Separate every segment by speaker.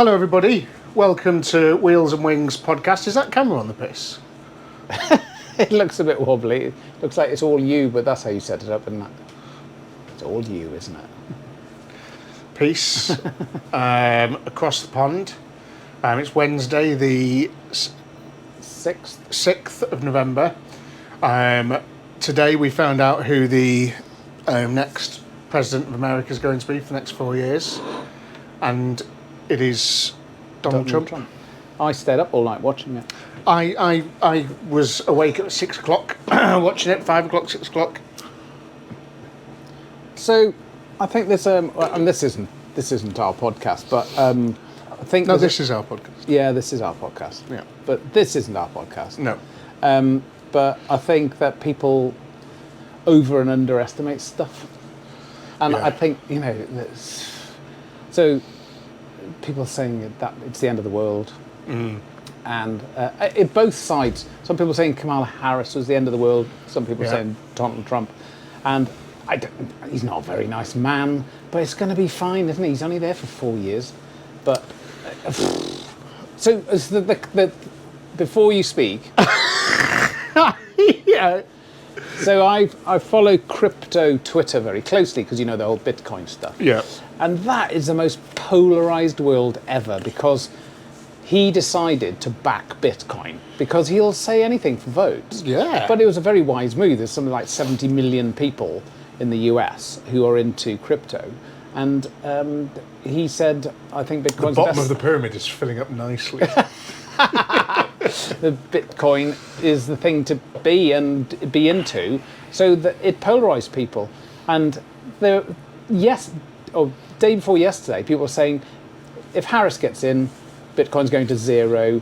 Speaker 1: Hello, everybody. Welcome to Wheels and Wings podcast. Is that camera on the piss?
Speaker 2: It looks a bit wobbly. It looks like it's all you, but that's how you set it up, isn't it? It's all you, isn't it?
Speaker 1: Peace. Across the pond. It's Wednesday, the 6th of November. Today we found out who the next president of America is going to be for the next 4 years. And it is Donald Trump.
Speaker 2: I stayed up all night watching it.
Speaker 1: I was awake at 6 o'clock, watching it, 5 o'clock, 6 o'clock.
Speaker 2: So, I think this, and this isn't our podcast, but I think...
Speaker 1: No, this is our podcast.
Speaker 2: Yeah, this is our podcast.
Speaker 1: Yeah.
Speaker 2: But this isn't our podcast.
Speaker 1: No.
Speaker 2: But I think that people over and underestimate stuff. And
Speaker 1: Yeah.
Speaker 2: I think, so people saying that it's the end of the world. And both sides. Some people saying Kamala Harris was the end of the world. Some people saying Donald Trump. And he's not a very nice man, but it's going to be fine, isn't he? He's only there for 4 years. But so as the before you speak,
Speaker 1: Yeah.
Speaker 2: so I follow crypto Twitter very closely because the whole Bitcoin stuff.
Speaker 1: Yeah.
Speaker 2: And that is the most polarized world ever because he decided to back Bitcoin because he'll say anything for votes.
Speaker 1: Yeah.
Speaker 2: But it was a very wise move. There's something like 70 million people in the US who are into crypto. And he said, I think Bitcoin's
Speaker 1: The bottom of the pyramid is filling up nicely.
Speaker 2: the Bitcoin is the thing to be and be into, so that it polarized people. And day before yesterday, people were saying, if Harris gets in, Bitcoin's going to zero.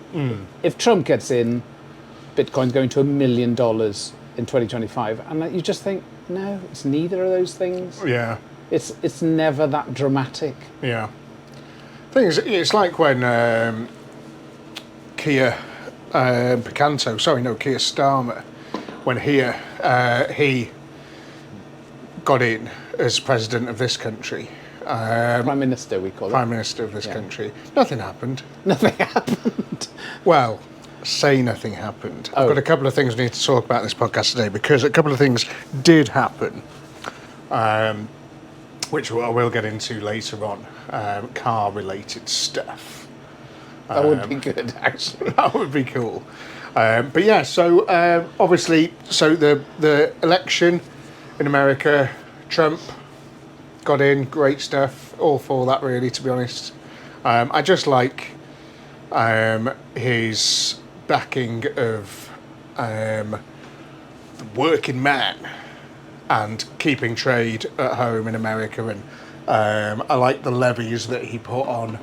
Speaker 2: If Trump gets in, Bitcoin's going to $1 million in 2025. And you just think, no, it's neither of those things.
Speaker 1: Yeah.
Speaker 2: It's never that dramatic.
Speaker 1: Yeah. Thing is, it's like when Keir Starmer, when he got in as president of this country.
Speaker 2: Prime Minister, we call it.
Speaker 1: Prime Minister of this country. Nothing happened.
Speaker 2: Nothing happened.
Speaker 1: Well, say nothing happened. I've got a couple of things we need to talk about in this podcast today because a couple of things did happen, which I will get into later on, car-related stuff.
Speaker 2: That would be good, actually.
Speaker 1: That would be cool. But yeah, so obviously, so the election in America, Trump got in, great stuff, all for that really, to be honest. I just like his backing of the working man and keeping trade at home in America, and I like the levies that he put on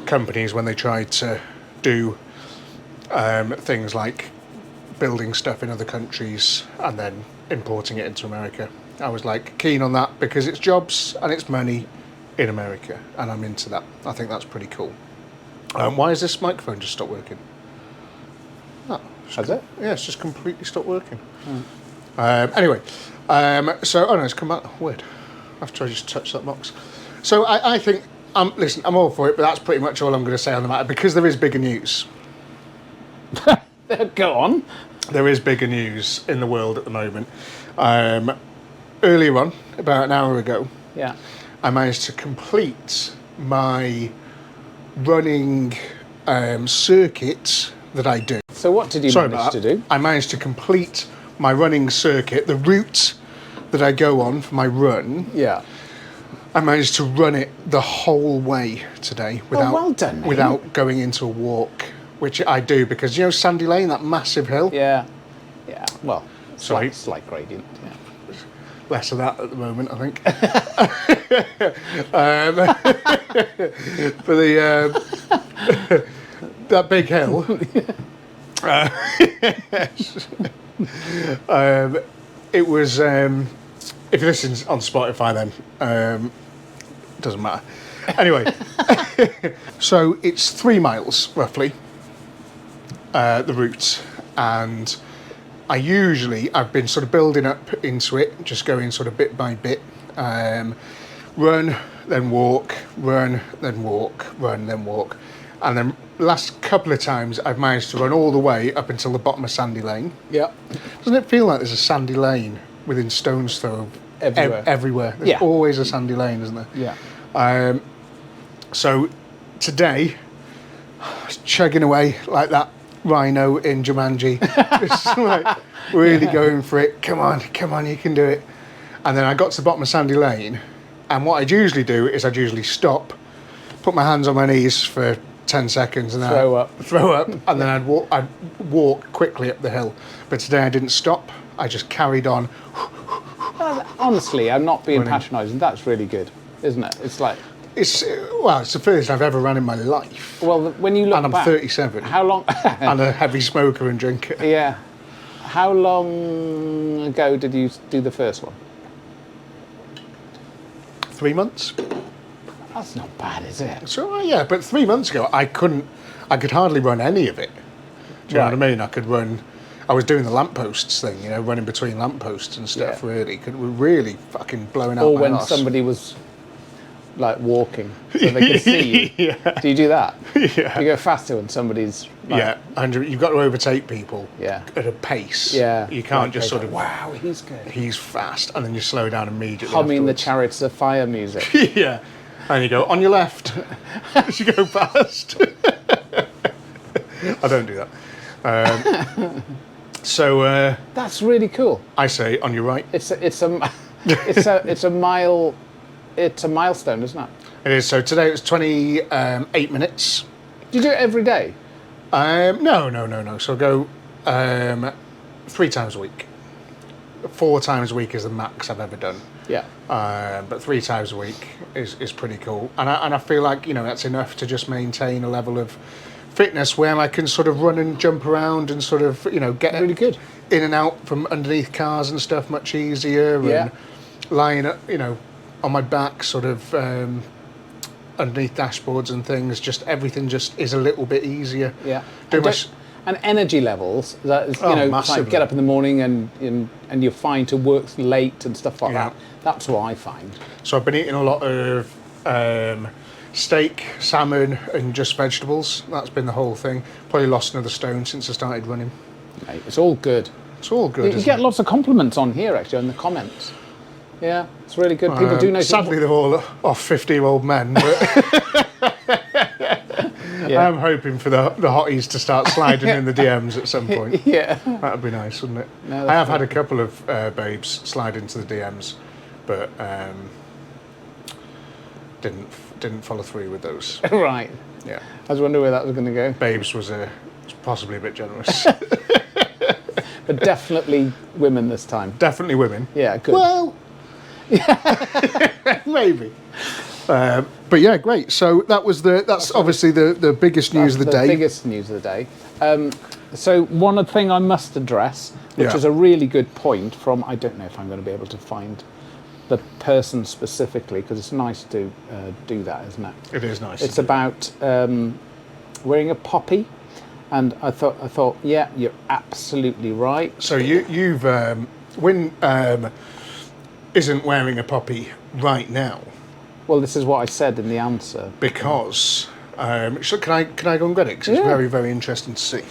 Speaker 1: companies when they tried to do things like building stuff in other countries and then importing it into America. I was keen on that because it's jobs and it's money in America, and I'm into that. I think that's pretty cool. Why has this microphone just stopped working? Oh,
Speaker 2: Has it?
Speaker 1: Yeah, it's just completely stopped working. Anyway, so it's come out. Weird. After I just touched that box. So I think, listen, I'm all for it, but that's pretty much all I'm going to say on the matter because there is bigger news.
Speaker 2: Go on.
Speaker 1: There is bigger news in the world at the moment. Earlier on, about an hour ago, I managed to complete my running circuit that I do.
Speaker 2: So what did you manage to do?
Speaker 1: I managed to complete my running circuit, the route that I go on for my run.
Speaker 2: Yeah.
Speaker 1: I managed to run it the whole way today
Speaker 2: well done, mate.
Speaker 1: without going into a walk, which I do because Sandy Lane, that massive hill.
Speaker 2: Yeah. Yeah. Well, slight gradient. Yeah.
Speaker 1: Less of that at the moment, I think. For that big hill. It was. If you listen on Spotify, then it doesn't matter. Anyway, so it's 3 miles roughly. The route, and I've been sort of building up into it, just going sort of bit by bit. Run, then walk, run, then walk, run, then walk. And then last couple of times I've managed to run all the way up until the bottom of Sandy Lane.
Speaker 2: Yeah.
Speaker 1: Doesn't it feel like there's a sandy lane within stone's throw of everywhere? There's always a sandy lane, isn't there?
Speaker 2: Yeah.
Speaker 1: So today, chugging away like that rhino in Jumanji, just like really going for it. Come on, you can do it. And then I got to the bottom of Sandy Lane, and what I'd usually do is I'd usually stop, put my hands on my knees for 10 seconds, and then throw up, and then I'd walk quickly up the hill. But today I didn't stop. I just carried on.
Speaker 2: Honestly, I'm not being patronising. That's really good, isn't it? It's like
Speaker 1: it's the first I've ever run in my life.
Speaker 2: Well, when you look
Speaker 1: and I'm
Speaker 2: back,
Speaker 1: 37.
Speaker 2: How long?
Speaker 1: And a heavy smoker and drinker.
Speaker 2: Yeah. How long ago did you do the first one?
Speaker 1: 3 months.
Speaker 2: That's not bad, is it?
Speaker 1: So yeah, but 3 months ago I could hardly run any of it. Do you know what I mean? I was doing the lampposts thing, running between lampposts and stuff. Yeah. Really fucking blowing out.
Speaker 2: Or
Speaker 1: my
Speaker 2: when
Speaker 1: arse.
Speaker 2: somebody was like walking, so they could see you. Do you do that?
Speaker 1: Yeah.
Speaker 2: Do you go faster when somebody's? Like,
Speaker 1: and you've got to overtake people.
Speaker 2: Yeah.
Speaker 1: At a pace.
Speaker 2: Yeah.
Speaker 1: You can't just sort of.
Speaker 2: Wow, he's good.
Speaker 1: He's fast, and then you slow down immediately.
Speaker 2: Humming the Chariots of Fire music.
Speaker 1: Yeah. And you go on your left as you go past. I don't do that. So
Speaker 2: that's really cool.
Speaker 1: I say on your right.
Speaker 2: It's a milestone, isn't it?
Speaker 1: It is. So today it was 28 minutes.
Speaker 2: Do you do it every day?
Speaker 1: No. So I'll go 3 times a week. 4 times a week is the max I've ever done.
Speaker 2: Yeah.
Speaker 1: But 3 times a week is pretty cool, and I feel like that's enough to just maintain a level of fitness where I can sort of run and jump around and sort of get
Speaker 2: really good
Speaker 1: in and out from underneath cars and stuff much easier.
Speaker 2: Yeah.
Speaker 1: And lying on my back, sort of underneath dashboards and things, just everything just is a little bit easier.
Speaker 2: Yeah. And energy levels, that is, like get up in the morning and you're fine to work late and stuff like that. That's what I find. So
Speaker 1: I've been eating a lot of steak, salmon, and just vegetables. That's been the whole thing. Probably lost another stone since I started running.
Speaker 2: Mate, it's all good.
Speaker 1: It's all good.
Speaker 2: You get lots of compliments on here, actually, in the comments. Yeah, it's really good. People do know.
Speaker 1: Sadly, they're all off 50-year-old men. But I'm hoping for the hotties to start sliding in the DMs at some point.
Speaker 2: Yeah.
Speaker 1: That'd be nice, wouldn't it?
Speaker 2: No,
Speaker 1: I have had a couple of babes slide into the DMs, but didn't follow through with those.
Speaker 2: Right.
Speaker 1: Yeah.
Speaker 2: I was wondering where that was going to go.
Speaker 1: Babes was possibly a bit generous.
Speaker 2: But definitely women this time.
Speaker 1: Definitely women.
Speaker 2: Yeah, good.
Speaker 1: Well, maybe. But yeah, great. So that's obviously the biggest news of the day.
Speaker 2: Biggest news of the day. So one thing I must address, which is a really good point from, I don't know if I'm going to be able to find the person specifically, because it's nice to do that, isn't it?
Speaker 1: It is nice.
Speaker 2: It's about wearing a poppy, and I thought, yeah, you're absolutely right.
Speaker 1: So you've Wynne isn't wearing a poppy right now.
Speaker 2: Well, this is what I said in the answer.
Speaker 1: Because so can I go and get it? Because it's very, very interesting to see.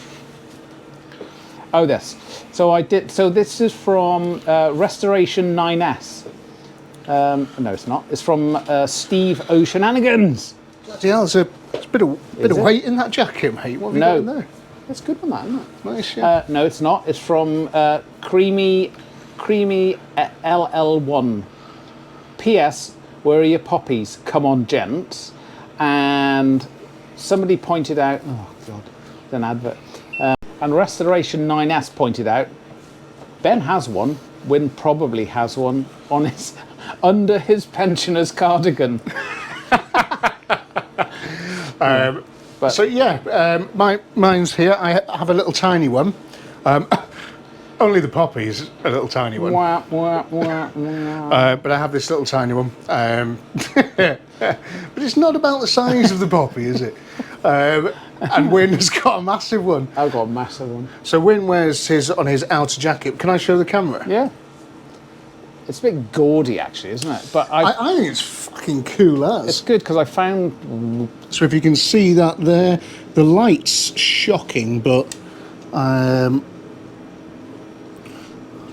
Speaker 2: Oh, this. So I did. So this is from Restoration 9S. No, it's not. It's from Steve O'Shenanigans.
Speaker 1: Yeah, there's a bit of weight in that jacket, mate. What have you got in there?
Speaker 2: It's a good one, that, isn't it?
Speaker 1: Nice, yeah.
Speaker 2: No, it's not. It's from Creamy LL1. P.S. Where are your poppies? Come on, gents. And somebody pointed out. Oh God, it's an advert. And Restoration 9S pointed out. Ben has one. Wynne probably has one on his under his pensioner's cardigan.
Speaker 1: So yeah, mine's here. I have a little tiny one. Only the poppy is a little tiny one. But I have this little tiny one. But it's not about the size of the poppy, is it? And Wynne has got a massive one.
Speaker 2: I've got a massive one.
Speaker 1: So Wynne wears his on his outer jacket. Can I show the camera?
Speaker 2: Yeah. It's a bit gaudy, actually, isn't it? But
Speaker 1: I think it's fucking cool
Speaker 2: it's
Speaker 1: as.
Speaker 2: good because I found.
Speaker 1: So if you can see that there, the light's shocking, but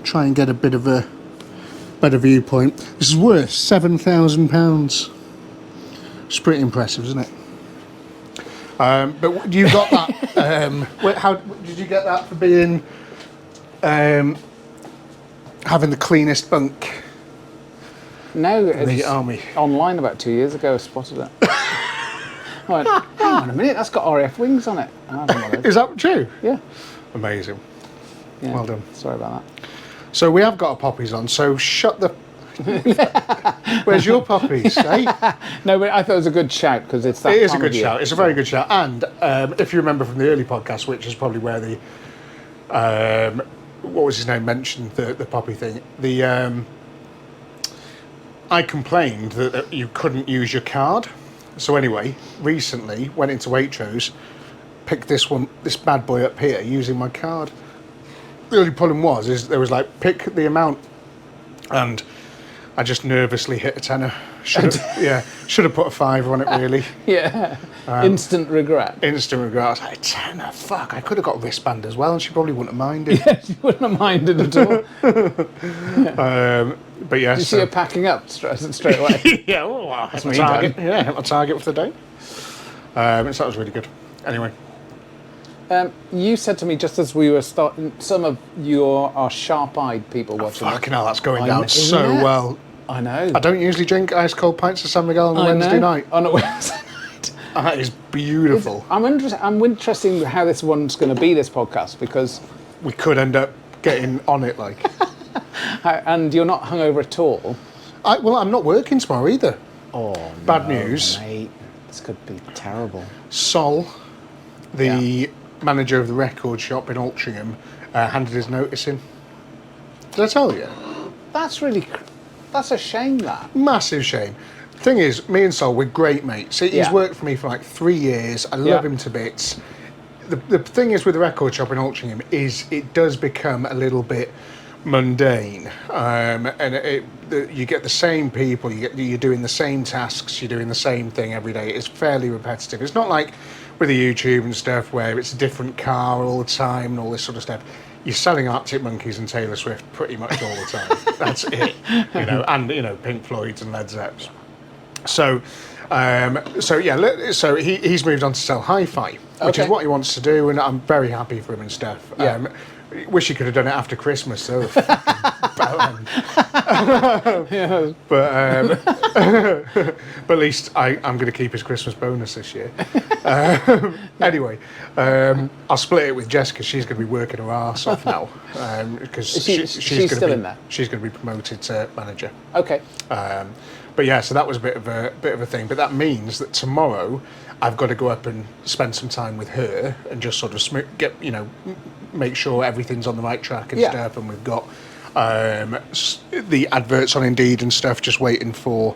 Speaker 1: try and get a bit of a better viewpoint. This is worth £7,000. It's pretty impressive, isn't it? But you got that. How did you get that for being having the cleanest bunk
Speaker 2: No,
Speaker 1: in the
Speaker 2: it's
Speaker 1: army?
Speaker 2: online about 2 years ago. I spotted it. I went, hang on a minute, that's got RAF wings on it. I don't know what it is.
Speaker 1: Is that true?
Speaker 2: Yeah.
Speaker 1: Amazing.
Speaker 2: Yeah.
Speaker 1: Well done.
Speaker 2: Sorry about that.
Speaker 1: So we have got our poppies on. So shut the. Where's your poppies? Eh?
Speaker 2: No, but I thought it was a good shout because it's that.
Speaker 1: It is a
Speaker 2: time
Speaker 1: good
Speaker 2: of year.
Speaker 1: shout. It's a very good shout. And if you remember from the early podcast, which is probably where the what was his name mentioned the poppy thing. I complained that you couldn't use your card. So anyway, recently went into Waitrose, picked this bad boy up here using my card. The only problem is there was like pick the amount, and I just nervously hit a tenner. Should have put a fiver on it really.
Speaker 2: Yeah. Instant regret.
Speaker 1: Instant regret. I was like, tenner, fuck, I could have got a wristband as well and she probably wouldn't have minded.
Speaker 2: Yeah, she wouldn't have minded at all.
Speaker 1: But yeah.
Speaker 2: Did you see her packing up straight away?
Speaker 1: Yeah, well, that's
Speaker 2: me
Speaker 1: my target.
Speaker 2: done.
Speaker 1: Yeah, hit my target for the day. So that was really good. Anyway.
Speaker 2: You said to me just as we were starting, some of you are sharp-eyed people watching.
Speaker 1: Fucking hell, that's going
Speaker 2: I
Speaker 1: down
Speaker 2: know,
Speaker 1: so
Speaker 2: isn't it?
Speaker 1: well.
Speaker 2: I know.
Speaker 1: I don't usually drink ice cold pints of San Miguel on a Wednesday night.
Speaker 2: On a Wednesday night.
Speaker 1: That is beautiful.
Speaker 2: I'm interested in how this one's going to be, this podcast, because...
Speaker 1: We could end up getting on it, like.
Speaker 2: And you're not hungover at all.
Speaker 1: I'm not working tomorrow either.
Speaker 2: Oh,
Speaker 1: Bad news.
Speaker 2: Mate. This could be terrible.
Speaker 1: Sol, the manager of the record shop in Altrincham, handed his notice in. Did I tell you?
Speaker 2: That's a shame, that.
Speaker 1: Massive shame. Thing is, me and Sol, we're great mates. He's worked for me for like 3 years. I love him to bits. The thing is with the record shop in Altrincham is it does become a little bit mundane, and you get the same people. You're doing the same tasks. You're doing the same thing every day. It's fairly repetitive. It's not like with the YouTube and stuff where it's a different car all the time and all this sort of stuff. You're selling Arctic Monkeys and Taylor Swift pretty much all the time. That's it, and Pink Floyd's and Led Zepp's. So he's moved on to sell hi-fi, which is what he wants to do, and I'm very happy for him and stuff.
Speaker 2: Yeah.
Speaker 1: Wish he could have done it after Christmas, though. But at least I'm going to keep his Christmas bonus this year. Anyway, I'll split it with Jess because she's going to be working her arse off now. Because
Speaker 2: she's still in there.
Speaker 1: She's going to be promoted to manager.
Speaker 2: Okay.
Speaker 1: But yeah, so that was a bit of a thing. But that means that tomorrow I've got to go up and spend some time with her and just sort of make sure everything's on the right track and stuff. And we've got the adverts on Indeed and stuff, just waiting for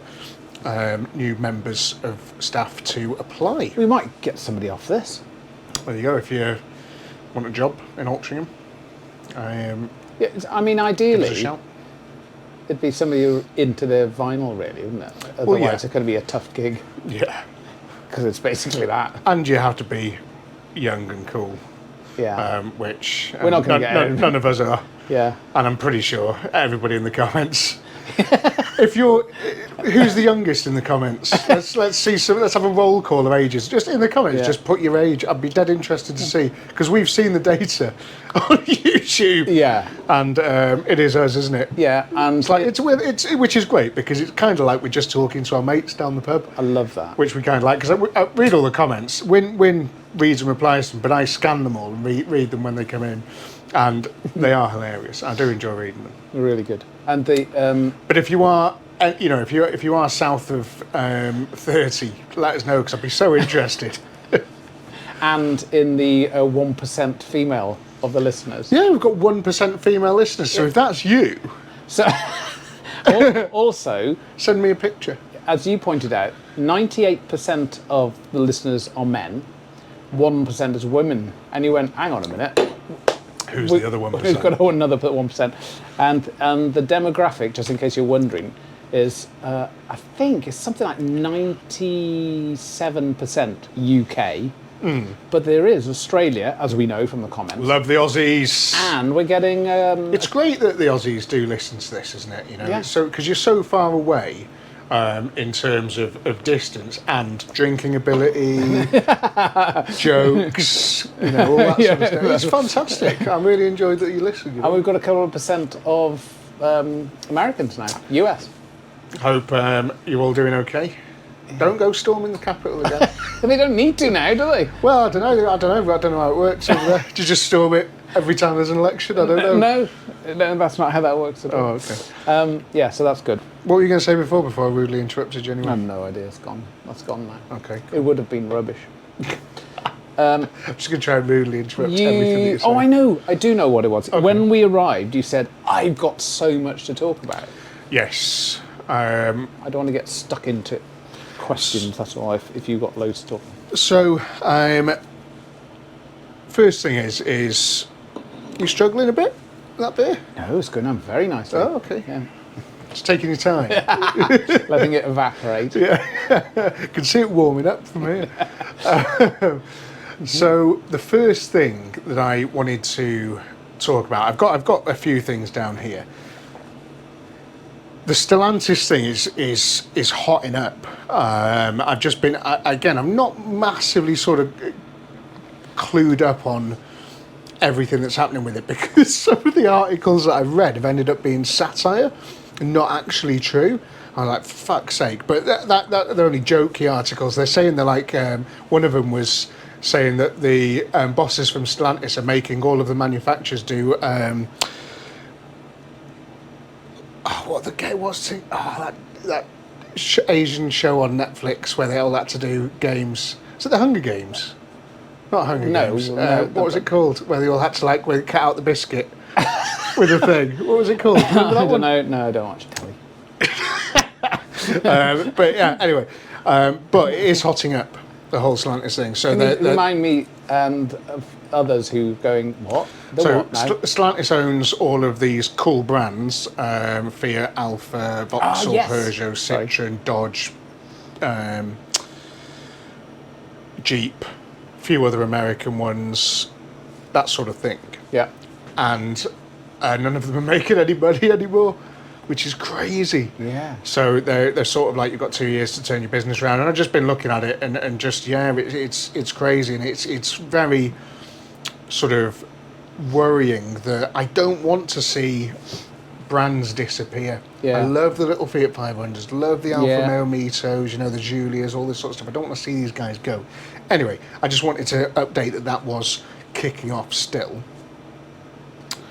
Speaker 1: new members of staff to apply.
Speaker 2: We might get somebody off this.
Speaker 1: There you go. If you want a job in Altrincham,
Speaker 2: ideally,
Speaker 1: give us a shout.
Speaker 2: It'd be somebody who's into their vinyl, really, wouldn't it? Otherwise, it's going to be a tough gig.
Speaker 1: Yeah.
Speaker 2: Because it's basically that.
Speaker 1: And you have to be young and cool.
Speaker 2: Yeah.
Speaker 1: Which
Speaker 2: we're not going to get
Speaker 1: none of us are.
Speaker 2: Yeah.
Speaker 1: And I'm pretty sure everybody in the comments. Who's the youngest in the comments? Let's see let's have a roll call of ages. Just in the comments, just put your age. I'd be dead interested to see, because we've seen the data on YouTube.
Speaker 2: Yeah.
Speaker 1: And it is us, isn't it?
Speaker 2: Yeah. And
Speaker 1: it's which is great, because it's kind of like we're just talking to our mates down the pub.
Speaker 2: I love that.
Speaker 1: Which we kind of like, because I read all the comments. Wynne reads and replies to them, but I scan them all and read them when they come in. And they are hilarious. I do enjoy reading them.
Speaker 2: They're really good. And the
Speaker 1: but if you are, if you are south of 30, let us know, because I'd be so interested.
Speaker 2: And in the 1% female of the listeners.
Speaker 1: Yeah, we've got 1% female listeners. So if that's you,
Speaker 2: so also
Speaker 1: send me a picture.
Speaker 2: As you pointed out, 98% of the listeners are men, 1% is women, and you went, hang on a minute.
Speaker 1: Who's the other 1%?
Speaker 2: We've got another 1%. And the demographic, just in case you're wondering, is, I think, it's something like 97% UK. But there is Australia, as we know from the comments.
Speaker 1: Love the Aussies.
Speaker 2: And we're getting...
Speaker 1: it's great that the Aussies do listen to this, isn't it? You know,
Speaker 2: Yeah.
Speaker 1: so because you're so far away in terms of distance and drinking ability, jokes, you know, all that sort of stuff. It's fantastic. I really enjoyed that you listened. You know?
Speaker 2: And we've got a couple of percent of Americans now, US.
Speaker 1: Hope you're all doing okay. Don't go storming the Capitol again.
Speaker 2: They don't need to now, do they?
Speaker 1: Well, I don't know how it works over there. Do you just storm it every time there's an election? I don't know.
Speaker 2: No, that's not how that works at all.
Speaker 1: Oh, okay.
Speaker 2: Yeah, so that's good.
Speaker 1: What were you going to say before I rudely interrupted you anyway?
Speaker 2: I have no idea. It's gone. That's gone now.
Speaker 1: Okay.
Speaker 2: It would have been rubbish.
Speaker 1: I'm just going to try and rudely interrupt everything that you say.
Speaker 2: Oh, I know. I do know what it was.
Speaker 1: Okay.
Speaker 2: When we arrived, you said, I've got so much to talk about.
Speaker 1: Yes.
Speaker 2: I don't want to get stuck into questions, that's all, if you've got loads to talk about.
Speaker 1: So, first thing is you struggling a bit with that beer?
Speaker 2: No, it's going on very nicely.
Speaker 1: Oh, okay.
Speaker 2: Yeah.
Speaker 1: Just taking your time.
Speaker 2: Letting it evaporate.
Speaker 1: Yeah. Can see it warming up from here. So, the first thing that I wanted to talk about, I've got a few things down here. The Stellantis thing is hotting up. I've just been again. I'm not massively sort of clued up on everything that's happening with it because some of the articles that I've read have ended up being satire and not actually true. I'm like, for fuck's sake! But that they're only jokey articles. They're saying they're like one of them was saying that the bosses from Stellantis are making all of the manufacturers do. That Asian show on Netflix where they all had to do games. Is it the Hunger Games? Not Hunger Games. What was it called? Where they all had to cut out the biscuit with a thing. What was it called?
Speaker 2: I don't know. No, I don't watch telly.
Speaker 1: But yeah, anyway. But it is hotting up, the whole Stellantis thing. So
Speaker 2: remind me and of others who going, what? What now?
Speaker 1: Stellantis owns all of these cool brands, Fiat, Alfa, Vauxhall,
Speaker 2: yes.
Speaker 1: Peugeot, Citroen, Dodge, Jeep, a few other American ones, that sort of thing.
Speaker 2: Yeah.
Speaker 1: And none of them are making any money anymore, which is crazy.
Speaker 2: Yeah.
Speaker 1: So they're sort of like, you've got 2 years to turn your business around. And I've just been looking at it and just, it's crazy. And it's very sort of worrying that I don't want to see brands disappear.
Speaker 2: Yeah.
Speaker 1: I love the little Fiat 500s, love the Alfa
Speaker 2: Yeah.
Speaker 1: Romeo Mitos, the Giulias, all this sort of stuff. I don't want to see these guys go. Anyway, I just wanted to update that was kicking off still.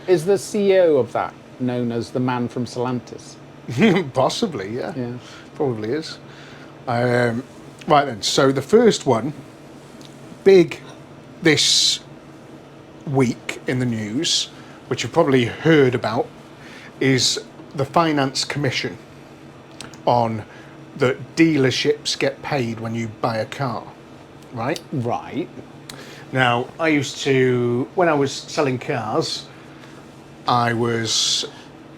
Speaker 2: Is the CEO of that known as the man from Stellantis?
Speaker 1: Possibly, yeah.
Speaker 2: Yeah.
Speaker 1: Probably is. Right then, so the first one, big this week in the news, which you've probably heard about, is the Finance Commission on that dealerships get paid when you buy a car, right?
Speaker 2: Right.
Speaker 1: Now, I used to, when I was selling cars, I was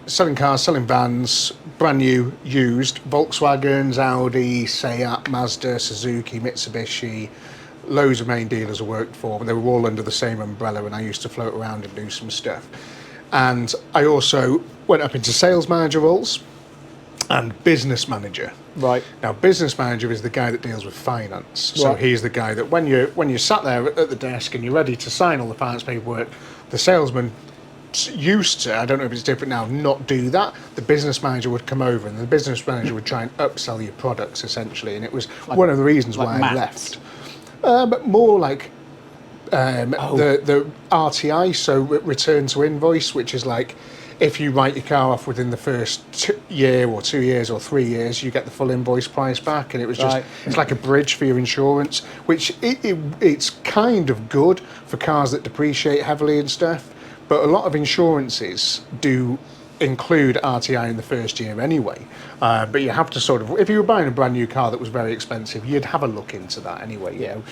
Speaker 1: selling cars, selling vans, brand new, used, Volkswagens, Audi, Seat, Mazda, Suzuki, Mitsubishi, loads of main dealers I worked for, and they were all under the same umbrella, and I used to float around and do some stuff. And I also went up into sales manager roles and business manager.
Speaker 2: Right.
Speaker 1: Now, business manager is the guy that deals with finance. So
Speaker 2: Right.
Speaker 1: he's the guy that when you're sat there at the desk and you're ready to sign all the finance paperwork, the salesman used to, I don't know if it's different now, not do that. The business manager would come over and the business manager would try and upsell your products essentially, and it was one of the reasons why I left. But more like the RTI, so return to invoice, which is like if you write your car off within the first year or 2 years or 3 years, you get the full invoice price back, and it was just it's like a bridge for your insurance, which it's kind of good for cars that depreciate heavily and stuff. But a lot of insurances do include RTI in the first year anyway. But you have to sort of, if you were buying a brand new car that was very expensive, you'd have a look into that anyway, you know.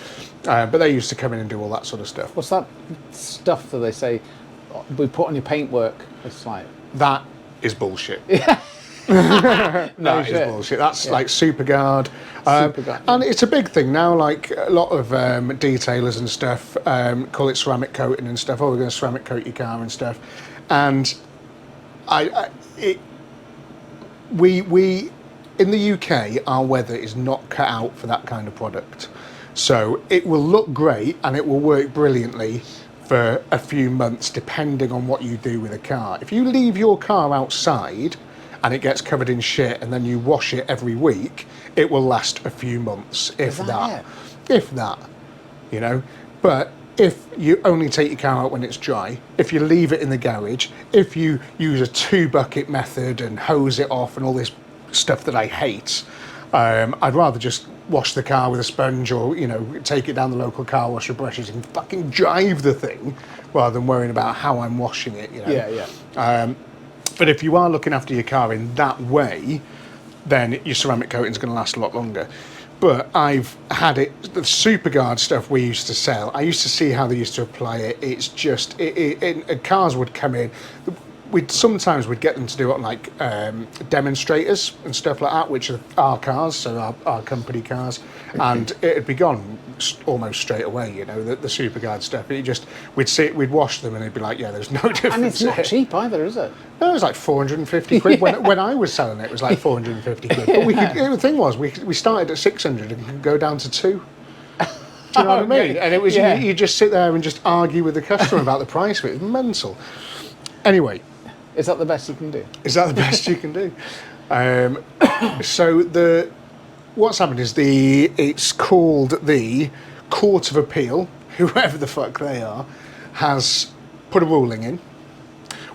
Speaker 1: But they used to come in and do all that sort of stuff.
Speaker 2: What's that stuff that they say? we put on your paintwork. It's like
Speaker 1: That is bullshit.
Speaker 2: no
Speaker 1: That is
Speaker 2: shit.
Speaker 1: bullshit. That's like SuperGuard. And it's a big thing now. Like a lot of detailers and stuff call it ceramic coating and stuff. Oh, we're going to ceramic coat your car and stuff. And we in the UK, our weather is not cut out for that kind of product. So it will look great and it will work brilliantly for a few months, depending on what you do with a car. If you leave your car outside and it gets covered in shit and then you wash it every week, it will last a few months, if that. If that, you know. But if you only take your car out when it's dry, if you leave it in the garage, if you use a 2-bucket method and hose it off and all this stuff that I hate, I'd rather just wash the car with a sponge, or you know, take it down the local car wash with brushes and fucking drive the thing, rather than worrying about how I'm washing it. You know. But if you are looking after your car in that way, then your ceramic coating is going to last a lot longer. But I've had it, the SuperGuard stuff we used to sell, I used to see how they used to apply it. It's just, cars would come in. We'd get them to do it on like demonstrators and stuff like that, which are our cars, so our company cars, and it'd be gone almost straight away. You know, the SuperGuard stuff. We'd wash them, and it'd be like, yeah, there's no difference.
Speaker 2: And it's not cheap either, is it?
Speaker 1: No, it was like 450 quid. When I was selling it, it was like 450 quid. But the thing was, we started at 600 and could go down to 2. Do you know what I mean? And it was you just sit there and just argue with the customer about the price of it. It's mental. Anyway.
Speaker 2: Is that the best you can do?
Speaker 1: Is that the best you can do? So what's happened is it's called the Court of Appeal, whoever the fuck they are, has put a ruling in,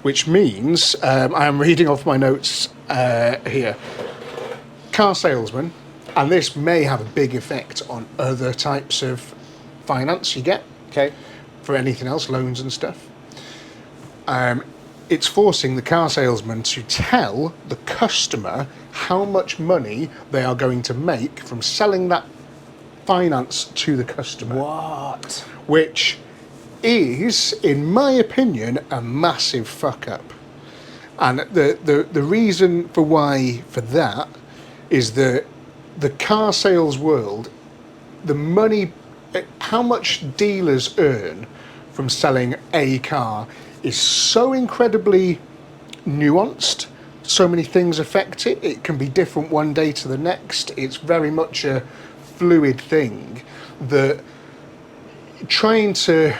Speaker 1: which means I am reading off my notes here. Car salesman, and this may have a big effect on other types of finance you get.
Speaker 2: Okay.
Speaker 1: For anything else, loans and stuff. It's forcing the car salesman to tell the customer how much money they are going to make from selling that finance to the customer.
Speaker 2: What?
Speaker 1: Which is, in my opinion, a massive fuck up. And the reason for that is that the car sales world, the money, how much dealers earn from selling a car is so incredibly nuanced. So many things affect it. It can be different one day to the next. It's very much a fluid thing that trying to...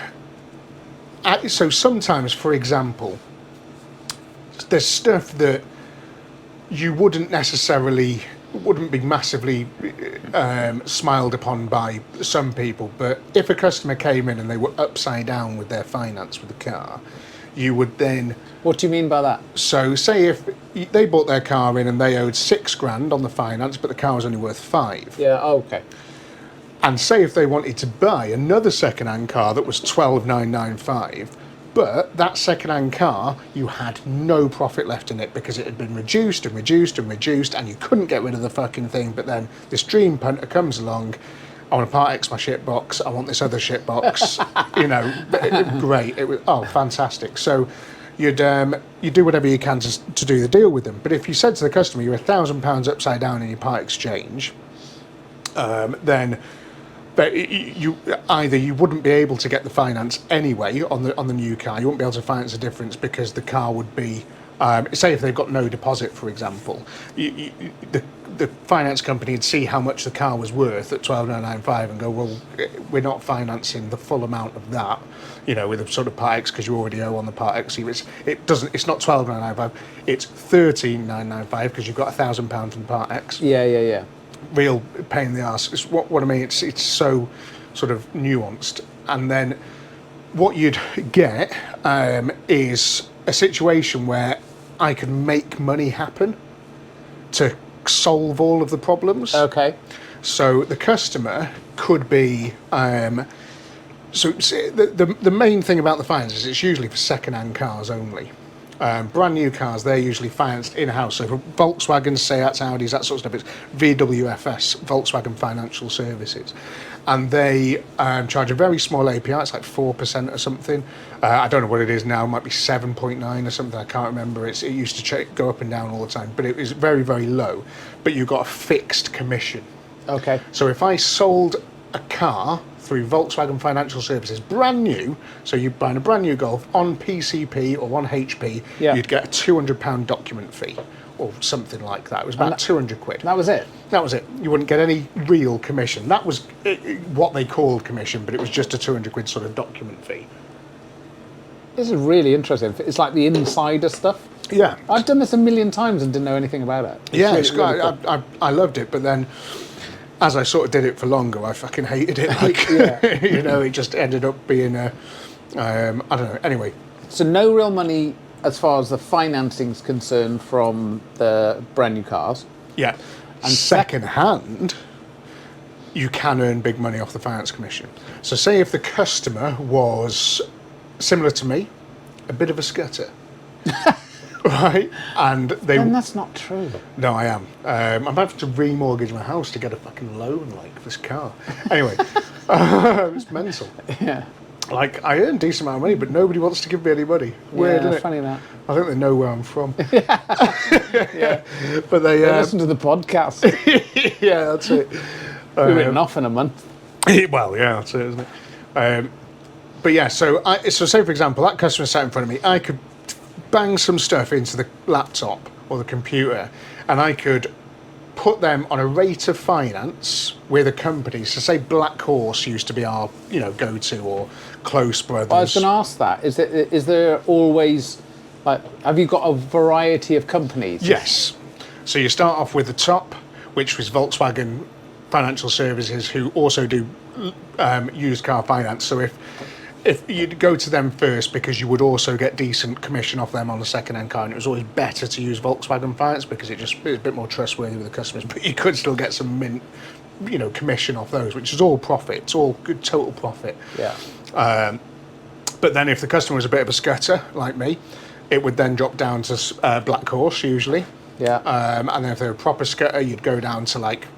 Speaker 1: So sometimes, for example, there's stuff that you wouldn't be massively smiled upon by some people, but if a customer came in and they were upside down with their finance with the car, you would then...
Speaker 2: What do you mean by that?
Speaker 1: So say if they bought their car in and they owed £6,000 on the finance, but the car was only worth 5.
Speaker 2: Yeah, okay.
Speaker 1: And say if they wanted to buy another second-hand car that was 12,995, but that second-hand car, you had no profit left in it because it had been reduced and reduced and reduced, and you couldn't get rid of the fucking thing. But then this dream punter comes along. I want to part X my shit box. I want this other shit box. You know, great. It was fantastic. So you do whatever you can to do the deal with them. But if you said to the customer you're £1,000 upside down in your part exchange, then. But you wouldn't be able to get the finance anyway on the new car. You wouldn't be able to finance the difference because the car would be, say if they've got no deposit, for example, the finance company would see how much the car was worth at 12,995 and go, well, we're not financing the full amount of that, you know, with a sort of Part X because you already owe on the Part X. It's not 12,995, it's 13,995 because you've got £1,000 from Part X.
Speaker 2: Yeah.
Speaker 1: Real pain in the arse. It's what I mean. It's so sort of nuanced, and then what you'd get is a situation where I can make money happen to solve all of the problems.
Speaker 2: Okay.
Speaker 1: So the customer could be. So the main thing about the finance is it's usually for second-hand cars only. Brand new cars, they're usually financed in-house. So for Volkswagen, Seats, Audis, that sort of stuff, it's VWFS, Volkswagen Financial Services. And they charge a very small APR, it's like 4% or something. I don't know what it is now, it might be 7.9 or something, I can't remember. It used to go up and down all the time, but it was very, very low. But you got a fixed commission.
Speaker 2: Okay.
Speaker 1: So if I sold a car through Volkswagen Financial Services, brand new, so you're buying a brand new Golf on PCP or on HP, you'd get a £200 document fee or something like that. It was about 200 quid.
Speaker 2: That was it?
Speaker 1: That was it. You wouldn't get any real commission. That was what they called commission, but it was just a 200 quid sort of document fee.
Speaker 2: This is really interesting. It's like the insider stuff.
Speaker 1: Yeah.
Speaker 2: I've done this a million times and didn't know anything about it.
Speaker 1: It's really cool. I loved it, but then as I sort of did it for longer, I fucking hated it. Like, you know, it just ended up being I don't know. Anyway.
Speaker 2: So no real money as far as the financing's concerned from the brand new cars.
Speaker 1: Yeah. And second hand, you can earn big money off the finance commission. So say if the customer was similar to me, a bit of a scutter. Right, and
Speaker 2: that's not true.
Speaker 1: No, I am. I'm having to remortgage my house to get a fucking loan like this car. Anyway, it's mental.
Speaker 2: Yeah.
Speaker 1: Like, I earn a decent amount of money, but nobody wants to give me any money. Weird, isn't it?
Speaker 2: Funny that.
Speaker 1: I think they know where I'm from. Yeah. But they
Speaker 2: listen to the podcast.
Speaker 1: Yeah, that's it.
Speaker 2: We're written off in a month.
Speaker 1: Well, yeah, that's it, isn't it? But yeah, so say for example, that customer sat in front of me, I could bang some stuff into the laptop or the computer, and I could put them on a rate of finance with a company. So say Black Horse used to be our, go-to, or Close Brothers.
Speaker 2: I was going to ask that. Is there always, like, have you got a variety of companies?
Speaker 1: Yes. So you start off with the top, which was Volkswagen Financial Services, who also do used car finance. So if you'd go to them first, because you would also get decent commission off them on the second-hand car, and it was always better to use Volkswagen Finance because it was a bit more trustworthy with the customers, but you could still get some mint, commission off those, which is all profit. It's all good total profit.
Speaker 2: Yeah.
Speaker 1: But then if the customer was a bit of a scutter, like me, it would then drop down to Black Horse, usually.
Speaker 2: Yeah.
Speaker 1: And then if they're a proper scutter, you'd go down to, like,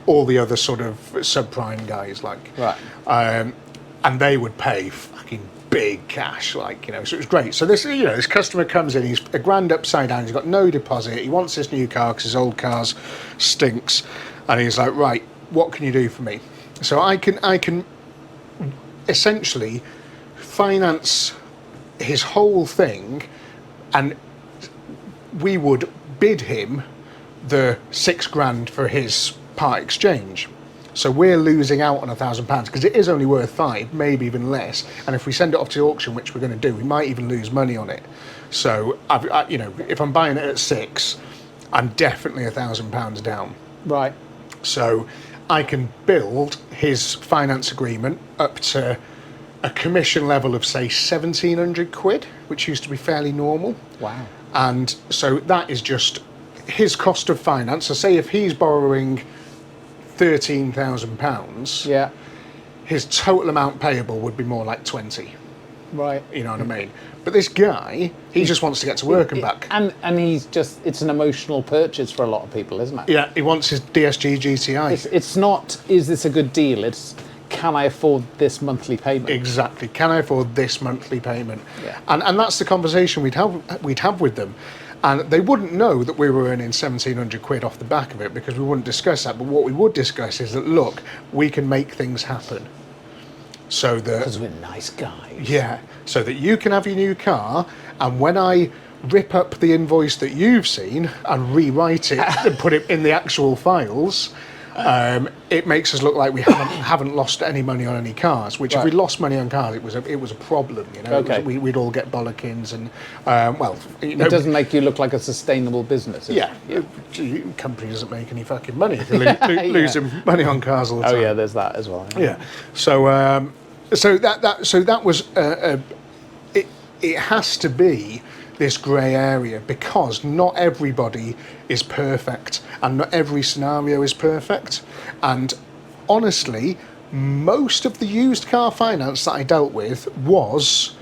Speaker 1: all the other sort of subprime guys, like.
Speaker 2: Right.
Speaker 1: And they would pay fucking big cash, like, so it was great. So this customer comes in, he's a grand upside down, he's got no deposit, he wants this new car because his old car's stinks, and he's like, right, what can you do for me? So I can essentially finance his whole thing, and we would bid him the £6,000 for his part exchange. So we're losing out on £1,000 because it is only worth £5,000, maybe even less. And if we send it off to auction, which we're going to do, we might even lose money on it. So if I'm buying it at £6,000, I'm definitely £1,000 down.
Speaker 2: Right.
Speaker 1: So I can build his finance agreement up to a commission level of, say, 1,700 quid, which used to be fairly normal.
Speaker 2: Wow.
Speaker 1: And so that is just his cost of finance. So say if he's borrowing £13,000,
Speaker 2: yeah,
Speaker 1: his total amount payable would be more like 20.
Speaker 2: Right.
Speaker 1: You know what I mean? But this guy, he just wants to get to work and back.
Speaker 2: And it's an emotional purchase for a lot of people, isn't it?
Speaker 1: Yeah, he wants his DSG GTI.
Speaker 2: It's not, is this a good deal? It's, can I afford this monthly payment?
Speaker 1: Exactly. Can I afford this monthly payment?
Speaker 2: Yeah.
Speaker 1: And that's the conversation we'd have with them. And they wouldn't know that we were earning 1,700 quid off the back of it because we wouldn't discuss that. But what we would discuss is that, look, we can make things happen. So that,
Speaker 2: because we're nice guys.
Speaker 1: Yeah. So that you can have your new car, and when I rip up the invoice that you've seen and rewrite it and put it in the actual files, it makes us look like we haven't lost any money on any cars. Which, if we lost money on cars, it was a problem.
Speaker 2: Okay.
Speaker 1: We'd all get bollockins, and
Speaker 2: it doesn't make you look like a sustainable business.
Speaker 1: Yeah. Company doesn't make any fucking money. They're losing money on cars all the time.
Speaker 2: Oh yeah, there's that as well.
Speaker 1: Yeah. So that was it has to be this grey area, because not everybody is perfect and not every scenario is perfect. And honestly, most of the used car finance that I dealt with was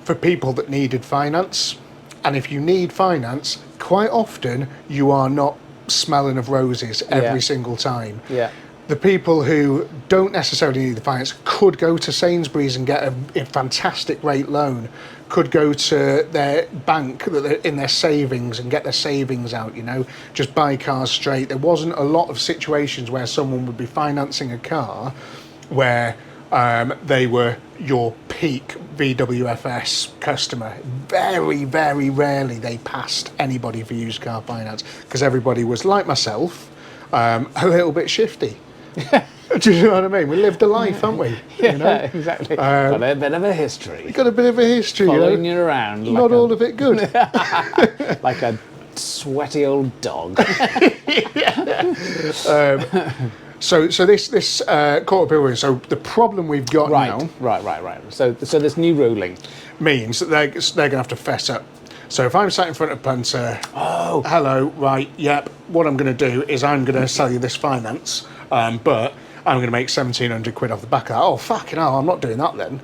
Speaker 1: for people that needed finance. And if you need finance, quite often you are not smelling of roses every single time.
Speaker 2: Yeah.
Speaker 1: The people who don't necessarily need the finance could go to Sainsbury's and get a fantastic rate loan, could go to their bank that they're in their savings and get their savings out, just buy cars straight. There wasn't a lot of situations where someone would be financing a car where they were your peak VWFS customer. Very, very rarely they passed anybody for used car finance, because everybody was, like myself, a little bit shifty. Do you know what I mean? We lived a life, haven't we?
Speaker 2: Yeah, exactly. Got a bit of a history.
Speaker 1: Got a bit of a history.
Speaker 2: Following you around.
Speaker 1: Not all of it good.
Speaker 2: Like a sweaty old dog.
Speaker 1: So this court appeal ruling. So the problem we've got now.
Speaker 2: Right. So this new ruling
Speaker 1: means that they're going to have to fess up. So if I'm sat in front of Punter, hello, right, yep, what I'm going to do is I'm going to sell you this finance, but I'm going to make 1,700 quid off the back of that. Oh, fucking hell, I'm not doing that then.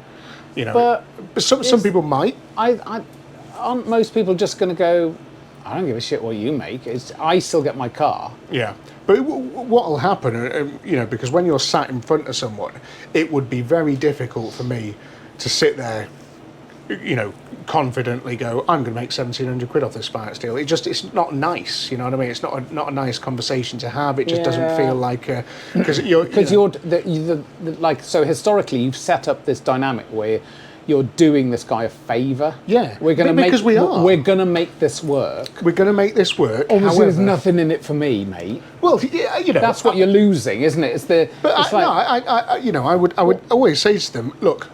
Speaker 1: But some people might.
Speaker 2: Aren't most people just going to go, I don't give a shit what you make, I still get my car.
Speaker 1: Yeah. But what will happen, because when you're sat in front of someone, it would be very difficult for me to sit there, confidently go, I'm going to make 1,700 quid off this finance deal. It's not nice, you know what I mean? It's not a nice conversation to have. It just doesn't feel like because so historically you've set up this dynamic where you're doing this guy a favour. Yeah,
Speaker 2: we're going to make this work.
Speaker 1: We're going to make this work.
Speaker 2: Obviously, there's nothing in it for me, mate.
Speaker 1: Well, yeah,
Speaker 2: that's what you're losing, isn't it?
Speaker 1: I would always say to them, look,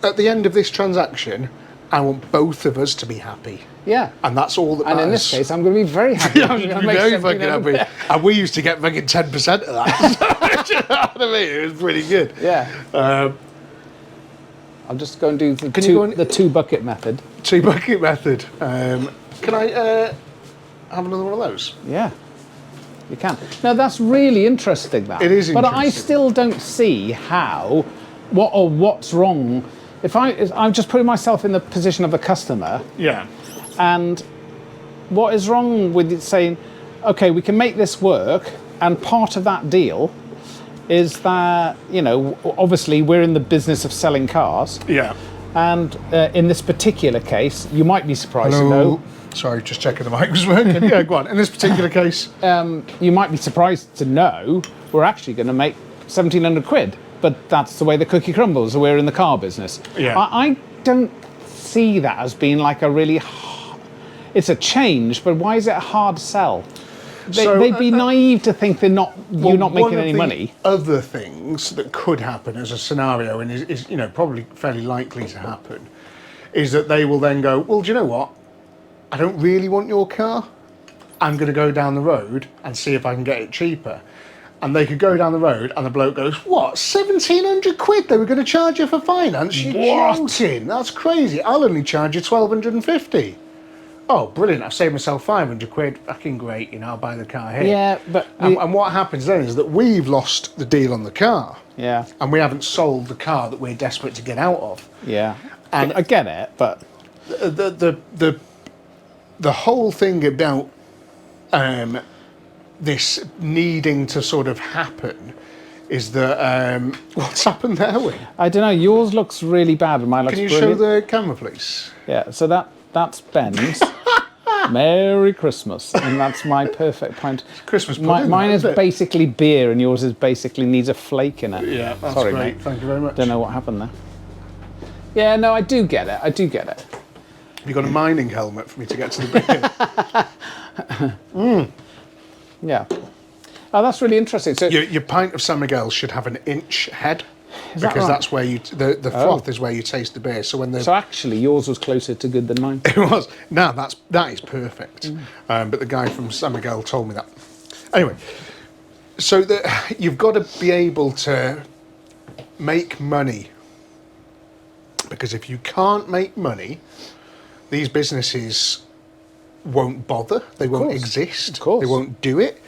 Speaker 1: at the end of this transaction, I want both of us to be happy.
Speaker 2: Yeah.
Speaker 1: And that's all that matters.
Speaker 2: And in this case, I'm going to be very happy.
Speaker 1: I'm going to be very fucking happy. And we used to get fucking 10% of that. Do you know what I mean? It was pretty good.
Speaker 2: Yeah. I'll just go and do the two bucket method.
Speaker 1: Two bucket method. Can I have another one of those?
Speaker 2: Yeah. You can. Now, that's really interesting, that.
Speaker 1: It is interesting.
Speaker 2: But I still don't see what's wrong. If I'm just putting myself in the position of the customer.
Speaker 1: Yeah.
Speaker 2: And what is wrong with it saying, okay, we can make this work, and part of that deal is that, obviously we're in the business of selling cars.
Speaker 1: Yeah.
Speaker 2: And in this particular case, you might be surprised to know.
Speaker 1: Sorry, just checking the mic was working. Yeah, go on. In this particular case.
Speaker 2: You might be surprised to know we're actually going to make 1,700 quid. But that's the way the cookie crumbles. We're in the car business.
Speaker 1: Yeah.
Speaker 2: I don't see that as being like a really... It's a change, but why is it a hard sell? They'd be naive to think you're not making any money.
Speaker 1: Other things that could happen as a scenario, and is probably fairly likely to happen, is that they will then go, well, do you know what? I don't really want your car. I'm going to go down the road and see if I can get it cheaper. And they could go down the road and the bloke goes, what, 1,700 quid they were going to charge you for finance? You're joking. That's crazy. I'll only charge you 1,250. Oh, brilliant. I've saved myself 500 quid. Fucking great. I'll buy the car here.
Speaker 2: Yeah, but...
Speaker 1: And what happens then is that we've lost the deal on the car.
Speaker 2: Yeah.
Speaker 1: And we haven't sold the car that we're desperate to get out of.
Speaker 2: Yeah. And I get it, but...
Speaker 1: The whole thing about... this needing to sort of happen is that what's happened there, Wynne?
Speaker 2: I don't know. Yours looks really bad, and mine looks
Speaker 1: brilliant.
Speaker 2: Can you
Speaker 1: show the camera, please?
Speaker 2: Yeah. So that's Ben's. Merry Christmas, and that's my perfect pint.
Speaker 1: Christmas pudding.
Speaker 2: Mine is basically beer, and yours is basically needs a flake in it.
Speaker 1: Yeah, that's
Speaker 2: Sorry,
Speaker 1: great.
Speaker 2: mate.
Speaker 1: Thank you very much.
Speaker 2: Don't know what happened there. Yeah, no, I do get it.
Speaker 1: Have you got a mining helmet for me to get to the beer?
Speaker 2: Yeah. Oh, that's really interesting. So
Speaker 1: your pint of San Miguel should have an inch head, because that's where the froth is where you taste the beer. So
Speaker 2: So actually, yours was closer to good than mine.
Speaker 1: It was. No, that is perfect. But the guy from San Miguel told me that. Anyway, so you've got to be able to make money, because if you can't make money, these businesses won't bother. They won't exist.
Speaker 2: Of course.
Speaker 1: They won't do it.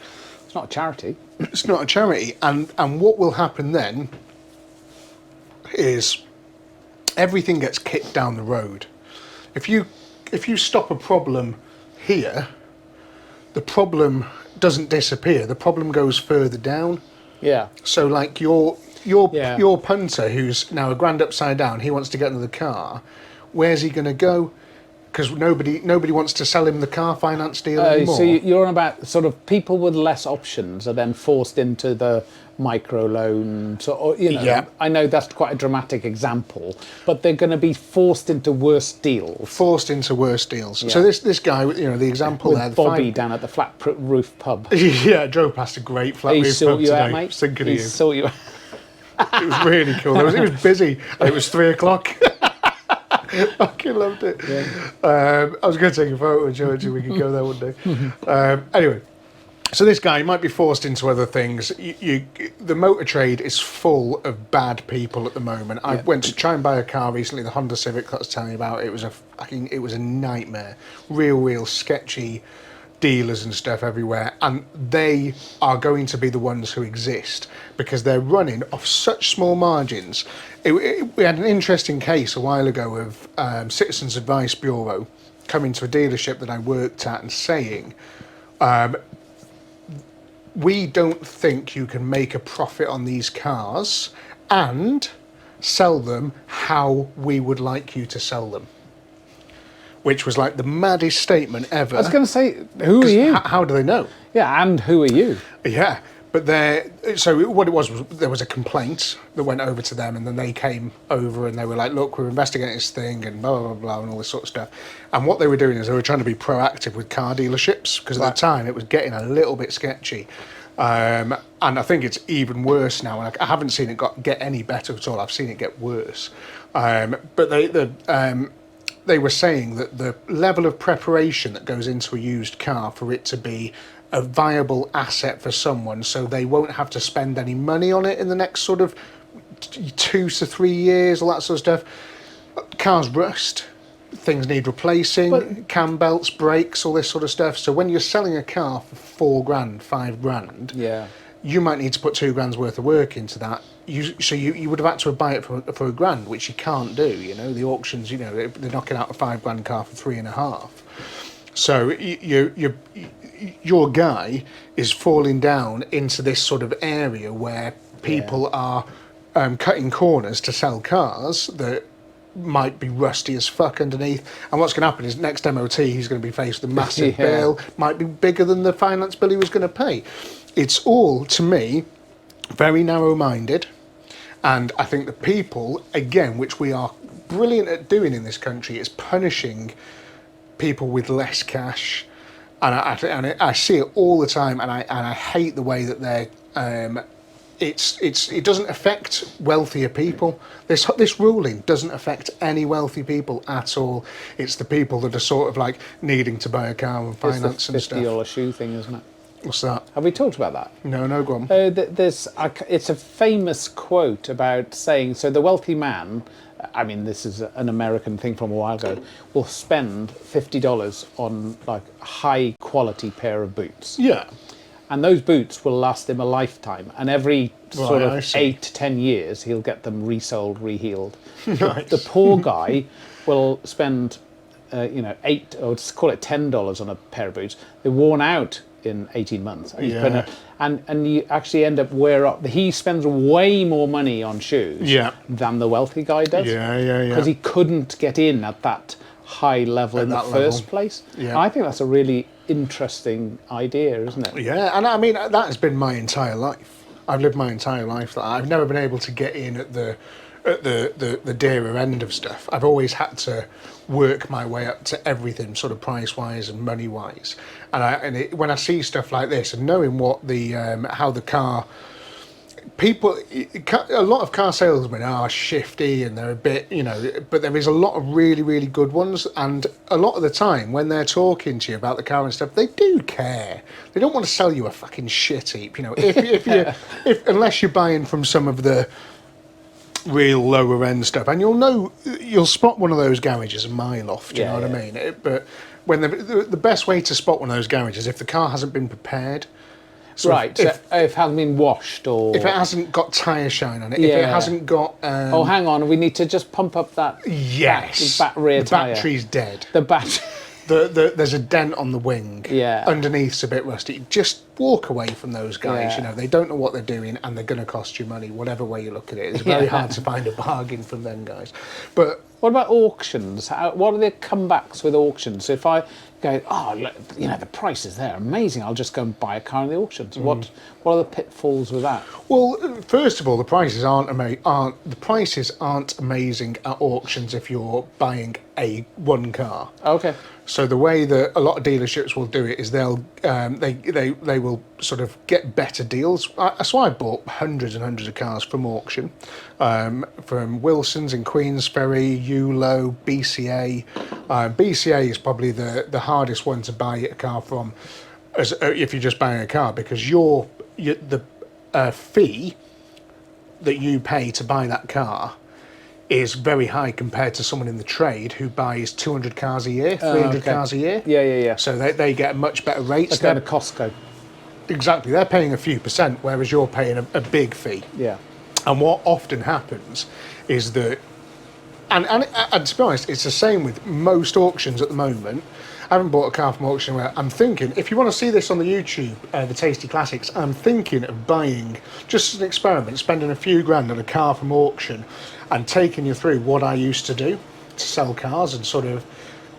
Speaker 2: It's not a charity.
Speaker 1: It's not a charity. And what will happen then is everything gets kicked down the road. if you stop a problem here, the problem doesn't disappear. The problem goes further down.
Speaker 2: Yeah.
Speaker 1: So like your punter who's now a grand upside down, he wants to get into the car. Where's he going to go? Because nobody wants to sell him the car finance deal anymore.
Speaker 2: So you're on about sort of people with less options are then forced into the micro loan. So,
Speaker 1: Yeah.
Speaker 2: I know that's quite a dramatic example, but they're going to be forced into worse deals.
Speaker 1: So this guy, the example
Speaker 2: With
Speaker 1: there,
Speaker 2: Bobby down at the flat roof pub.
Speaker 1: yeah, drove past a great flat
Speaker 2: He
Speaker 1: roof
Speaker 2: sort
Speaker 1: pub
Speaker 2: you
Speaker 1: today.
Speaker 2: out, mate.
Speaker 1: Thinking
Speaker 2: He
Speaker 1: of you.
Speaker 2: sort you out.
Speaker 1: It was really cool. It was busy. And it was 3:00. Fucking loved it. Yeah. I was going to take a photo of George and we could go there one day. Anyway, so this guy might be forced into other things. The motor trade is full of bad people at the moment. I went to try and buy a car recently, the Honda Civic that I was telling you about. It was a nightmare. Real sketchy dealers and stuff everywhere, and they are going to be the ones who exist because they're running off such small margins. We had an interesting case a while ago of Citizens Advice Bureau coming to a dealership that I worked at and saying, we don't think you can make a profit on these cars and sell them how we would like you to sell them. Which was like the maddest statement ever.
Speaker 2: I was going to say, who are you?
Speaker 1: How do they know?
Speaker 2: Yeah, and who are you?
Speaker 1: Yeah, but so what it was there was a complaint that went over to them, and then they came over and they were like, look, we're investigating this thing and blah, blah, blah, and all this sort of stuff. And what they were doing is they were trying to be proactive with car dealerships, because at the time it was getting a little bit sketchy. And I think it's even worse now. And I haven't seen it get any better at all. I've seen it get worse. But they were saying that the level of preparation that goes into a used car for it to be a viable asset for someone, so they won't have to spend any money on it in the next sort of 2 to 3 years, all that sort of stuff. Cars rust, things need replacing, cam belts, brakes, all this sort of stuff. So when you're selling a car for $4,000, $5,000, you might need to put $2,000 worth of work into that. You would have had to buy it for $1,000, which you can't do. The auctions, they're knocking out a $5,000 car for 3.5. So your guy is falling down into this sort of area where people are cutting corners to sell cars that might be rusty as fuck underneath. And what's going to happen is next MOT he's going to be faced with a massive bill, might be bigger than the finance bill he was going to pay. It's all, to me, very narrow-minded. And I think the people, again, which we are brilliant at doing in this country, is punishing people with less cash. And I see it all the time, and I hate the way that they're. It doesn't affect wealthier people. This ruling doesn't affect any wealthy people at all. It's the people that are sort of like needing to buy a car and finance and stuff.
Speaker 2: It's the $50 shoe thing, isn't it?
Speaker 1: What's that?
Speaker 2: Have we talked about that?
Speaker 1: No, go on.
Speaker 2: It's a famous quote about saying, so the wealthy man, I mean, this is an American thing from a while ago, will spend $50 on like a high quality pair of boots.
Speaker 1: Yeah.
Speaker 2: And those boots will last him a lifetime. And every sort of 8 to 10 years, he'll get them resold, rehealed.
Speaker 1: Nice.
Speaker 2: The poor guy will spend, $8 or let's call it $10 on a pair of boots. They're worn out in 18 months. And you actually end up he spends way more money on shoes than the wealthy guy does. Because he couldn't get in at that high level in the first place. Yeah. And I think that's a really interesting idea, isn't it?
Speaker 1: Yeah, and I mean, that has been my entire life. I've lived my entire life that I've never been able to get in at the dearer end of stuff. I've always had to work my way up to everything, sort of price-wise and money-wise. And when I see stuff like this, and knowing what how the car people, a lot of car salesmen are shifty and they're a bit, but there is a lot of really, really good ones. And a lot of the time when they're talking to you about the car and stuff, they do care. They don't want to sell you a fucking shit heap, if unless you're buying from some of the real lower end stuff, and you'll spot one of those garages a mile off. Do you know what I mean? But when the best way to spot one of those garages, if the car hasn't been prepared, So
Speaker 2: Right. So if it hasn't been washed or...
Speaker 1: if it hasn't got tyre shine on it, if it
Speaker 2: Yeah.
Speaker 1: hasn't got...
Speaker 2: oh, hang on. We need to just pump up that
Speaker 1: yes.
Speaker 2: rear
Speaker 1: The
Speaker 2: tyre.
Speaker 1: battery's dead.
Speaker 2: The battery.
Speaker 1: There's a dent on the wing.
Speaker 2: Yeah.
Speaker 1: Underneath's a bit rusty. Just walk away from those guys.
Speaker 2: Yeah.
Speaker 1: You know, they don't know what they're doing and they're going to cost you money, whatever way you look at it. It's very hard to find a bargain from them guys. But
Speaker 2: What about auctions? What are the comebacks with auctions? If I go, oh, look, you know, the prices there are amazing, I'll just go and buy a car in the auctions. What are the pitfalls with that?
Speaker 1: well, first of all, the prices aren't amazing at auctions if you're buying one car.
Speaker 2: Okay.
Speaker 1: So the way that a lot of dealerships will do it is they will sort of get better deals. That's why I bought hundreds and hundreds of cars from auction, from Wilson's in Queensferry, ULO, BCA. BCA is probably the hardest one to buy a car from, if you're just buying a car, because the fee that you pay to buy that car is very high compared to someone in the trade who buys 200 cars a year, 300 cars a year.
Speaker 2: Yeah.
Speaker 1: So they get much better rates.
Speaker 2: Like going to Costco.
Speaker 1: Exactly, they're paying a few percent, whereas you're paying a big fee.
Speaker 2: Yeah.
Speaker 1: And what often happens is that, and to be honest, it's the same with most auctions at the moment. I haven't bought a car from auction where I'm thinking, if you want to see this on the YouTube, the Tasty Classics, I'm thinking of buying, just as an experiment, spending a few grand on a car from auction and taking you through what I used to do to sell cars and sort of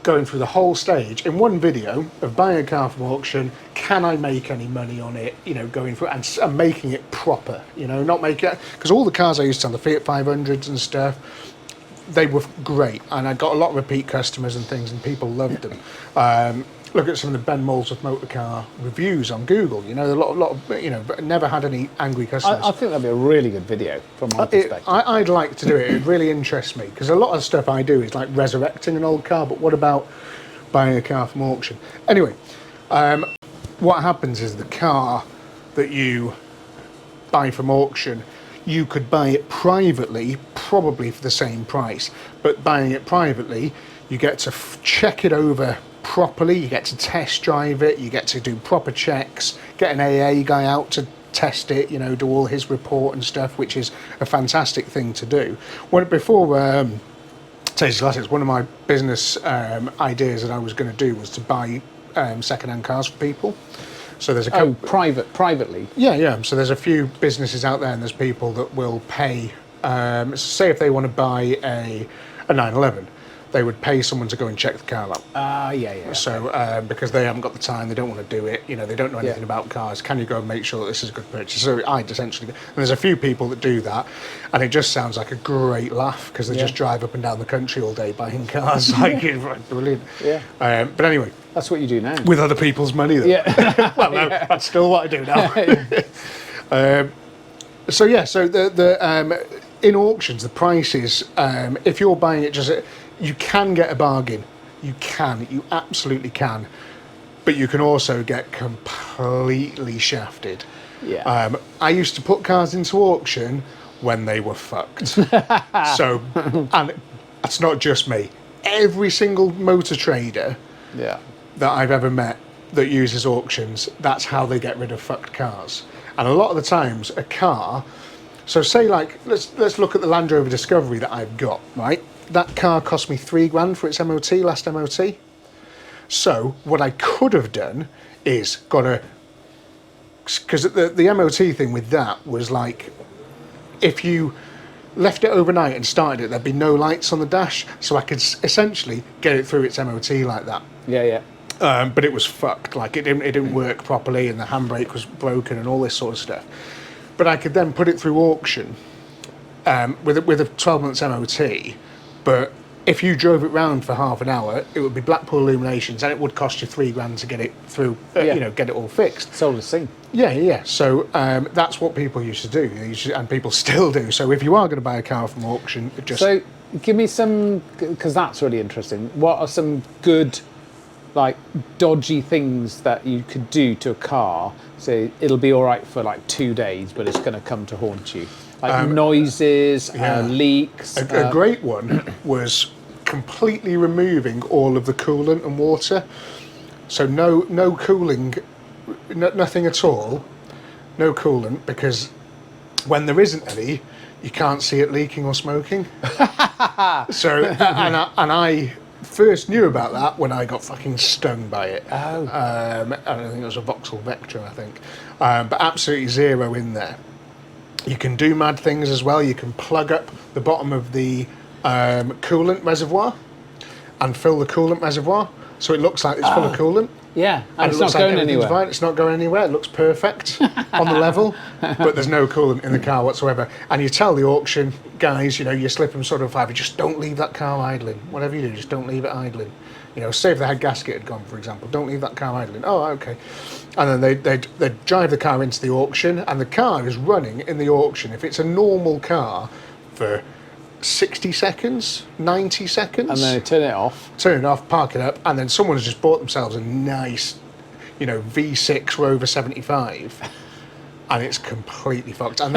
Speaker 1: going through the whole stage in one video of buying a car from auction. Can I make any money on it? You know, going through and making it proper, you know, not make it, because all the cars I used to sell, the Fiat 500s and stuff, they were great, and I got a lot of repeat customers and things, and people loved them. Look at some of the Ben Molesworth motor car reviews on Google. You know, a lot of, you know, but never had any angry customers.
Speaker 2: I think that'd be a really good video from my perspective.
Speaker 1: I'd like to do it. It really interests me, because a lot of stuff I do is like resurrecting an old car, but what about buying a car from auction? Anyway, what happens is the car that you buy from auction, you could buy it privately, probably for the same price, but buying it privately, you get to check it over properly, you get to test drive it, you get to do proper checks, get an AA guy out to test it, you know, do all his report and stuff, which is a fantastic thing to do. Before Tasty Classics, one of my business ideas that I was going to do was to buy second-hand cars for people. So there's a
Speaker 2: privately.
Speaker 1: Yeah. So there's a few businesses out there, and there's people that will pay. Say if they want to buy a 911, they would pay someone to go and check the car out.
Speaker 2: Yeah.
Speaker 1: So because they haven't got the time, they don't want to do it. You know, they don't know anything about cars. Can you go and make sure that this is a good purchase? So I'd essentially, and there's a few people that do that, and it just sounds like a great laugh because they just drive up and down the country all day buying cars. Like, it's brilliant.
Speaker 2: Yeah.
Speaker 1: But anyway.
Speaker 2: That's what you do now.
Speaker 1: With other people's money, though.
Speaker 2: Yeah.
Speaker 1: Well, no, that's still what I do now. So the in auctions, the prices, if you're buying it you can get a bargain. You absolutely can. But you can also get completely shafted.
Speaker 2: Yeah.
Speaker 1: I used to put cars into auction when they were fucked. So, and that's not just me. Every single motor trader that I've ever met that uses auctions, that's how they get rid of fucked cars. And a lot of the times, a car, so say like, let's look at the Land Rover Discovery that I've got, right? That car cost me £3,000 for its MOT, last MOT. So what I could have done is because the MOT thing with that was like, if you left it overnight and started it, there'd be no lights on the dash, so I could essentially get it through its MOT like that.
Speaker 2: Yeah.
Speaker 1: But it was fucked. Like it didn't work properly, and the handbrake was broken, and all this sort of stuff. But I could then put it through auction with a 12 months MOT. But if you drove it round for half an hour, it would be Blackpool Illuminations, and it would cost you £3,000 to get it through. You know, get it all fixed.
Speaker 2: Sold as thing.
Speaker 1: Yeah. So that's what people used to do, and people still do. So if you are going to buy a car from auction,
Speaker 2: So give me some, because that's really interesting. What are some good, like, dodgy things that you could do to a car so it'll be all right for like 2 days, but it's going to come to haunt you? Like noises, leaks.
Speaker 1: A great one was completely removing all of the coolant and water. So no cooling, nothing at all. no coolant, because when there isn't any, you can't see it leaking or smoking. So, and I first knew about that when I got fucking stung by it.
Speaker 2: Oh.
Speaker 1: I don't think it was a Vauxhall Vectra, I think. But absolutely zero in there. You can do mad things as well. You can plug up the bottom of the coolant reservoir and fill the coolant reservoir, so it looks like it's full of coolant.
Speaker 2: Yeah, and it's
Speaker 1: it looks
Speaker 2: not
Speaker 1: like
Speaker 2: going
Speaker 1: everything's
Speaker 2: anywhere.
Speaker 1: fine. It's not going anywhere. It looks perfect on the level, but there's no coolant in the car whatsoever. And you tell the auction guys, you slip them sort of five, just don't leave that car idling. Whatever you do, just don't leave it idling. Say if the head gasket had gone, for example, don't leave that car idling. Oh, okay. And then they drive the car into the auction, and the car is running in the auction. If it's a normal car, for 60 seconds, 90 seconds.
Speaker 2: And then they turn it off.
Speaker 1: Turn it off, park it up, and then someone's just bought themselves a nice, V6 Rover 75, and it's completely fucked. And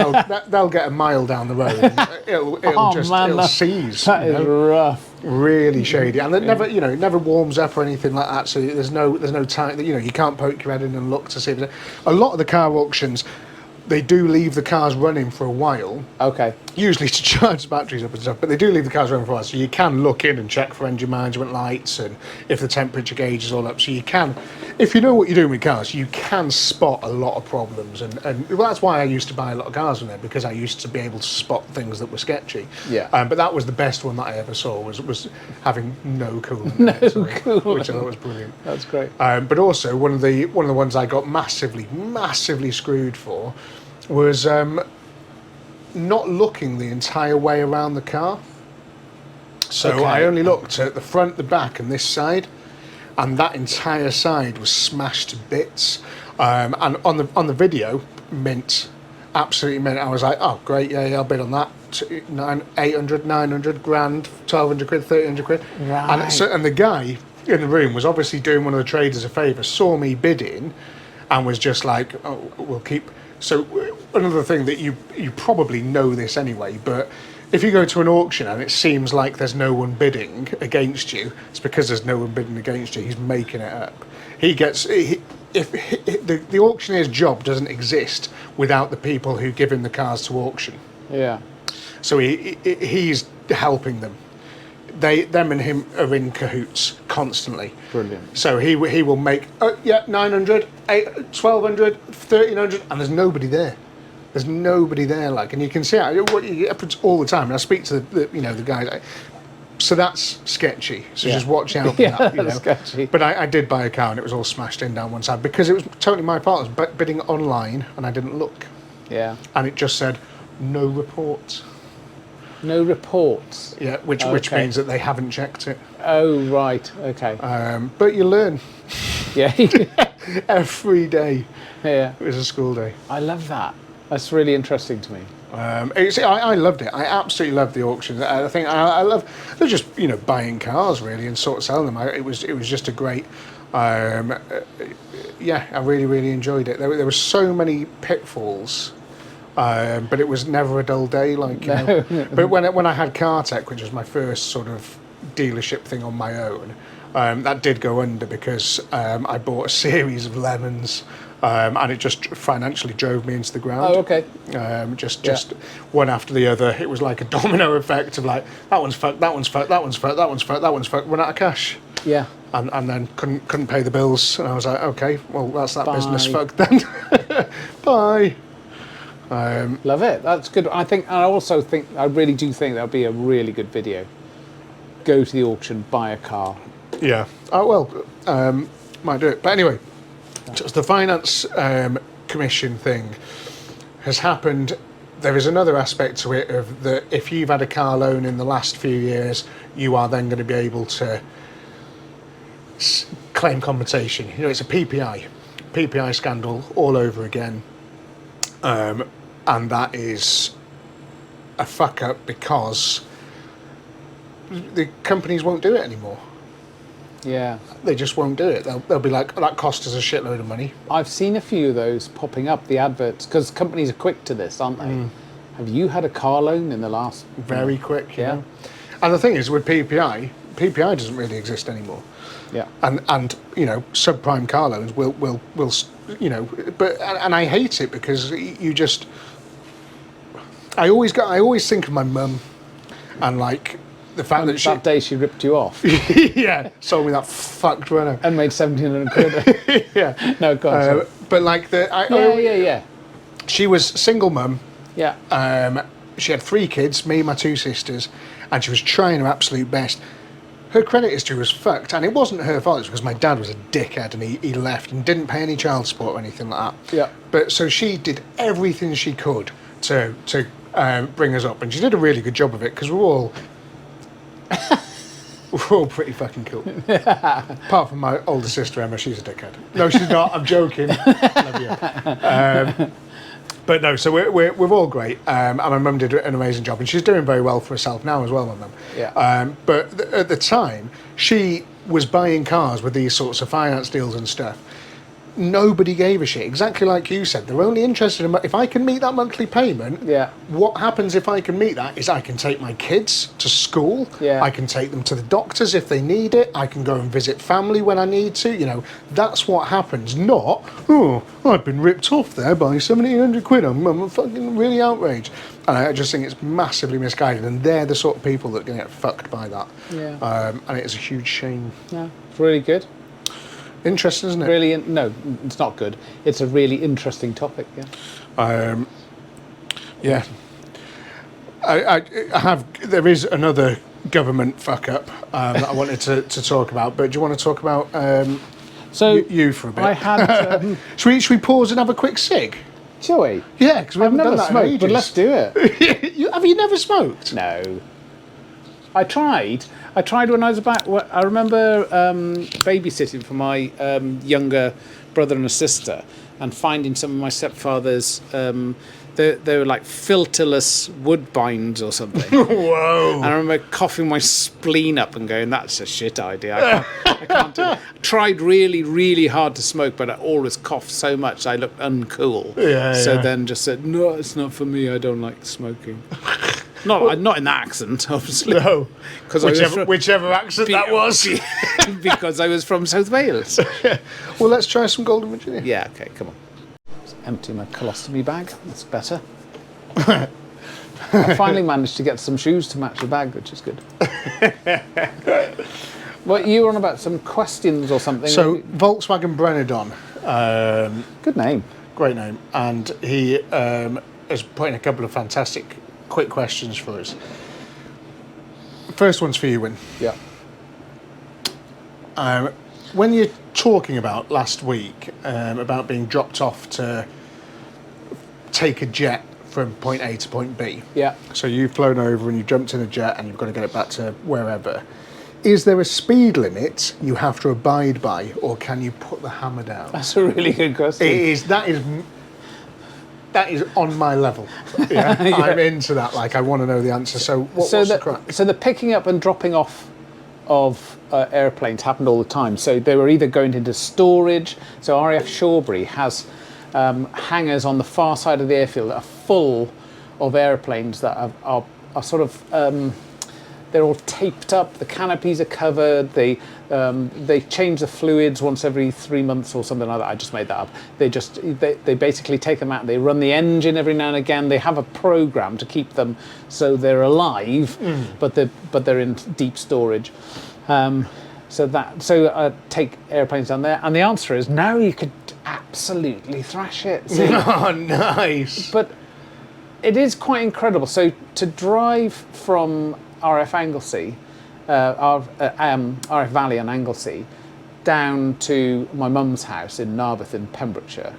Speaker 1: they'll get a mile down the road, and it'll seize.
Speaker 2: That is rough.
Speaker 1: Really shady, and it never, it never warms up or anything like that. So there's no time. You can't poke your head in and look to see if there's a lot of the car auctions. They do leave the cars running for a while.
Speaker 2: Okay.
Speaker 1: Usually to charge the batteries up and stuff, but they do leave the cars running for a while, so you can look in and check for engine management lights and if the temperature gauge is all up. So you can, if you know what you're doing with cars, you can spot a lot of problems. And well, that's why I used to buy a lot of cars from there, because I used to be able to spot things that were sketchy.
Speaker 2: Yeah.
Speaker 1: But that was the best one that I ever saw, was having no coolant.
Speaker 2: No
Speaker 1: coolant. Which I thought was brilliant.
Speaker 2: That's great.
Speaker 1: But also, one of the ones I got massively screwed for was not looking the entire way around the car. So
Speaker 2: Okay.
Speaker 1: I only looked at the front, the back, and this side, and that entire side was smashed to bits. And on the video, mint, absolutely mint. I was like, oh great, yeah, I'll bid on that. 800, 900 grand, 1,200 quid, 1,300 quid.
Speaker 2: Right.
Speaker 1: And the guy in the room was obviously doing one of the traders a favour, saw me bidding, and was just like, oh, we'll keep. So another thing that you probably know this anyway, but if you go to an auction and it seems like there's no one bidding against you, it's because there's no one bidding against you. He's making it up. The auctioneer's job doesn't exist without the people who give him the cars to auction.
Speaker 2: Yeah.
Speaker 1: So he's helping them. Them and him are in cahoots constantly.
Speaker 2: Brilliant.
Speaker 1: So he will make 900, 1,200, 1,300, and there's nobody there. There's nobody there, and you can see it happens all the time. And I speak to the guys. So that's sketchy. So just watch out for that.
Speaker 2: That's sketchy.
Speaker 1: But I did buy a car and it was all smashed in down one side because it was totally my fault. I was bidding online and I didn't look.
Speaker 2: Yeah.
Speaker 1: And it just said no reports.
Speaker 2: No reports.
Speaker 1: Yeah, which means that they haven't checked it.
Speaker 2: Oh right. Okay.
Speaker 1: But you learn
Speaker 2: Yeah.
Speaker 1: every day.
Speaker 2: Yeah.
Speaker 1: It was a school day.
Speaker 2: I love that. That's really interesting to me.
Speaker 1: I loved it. I absolutely loved the auctions. I think I love just buying cars really and sort of selling them. It was just a great. I really enjoyed it. There were so many pitfalls. But it was never a dull day, But when I had CarTech, which was my first sort of dealership thing on my own, that did go under because I bought a series of lemons, and it just financially drove me into the ground.
Speaker 2: Oh, okay.
Speaker 1: Just one after the other. It was like a domino effect of that one's fucked, that one's fucked, that one's fucked, that one's fucked, that one's fucked. Run out of cash.
Speaker 2: Yeah.
Speaker 1: And then couldn't pay the bills, and I was like, okay, well that's that
Speaker 2: Bye.
Speaker 1: business fucked then. Bye.
Speaker 2: Love it. That's good. I really do think that would be a really good video. Go to the auction, buy a car.
Speaker 1: Yeah. Might do it. But anyway, just the finance commission thing has happened. There is another aspect to it of that if you've had a car loan in the last few years, you are then going to be able to claim compensation. It's a PPI scandal all over again. And that is a fuck up because the companies won't do it anymore.
Speaker 2: Yeah.
Speaker 1: They just won't do it. They'll be like, that cost us a shitload of money.
Speaker 2: I've seen a few of those popping up, the adverts, because companies are quick to this, aren't they? Have you had a car loan in the last...
Speaker 1: Very quick, you know. And the thing is, with PPI doesn't really exist anymore.
Speaker 2: Yeah.
Speaker 1: And you know, subprime car loans will you know, but and I hate it because you just. I always think of my mum, and like the fact that
Speaker 2: that day she ripped you off
Speaker 1: yeah, sold me that fucked runner
Speaker 2: and made 1,700 quid.
Speaker 1: yeah.
Speaker 2: No, God.
Speaker 1: But like
Speaker 2: Yeah.
Speaker 1: she was single mum.
Speaker 2: Yeah.
Speaker 1: She had 3 kids, me, my 2 sisters, and she was trying her absolute best. Her credit history was fucked, and it wasn't her fault. It was because my dad was a dickhead, and he left and didn't pay any child support or anything like that.
Speaker 2: Yeah.
Speaker 1: But so she did everything she could to bring us up, and she did a really good job of it because we're all pretty fucking cool. Apart from my older sister Emma, she's a dickhead. No, she's not. I'm joking. Love you. But no, so we're all great, and my mum did an amazing job, and she's doing very well for herself now as well, my mum.
Speaker 2: Yeah.
Speaker 1: But at the time, she was buying cars with these sorts of finance deals and stuff. Nobody gave a shit. Exactly like you said, they're only interested in if I can meet that monthly payment.
Speaker 2: Yeah.
Speaker 1: What happens if I can meet that is I can take my kids to school.
Speaker 2: Yeah.
Speaker 1: I can take them to the doctors if they need it. I can go and visit family when I need to. You know, that's what happens. Not, oh, I've been ripped off there by 1,700 quid. I'm fucking really outraged. And I just think it's massively misguided. And they're the sort of people that are going to get fucked by that.
Speaker 2: Yeah.
Speaker 1: And it is a huge shame.
Speaker 2: Yeah. It's really good.
Speaker 1: Interesting, isn't it?
Speaker 2: Really, no, it's not good. It's a really interesting topic. Yeah.
Speaker 1: Yeah. I have. There is another government fuck up that I wanted to talk about. But do you want to talk about you for a bit?
Speaker 2: I had.
Speaker 1: Should we pause and have a quick cig?
Speaker 2: Shall we?
Speaker 1: Yeah, because we
Speaker 2: I've
Speaker 1: haven't
Speaker 2: never
Speaker 1: done that in
Speaker 2: smoked, but
Speaker 1: ages.
Speaker 2: let's do it.
Speaker 1: Have you never smoked?
Speaker 2: No. I tried when I was I remember babysitting for my younger brother and a sister, and finding some of my stepfather's. They were like filterless woodbines or something.
Speaker 1: Whoa!
Speaker 2: And I remember coughing my spleen up and going, "That's a shit idea. I can't do it." I tried really, really hard to smoke, but I always coughed so much I looked uncool. So then just said, "No, it's not for me. I don't like smoking." Not in that accent, obviously.
Speaker 1: No,
Speaker 2: because
Speaker 1: whichever accent that was.
Speaker 2: Because I was from South Wales.
Speaker 1: Well, let's try some Golden Virginia.
Speaker 2: Yeah. Okay. Come on. Empty my colostomy bag. That's better. I finally managed to get some shoes to match the bag, which is good. Well, you were on about some questions or something.
Speaker 1: So, Volkswagen Brenadon.
Speaker 2: Good name.
Speaker 1: Great name. And he has put in a couple of fantastic quick questions for us. First one's for you, Wynne.
Speaker 2: Yeah.
Speaker 1: When you're talking about last week about being dropped off to take a jet from point A to point B.
Speaker 2: Yeah.
Speaker 1: So you've flown over and you've jumped in a jet and you've got to get it back to wherever. Is there a speed limit you have to abide by, or can you put the hammer down?
Speaker 2: That's a really good question.
Speaker 1: It is. That is on my level. Yeah?
Speaker 2: Yeah.
Speaker 1: I'm into that. Like, I want to know the answer. So what's the crack?
Speaker 2: So the picking up and dropping off of airplanes happened all the time. So they were either going into storage. So RAF Shawbury has hangars on the far side of the airfield that are full of airplanes that are sort of they're all taped up. The canopies are covered. They change the fluids once every 3 months or something like that. I just made that up. They basically take them out. They run the engine every now and again. They have a program to keep them so they're alive, but they're in deep storage. So take airplanes down there, and the answer is no. You could absolutely thrash it. So,
Speaker 1: Oh, nice.
Speaker 2: but it is quite incredible. So to drive from RF Anglesey, RF Valley and Anglesey, down to my mum's house in Narberth in Pembrokeshire,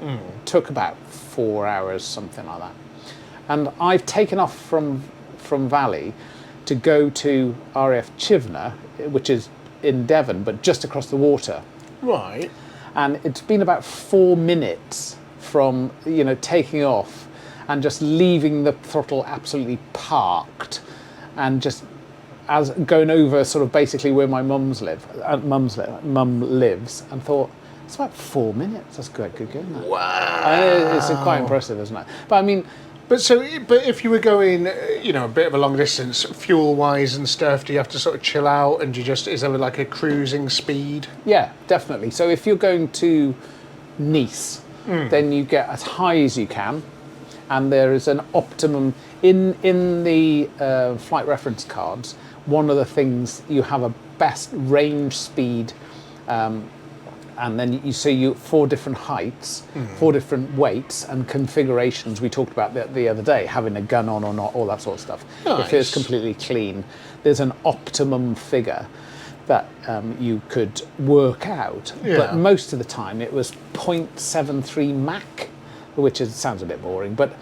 Speaker 2: took about 4 hours, something like that. And I've taken off from Valley to go to RF Chivner, which is in Devon, but just across the water.
Speaker 1: Right.
Speaker 2: And it's been about 4 minutes from taking off and just leaving the throttle absolutely parked, and just as going over sort of basically where my mum lives, and thought it's about 4 minutes. That's quite good going. That.
Speaker 1: Wow.
Speaker 2: It's quite impressive, isn't it? But I mean,
Speaker 1: But if you were going, a bit of a long distance, fuel-wise and stuff, do you have to sort of chill out, and is there like a cruising speed?
Speaker 2: Yeah, definitely. So if you're going to Nice, then you get as high as you can, and there is an optimum in the flight reference cards. One of the things, you have a best range speed, and then you 4 different heights, 4 different weights and configurations. We talked about the other day, having a gun on or not, all that sort of stuff.
Speaker 1: Nice.
Speaker 2: If it's completely clean, there's an optimum figure that you could work out.
Speaker 1: Yeah.
Speaker 2: But most of the time it was 0.73 Mach, which sounds a bit boring, but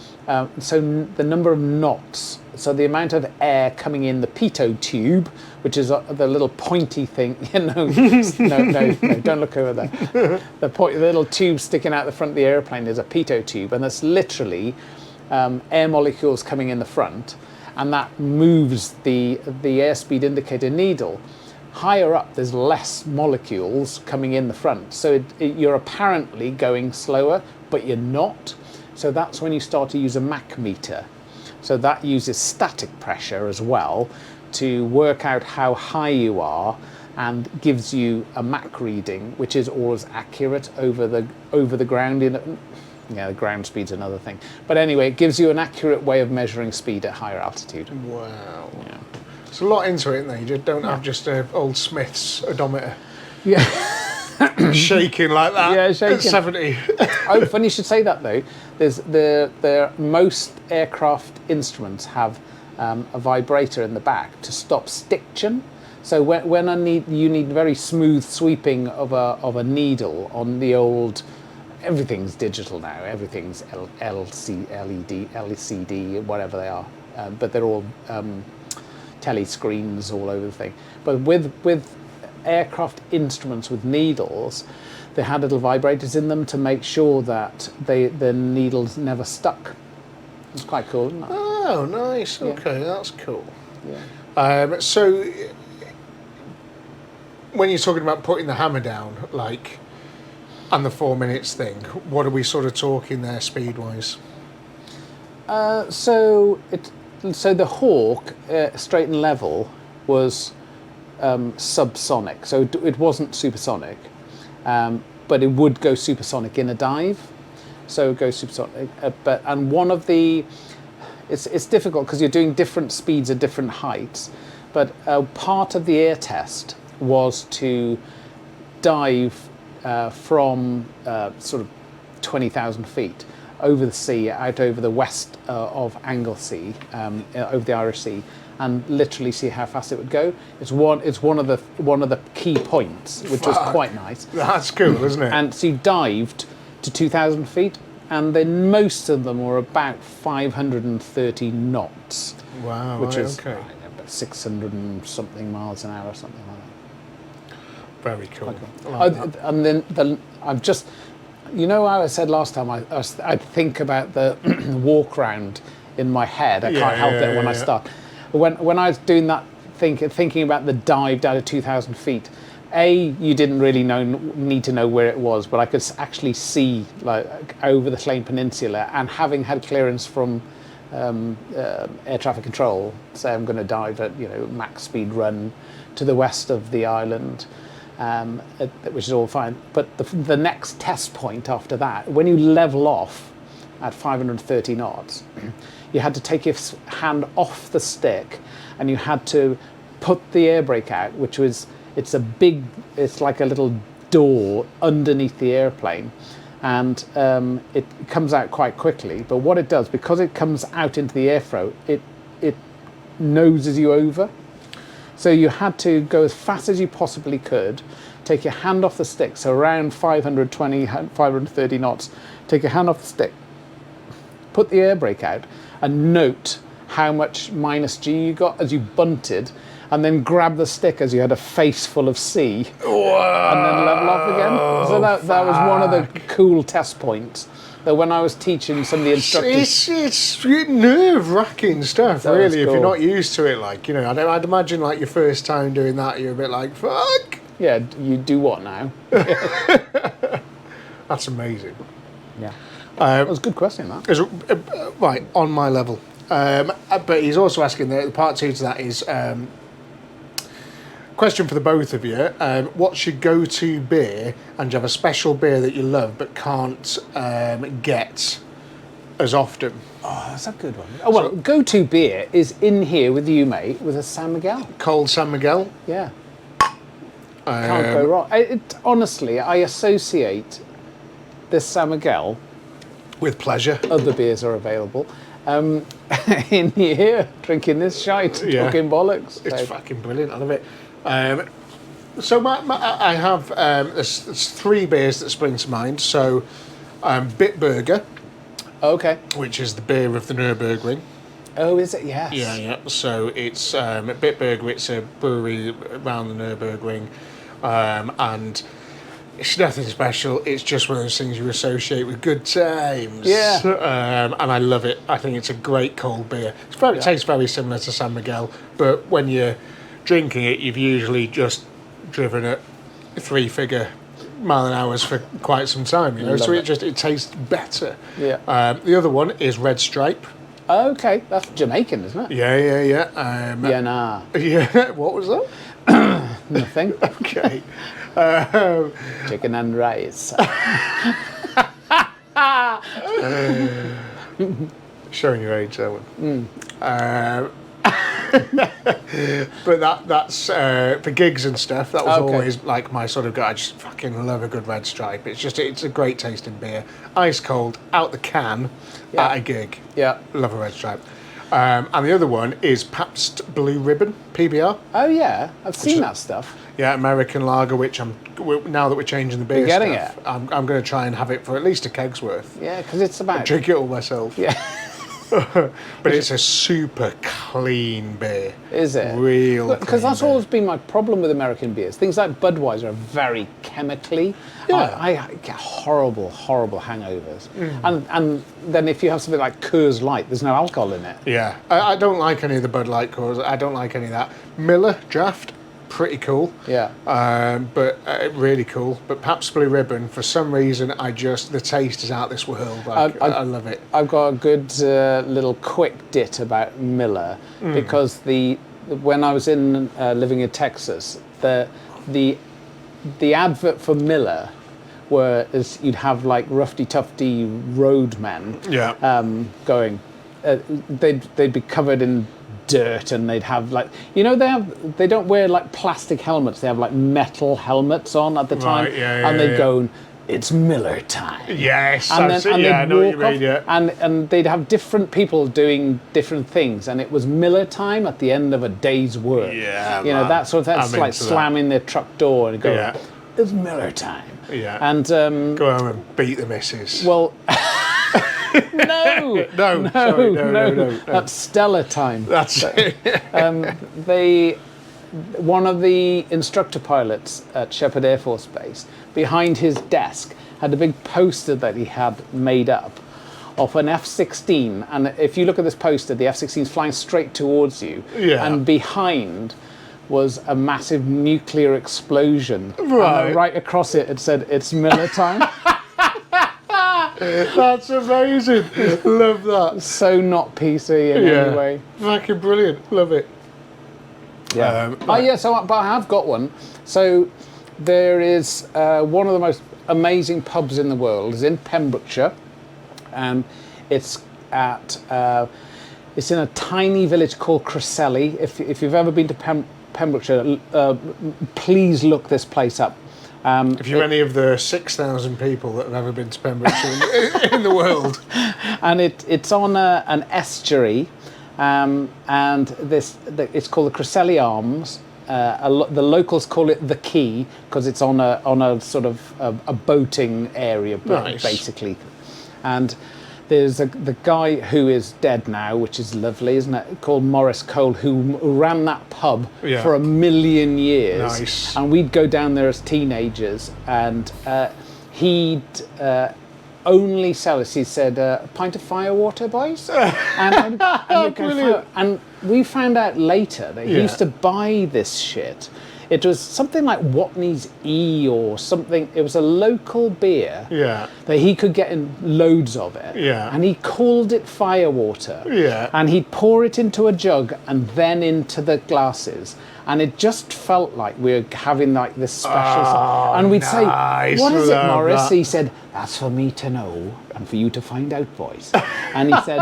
Speaker 2: so the number of knots, so the amount of air coming in the pitot tube, which is the little pointy thing, no, don't look over there. The little tube sticking out the front of the airplane is a pitot tube, and that's literally air molecules coming in the front, and that moves the airspeed indicator needle. Higher up, there's less molecules coming in the front, so you're apparently going slower, but you're not. So that's when you start to use a Mach meter. So that uses static pressure as well to work out how high you are, and gives you a Mach reading, which is always accurate over the ground. The ground speed's another thing, but anyway, it gives you an accurate way of measuring speed at higher altitude.
Speaker 1: Wow.
Speaker 2: Yeah.
Speaker 1: There's a lot into it, isn't there? You just don't have just an old Smith's odometer.
Speaker 2: Yeah.
Speaker 1: Shaking like that.
Speaker 2: Yeah, shaking.
Speaker 1: At 70.
Speaker 2: Oh, funny you should say that though. Most aircraft instruments have a vibrator in the back to stop stiction. So when you need very smooth sweeping of a needle on the old. Everything's digital now. Everything's LCD, whatever they are. But they're all telescreens all over the thing. But with aircraft instruments with needles, they had little vibrators in them to make sure that the needles never stuck. It's quite cool, isn't it?
Speaker 1: Oh, nice.
Speaker 2: Yeah.
Speaker 1: Okay, that's cool.
Speaker 2: Yeah.
Speaker 1: So when you're talking about putting the hammer down, and the 4 minutes thing, what are we sort of talking there speed-wise?
Speaker 2: So the Hawk, straight and level, was subsonic. So it wasn't supersonic, but it would go supersonic in a dive. So it goes supersonic. And one of the, it's difficult because you're doing different speeds at different heights. But part of the air test was to dive from sort of 20,000 feet over the sea, out over the west of Anglesey, over the Irish Sea, and literally see how fast it would go. It's one of the key points, which was quite nice.
Speaker 1: That's cool, isn't it?
Speaker 2: And so you dived to 2,000 feet, and then most of them were about 530 knots.
Speaker 1: Wow,
Speaker 2: which is
Speaker 1: okay.
Speaker 2: About 600 and something miles an hour, something like that.
Speaker 1: Very cool.
Speaker 2: Okay.
Speaker 1: I like that.
Speaker 2: And then I've just, how I said last time, I think about the walk round in my head. I can't help it when I start. When I was doing that, thinking about the dive down to 2,000 feet, you didn't really need to know where it was, but I could actually see over the Llane Peninsula, and having had clearance from air traffic control, say I'm going to dive at max speed run to the west of the island. Which is all fine, but the next test point after that, when you level off at 530 knots, you had to take your hand off the stick, and you had to put the air brake out, it's like a little door underneath the airplane, and it comes out quite quickly. But what it does, because it comes out into the airflow, it noses you over. So you had to go as fast as you possibly could, take your hand off the stick, so around 530 knots, take your hand off the stick, put the air brake out, and note how much -G you got as you bunted, and then grab the stick as you had a face full of sea,
Speaker 1: Whoa,
Speaker 2: and then level off again. So that was one of the cool test points. That when I was teaching some of the instructors,
Speaker 1: it's nerve-wracking stuff,
Speaker 2: That was
Speaker 1: really. If
Speaker 2: cool.
Speaker 1: you're not used to it, I'd imagine your first time doing that, you're a bit like, fuck.
Speaker 2: yeah, you do what now?
Speaker 1: That's amazing.
Speaker 2: Yeah. That was a good question, that.
Speaker 1: Is right on my level. But he's also asking the part two to that is question for the both of you. What's your go-to beer, and do you have a special beer that you love but can't get as often?
Speaker 2: Oh, that's a good one. Oh, well, go-to beer is in here with you, mate, with a San Miguel.
Speaker 1: Cold San Miguel.
Speaker 2: Yeah. Can't go wrong. Honestly, I associate this San Miguel.
Speaker 1: With pleasure.
Speaker 2: Other beers are available. In here, drinking this shite, talking bollocks.
Speaker 1: It's fucking brilliant. I love it. So I have there's three beers that spring to mind. So Bitburger,
Speaker 2: Okay.
Speaker 1: which is the beer of the Nürburgring.
Speaker 2: Oh, is it? Yes.
Speaker 1: Yeah. So it's Bitburger. It's a brewery around the Nürburgring, and it's nothing special. It's just one of those things you associate with good times.
Speaker 2: Yeah.
Speaker 1: And I love it. I think it's a great cold beer. It tastes very similar to San Miguel, but when you're drinking it, you've usually just driven at 3-figure mile an hour for quite some time. So it tastes better.
Speaker 2: Yeah.
Speaker 1: The other one is Red Stripe.
Speaker 2: Okay, that's Jamaican, isn't it?
Speaker 1: Yeah.
Speaker 2: Yeah, nah.
Speaker 1: Yeah. What was that?
Speaker 2: Nothing.
Speaker 1: Okay.
Speaker 2: Chicken and rice.
Speaker 1: Showing your age, that one. But that's for gigs and stuff. That was always like my sort of go. I just fucking love a good Red Stripe. It's a great tasting beer, ice cold out the can at a gig.
Speaker 2: Yeah,
Speaker 1: love a Red Stripe. And the other one is Pabst Blue Ribbon PBR.
Speaker 2: Oh yeah, I've seen that stuff.
Speaker 1: Yeah, American lager, which now that we're changing the beer
Speaker 2: getting
Speaker 1: stuff, I'm going to try and have it for at least a keg's worth.
Speaker 2: Yeah, because it's about
Speaker 1: Drink it all myself.
Speaker 2: Yeah.
Speaker 1: But it's a super clean beer.
Speaker 2: Is it?
Speaker 1: Real.
Speaker 2: Because that's
Speaker 1: beer.
Speaker 2: always been my problem with American beers. Things like Budweiser are very chemically.
Speaker 1: Yeah.
Speaker 2: I get horrible hangovers. And then if you have something like Coors Light, there's no alcohol in it.
Speaker 1: Yeah, I don't like any of the Bud Light Coors. I don't like any of that. Miller Draft, pretty cool.
Speaker 2: Yeah.
Speaker 1: But really cool. But Pabst Blue Ribbon, for some reason, the taste is out this world. I love it.
Speaker 2: I've got a good little quick dit about Miller because when I was living in Texas, the advert for Miller is you'd have like roughy tufty roadmen going. They'd be covered in dirt, and they'd have like they don't wear like plastic helmets. They have like metal helmets on at the time, and they'd go, "It's Miller time."
Speaker 1: Yes,
Speaker 2: and
Speaker 1: they'd I know what you mean. Yeah,
Speaker 2: and they'd have different people doing different things, and it was Miller time at the end of a day's work.
Speaker 1: Yeah,
Speaker 2: that sort of that's like slamming their truck door and going, "It's Miller time."
Speaker 1: Yeah,
Speaker 2: and
Speaker 1: go home and beat the missus.
Speaker 2: Well. No. That's Stella time.
Speaker 1: That's it.
Speaker 2: One of the instructor pilots at Shepherd Air Force Base, behind his desk, had a big poster that he had made up of an F-16. And if you look at this poster, the F-16 is flying straight towards you. Yeah. And behind was a massive nuclear explosion.
Speaker 1: Right.
Speaker 2: And right across it said, "It's Miller time."
Speaker 1: That's amazing. Love that.
Speaker 2: So not PC in any way.
Speaker 1: Fucking brilliant. Love it.
Speaker 2: Yeah. But I have got one. So there is one of the most amazing pubs in the world. Is in Pembrokeshire. It's in a tiny village called Cresselly. If you've ever been to Pembrokeshire, please look this place up.
Speaker 1: If you're any of the 6,000 people that have ever been to Pembrokeshire in the world. And
Speaker 2: it's on an estuary, and it's called the Cresselly Arms. The locals call it the Quay because it's on a sort of a boating area, basically. And there's the guy who is dead now, which is lovely, isn't it? Called Maurice Cole, who ran that pub for 1,000,000 years. Nice. And we'd go down there as teenagers, and he'd only sell it. He said, a pint of firewater, boys? And we found out later that he used to buy this shit. It was something like Watney's E or something. It was a local beer that he could get in loads of it.
Speaker 1: Yeah.
Speaker 2: And he called it firewater.
Speaker 1: Yeah.
Speaker 2: And he'd pour it into a jug and then into the glasses. And it just felt like we were having like this special stuff. And we'd say, what is it, Morris? He said, that's for me to know and for you to find out, boys. And he said,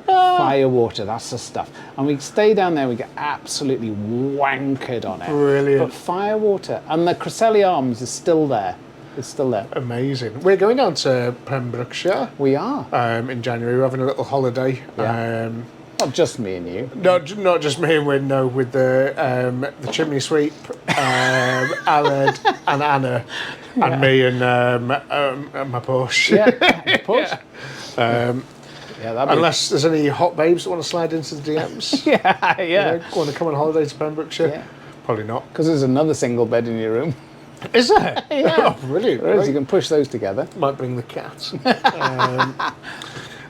Speaker 2: firewater, that's the stuff. And we'd stay down there, we'd get absolutely wankered on it.
Speaker 1: Brilliant.
Speaker 2: But firewater. And the Cresselly Arms is still there. It's still there.
Speaker 1: Amazing. We're going down to Pembrokeshire.
Speaker 2: We are.
Speaker 1: In January. We're having a little holiday.
Speaker 2: Yeah. Not just me and you.
Speaker 1: Not just me and Wynne, no, with the chimney sweep, Aled and Anna, and me and my Porsche.
Speaker 2: Yeah, Porsche.
Speaker 1: Unless there's any hot babes that want to slide into the DMs.
Speaker 2: Yeah.
Speaker 1: You know, want to come on holiday to Pembrokeshire?
Speaker 2: Yeah.
Speaker 1: Probably not.
Speaker 2: Because there's another single bed in your room.
Speaker 1: Is there?
Speaker 2: Yeah.
Speaker 1: Oh, brilliant.
Speaker 2: There is. You can push those together.
Speaker 1: Might bring the cat.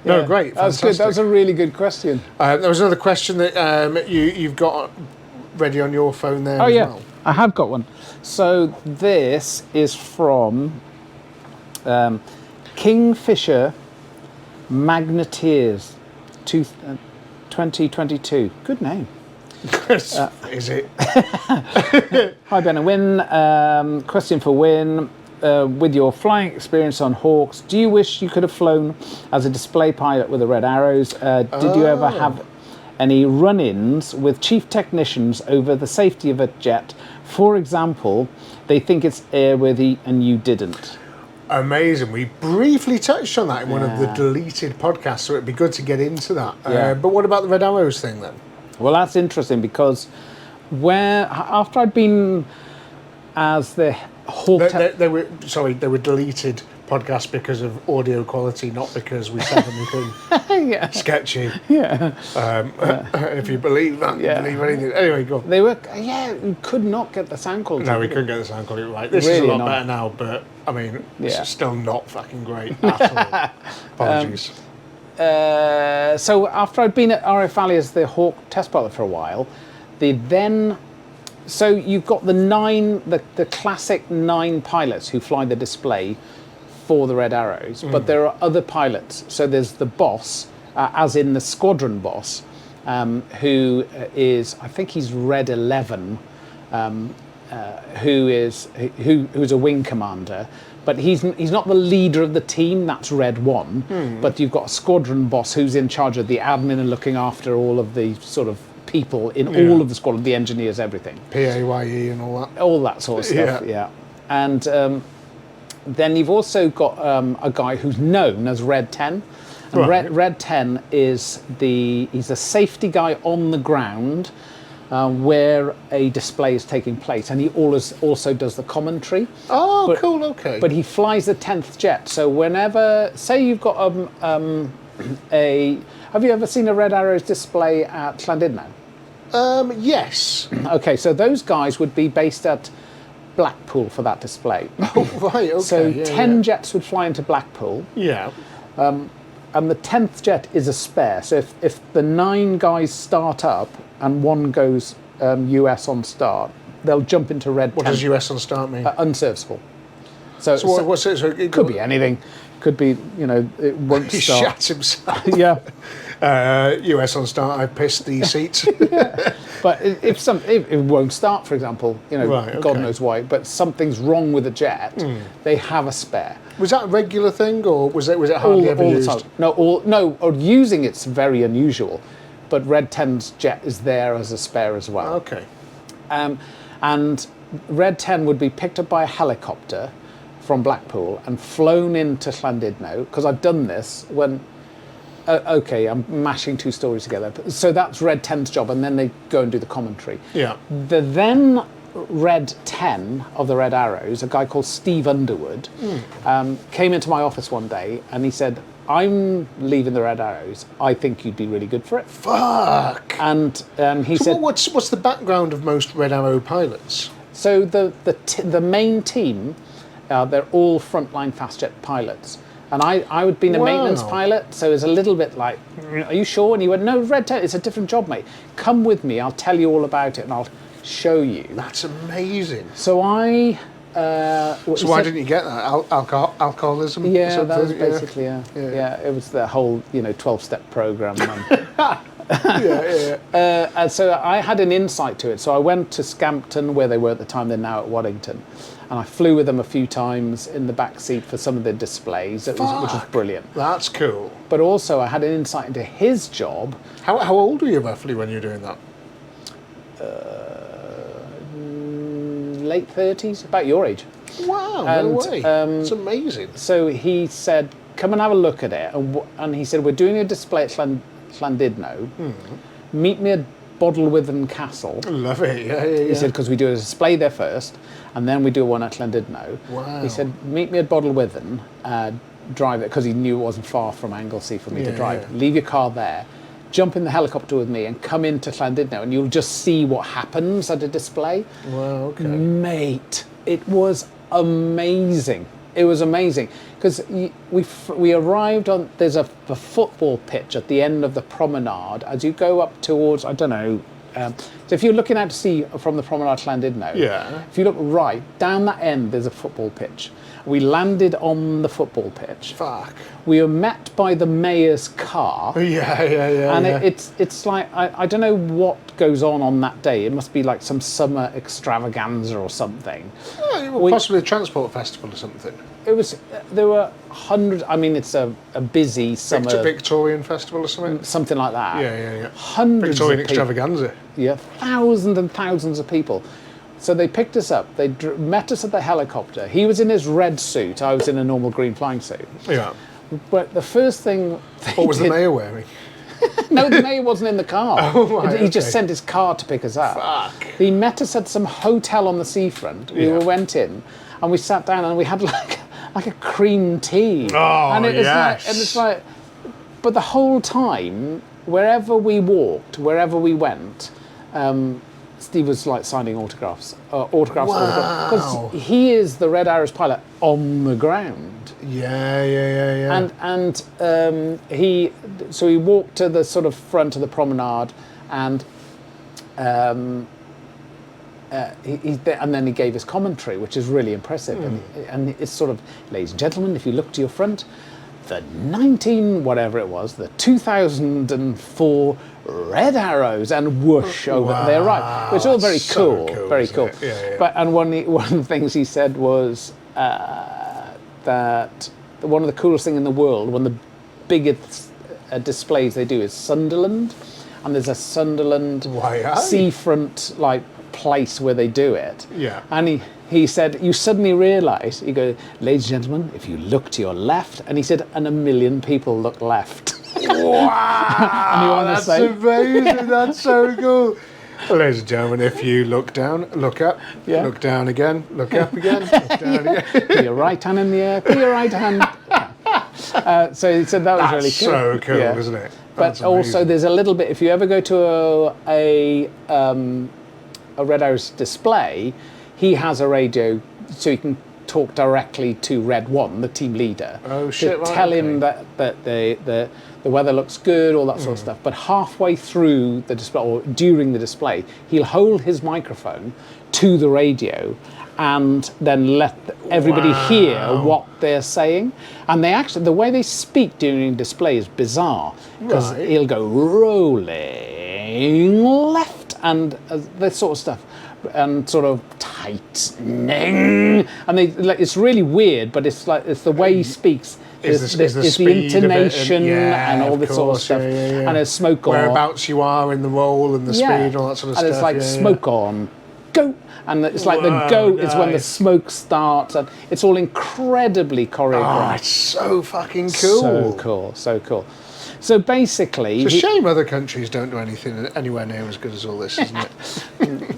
Speaker 1: No, great.
Speaker 2: That was good. That was a really good question.
Speaker 1: There was another question that you've got ready on your phone there as well.
Speaker 2: I have got one. So this is from Kingfisher Magneteers 2022. Good name.
Speaker 1: Is it?
Speaker 2: Hi Ben and Wynne. Question for Wynne. With your flying experience on Hawks, do you wish you could have flown as a display pilot with the Red Arrows? Did you ever have any run-ins with chief technicians over the safety of a jet? For example, they think it's airworthy and you didn't.
Speaker 1: Amazing. We briefly touched on that in one of the deleted podcasts, so it'd be good to get into that. But what about the Red Arrows thing then?
Speaker 2: Well, that's interesting because after I'd been as the Hawk...
Speaker 1: They were deleted podcasts because of audio quality, not because we said anything sketchy.
Speaker 2: Yeah.
Speaker 1: If you believe that, you believe anything. Anyway, go on.
Speaker 2: They were, we could not get the sound quality.
Speaker 1: No, we couldn't get the sound quality right. This
Speaker 2: really
Speaker 1: is a lot better now, but I mean, it's still not fucking great at all. Apologies.
Speaker 2: So after I'd been at RF Valley as the Hawk test pilot for a while, so you've got the classic 9 pilots who fly the display for the Red Arrows, but there are other pilots. So there's the boss, as in the squadron boss, who is, I think he's Red 11, who's a wing commander. But he's not the leader of the team, that's Red 1. But you've got a squadron boss who's in charge of the admin and looking after all of the sort of people in all of the squadron, the engineers, everything.
Speaker 1: PAYE and all that.
Speaker 2: All that sort of stuff, And then you've also got a guy who's known as Red 10. And Red 10 is he's a safety guy on the ground where a display is taking place, and he also does the commentary.
Speaker 1: Oh, cool, okay.
Speaker 2: But he flies the 10th jet, so whenever, say you've got have you ever seen a Red Arrows display at Llandudno?
Speaker 1: Yes.
Speaker 2: Okay, so those guys would be based at Blackpool for that display.
Speaker 1: Oh, right, okay.
Speaker 2: So 10 jets would fly into Blackpool.
Speaker 1: Yeah.
Speaker 2: And the 10th jet is a spare. So if the 9 guys start up and one goes US on start, they'll jump into Red 10.
Speaker 1: What does US on start mean?
Speaker 2: Unserviceable. So
Speaker 1: what's it? So it
Speaker 2: could be anything. Could be, it won't
Speaker 1: he
Speaker 2: start.
Speaker 1: He shat himself.
Speaker 2: Yeah.
Speaker 1: US on start, I pissed the seats.
Speaker 2: But if it won't start, for example, God knows why, but something's wrong with the jet, they have a spare.
Speaker 1: Was that a regular thing, or was it hardly ever used?
Speaker 2: The time. Or using it's very unusual, but Red 10's jet is there as a spare as well.
Speaker 1: Okay.
Speaker 2: And Red 10 would be picked up by a helicopter from Blackpool and flown into Llandudno, because I've done this when... okay, I'm mashing 2 stories together. So that's Red 10's job, and then they go and do the commentary.
Speaker 1: Yeah.
Speaker 2: The then Red 10 of the Red Arrows, a guy called Steve Underwood, came into my office one day and he said, I'm leaving the Red Arrows. I think you'd be really good for it.
Speaker 1: Fuck!
Speaker 2: And he said...
Speaker 1: What's the background of most Red Arrow pilots?
Speaker 2: So the main team, they're all frontline fast jet pilots. And I would been a maintenance
Speaker 1: Wow.
Speaker 2: pilot, so it was a little bit like, are you sure? And he went, no, red tape, it's a different job, mate. Come with me, I'll tell you all about it and I'll show you.
Speaker 1: That's amazing.
Speaker 2: So I...
Speaker 1: So why didn't you get that? Alcoholism? or
Speaker 2: Yeah,
Speaker 1: something?
Speaker 2: that was basically, yeah. It was the whole, 12-step program. And so I had an insight to it. So I went to Scampton, where they were at the time, they're now at Waddington. And I flew with them a few times in the back seat for some of the displays, which was brilliant.
Speaker 1: That's cool.
Speaker 2: But also I had an insight into his job.
Speaker 1: How old were you roughly when you were doing that?
Speaker 2: Late 30s, about your age.
Speaker 1: Wow,
Speaker 2: And,
Speaker 1: no way. It's amazing.
Speaker 2: So he said, come and have a look at it. And he said, we're doing a display at Llandudno. Meet me at Bodlewyddan Castle.
Speaker 1: Love it, yeah.
Speaker 2: He said, because we do a display there first, and then we do one at Llandudno.
Speaker 1: Wow.
Speaker 2: He said, meet me at Bodlewyddan, drive it, because he knew it wasn't far from Anglesey for me to drive.
Speaker 1: Yeah.
Speaker 2: Leave your car there, jump in the helicopter with me, and come into Llandudno, and you'll just see what happens at a display.
Speaker 1: Wow, okay.
Speaker 2: Mate, it was amazing. It was amazing because we arrived on. There's a football pitch at the end of the promenade as you go up towards. I don't know. So if you're looking out to sea from the promenade to Llandudno,
Speaker 1: Yeah.
Speaker 2: if you look right down that end, there's a football pitch. We landed on the football pitch.
Speaker 1: Fuck.
Speaker 2: We were met by the mayor's car.
Speaker 1: Yeah.
Speaker 2: And it's like, I don't know what goes on that day. It must be like some summer extravaganza or something.
Speaker 1: Possibly a transport festival or something.
Speaker 2: It was, there were hundreds, I mean, it's a busy summer,
Speaker 1: Victorian festival or something?
Speaker 2: something like that.
Speaker 1: Yeah.
Speaker 2: Hundreds
Speaker 1: Victorian
Speaker 2: of people.
Speaker 1: extravaganza.
Speaker 2: Yeah, thousands and thousands of people. So they picked us up, they met us at the helicopter. He was in his red suit, I was in a normal green flying suit.
Speaker 1: Yeah.
Speaker 2: But the first thing
Speaker 1: What was the mayor wearing?
Speaker 2: No, the mayor wasn't in the car.
Speaker 1: Oh, right,
Speaker 2: He just
Speaker 1: okay.
Speaker 2: sent his car to pick us up.
Speaker 1: Fuck.
Speaker 2: He met us at some hotel on the seafront. We went in and we sat down and we had like a cream tea.
Speaker 1: Oh,
Speaker 2: and it was
Speaker 1: yes.
Speaker 2: like, and it's like, but the whole time, wherever we walked, wherever we went, Steve was like signing autographs.
Speaker 1: Wow.
Speaker 2: Because he is the Red Arrows pilot on the ground.
Speaker 1: Yeah.
Speaker 2: And he walked to the sort of front of the promenade, and and then he gave his commentary, which is really impressive. And it's sort of, ladies and gentlemen, if you look to your front, the 2004 Red Arrows, and whoosh over they're right. It's all very
Speaker 1: So
Speaker 2: cool,
Speaker 1: cool,
Speaker 2: very
Speaker 1: isn't
Speaker 2: cool.
Speaker 1: it? Yeah.
Speaker 2: But and one of the things he said was that one of the coolest thing in the world, one of the biggest displays they do is Sunderland, and there's a Sunderland seafront like place where they do it.
Speaker 1: Yeah.
Speaker 2: And he said, you suddenly realise, he goes, ladies and gentlemen, if you look to your left, and he said, and a million people look left.
Speaker 1: Wow, that's amazing. That's so cool. Ladies and gentlemen, if you look down, look up, look down again, look up again, look down again.
Speaker 2: Put your right hand in the air, put your right hand. So he said that was really cool.
Speaker 1: So cool, isn't it?
Speaker 2: But also there's a little bit, if you ever go to a Red Arrows display, he has a radio so you can talk directly to Red 1, the team leader.
Speaker 1: Oh shit,
Speaker 2: to tell him that the weather looks good, all that sort of stuff. But halfway through the display, or during the display, he'll hold his microphone to the radio and then let everybody hear what they're saying. And they actually, the way they speak during display is bizarre, because he'll go rolling left and this sort of stuff, and sort of tightening, and it's really weird, but it's the way he speaks. It's the intonation and all this sort of stuff, and there's smoke on.
Speaker 1: Whereabouts you are in the roll and the speed and all that sort of stuff.
Speaker 2: And it's like smoke on, go, and it's like the go is when the smoke starts, and it's all incredibly choreographed.
Speaker 1: Oh, it's so fucking cool.
Speaker 2: So cool. So basically,
Speaker 1: it's a shame other countries don't do anything anywhere near as good as all this, isn't it?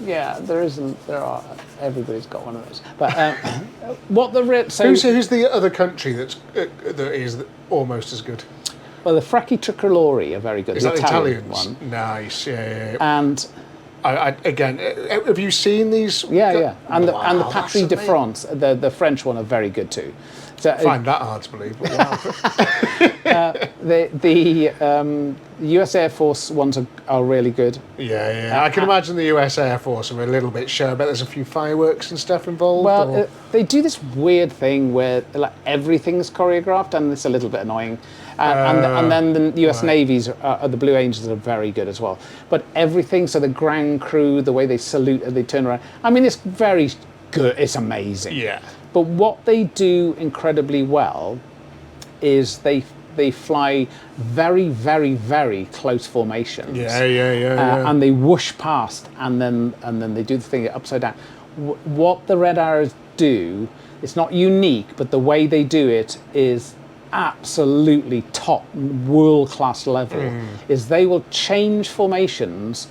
Speaker 2: Yeah, there isn't. There are. Everybody's got one of those. But what the
Speaker 1: who's the other country that is almost as good?
Speaker 2: Well, the Fracchi Tricolori are very good.
Speaker 1: Is
Speaker 2: the
Speaker 1: that
Speaker 2: Italian
Speaker 1: Italians?
Speaker 2: one.
Speaker 1: Nice. Yeah.
Speaker 2: And
Speaker 1: again, have you seen these?
Speaker 2: Yeah. And the
Speaker 1: Wow,
Speaker 2: Patrie de
Speaker 1: that's
Speaker 2: France, the French one, are very good too. So,
Speaker 1: I find that hard to believe. But wow.
Speaker 2: the US Air Force ones are really good.
Speaker 1: Yeah. I can imagine the US Air Force are a little bit shy. I bet there's a few fireworks and stuff involved.
Speaker 2: Well, they do this weird thing where like everything's choreographed, and it's a little bit annoying. And then the US Navy's, the Blue Angels are very good as well. But everything, so the ground crew, the way they salute and they turn around, I mean, it's very good. It's amazing.
Speaker 1: Yeah.
Speaker 2: But what they do incredibly well is they fly very, very, very close formations.
Speaker 1: Yeah.
Speaker 2: And they whoosh past, and then they do the thing upside down. What the Red Arrows do, it's not unique, but the way they do it is absolutely top world-class level. Is they will change formations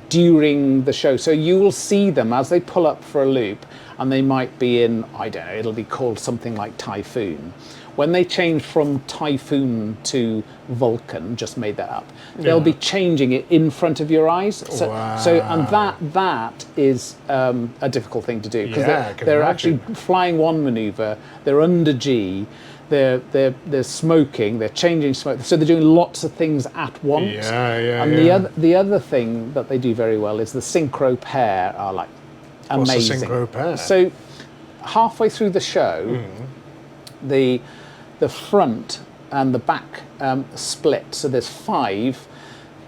Speaker 2: during the show. So you will see them as they pull up for a loop, and they might be in, I don't know, it'll be called something like Typhoon. When they change from Typhoon to Vulcan, just made that up, they'll be changing it in front of your eyes. So, and that is a difficult thing to do, because they're actually flying one maneuver, they're under G, they're smoking, they're changing smoke, so they're doing lots of things at once. The other thing that they do very well is the synchro pair are like amazing.
Speaker 1: What's the synchro pair?
Speaker 2: So halfway through the show, the front and the back split. So there's 5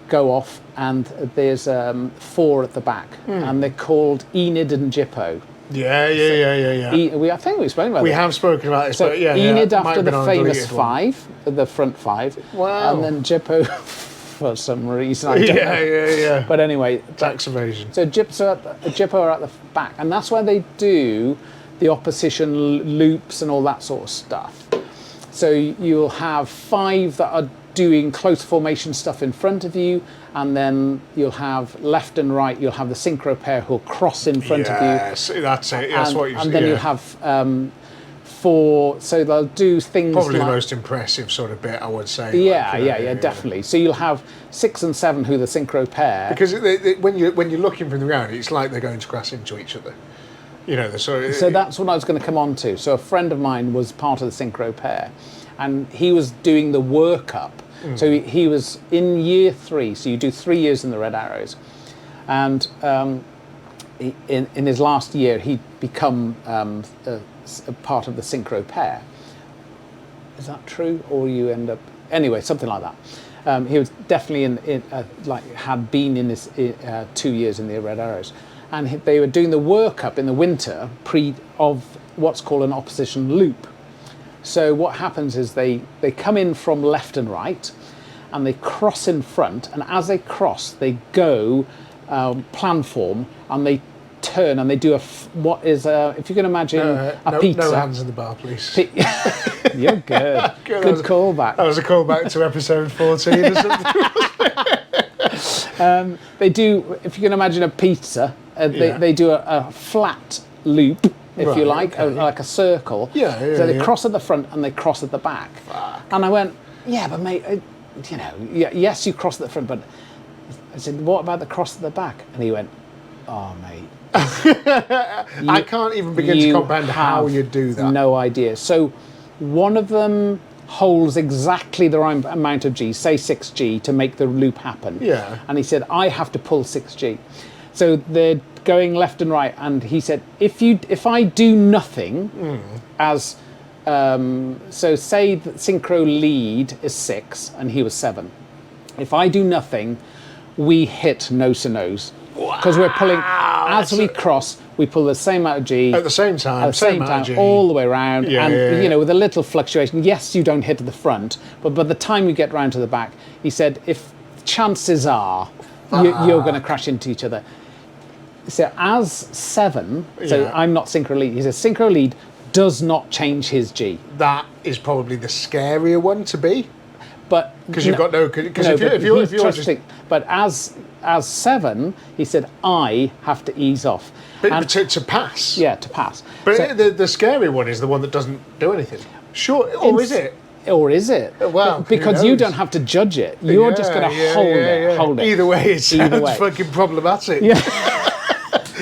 Speaker 2: go off, and there's 4 at the back, and they're called Enid and Jippo.
Speaker 1: Yeah.
Speaker 2: I think we spoke about
Speaker 1: We
Speaker 2: that.
Speaker 1: have spoken about it.
Speaker 2: So
Speaker 1: but
Speaker 2: Enid
Speaker 1: might
Speaker 2: after
Speaker 1: have been
Speaker 2: the
Speaker 1: on
Speaker 2: famous
Speaker 1: deleted one.
Speaker 2: 5, the front 5.
Speaker 1: Wow.
Speaker 2: And then Jippo for some reason. I don't know.
Speaker 1: Yeah.
Speaker 2: But anyway,
Speaker 1: Tax evasion.
Speaker 2: so Jippo are at the back, and that's where they do the opposition loops and all that sort of stuff. So you'll have 5 that are doing close formation stuff in front of you, and then you'll have left and right, you'll have the synchro pair who'll cross in front of you.
Speaker 1: Yes, that's it. That's what you
Speaker 2: And then you'll have 4, so they'll do things
Speaker 1: probably
Speaker 2: like...
Speaker 1: the most impressive sort of bit, I would say.
Speaker 2: Yeah, definitely. So you'll have 6 and 7 who are the synchro pair.
Speaker 1: Because when you're looking from the ground, it's like they're going to crash into each other. You know,
Speaker 2: So that's what I was going to come on to. So a friend of mine was part of the synchro pair, and he was doing the workup. So he was in year 3, so you do 3 years in the Red Arrows, and in his last year he'd become a part of the synchro pair. Is that true, or you end up anyway, something like that? He was definitely had been in this 2 years in the Red Arrows, and they were doing the workup in the winter of what's called an opposition loop. So what happens is they come in from left and right, and they cross in front, and as they cross, they go plan form, and they turn, and they do what is if you can imagine a pizza.
Speaker 1: No hands in the bar, please.
Speaker 2: You're good. Good callback.
Speaker 1: That was a callback to episode 14 or something.
Speaker 2: They do, if you can imagine a pizza, they do a flat loop, if you like, like a circle. So they cross at the front and they cross at the back.
Speaker 1: Fuck.
Speaker 2: And I went, yeah, but mate, yes, you cross at the front, but I said, what about the cross at the back? And he went, oh, mate.
Speaker 1: I can't even begin to comprehend how you do that.
Speaker 2: No idea. So one of them holds exactly the right amount of G, say 6G, to make the loop happen.
Speaker 1: Yeah.
Speaker 2: And he said, I have to pull 6G. So they're going left and right, and he said, if I do nothing, as so say that synchro lead is 6 and he was 7. If I do nothing, we hit nose to nose, because we're pulling as we cross. We pull the same amount of G
Speaker 1: at the same time,
Speaker 2: all the way around, with a little fluctuation. Yes, you don't hit to the front, but by the time you get round to the back, he said, if chances are you're going to crash into each other. So as 7, so I'm not synchro lead. He says synchro lead does not change his G.
Speaker 1: That is probably the scarier one to be.
Speaker 2: But
Speaker 1: because you've got no. Because if you're just.
Speaker 2: But as 7, he said, I have to ease off.
Speaker 1: But to pass.
Speaker 2: Yeah, to pass.
Speaker 1: But so, the scary one is the one that doesn't do anything. Sure, or is it?
Speaker 2: Or is it?
Speaker 1: Well,
Speaker 2: because you don't have to judge it. You're just going to hold it.
Speaker 1: Either way, it sounds fucking problematic.
Speaker 2: Yeah.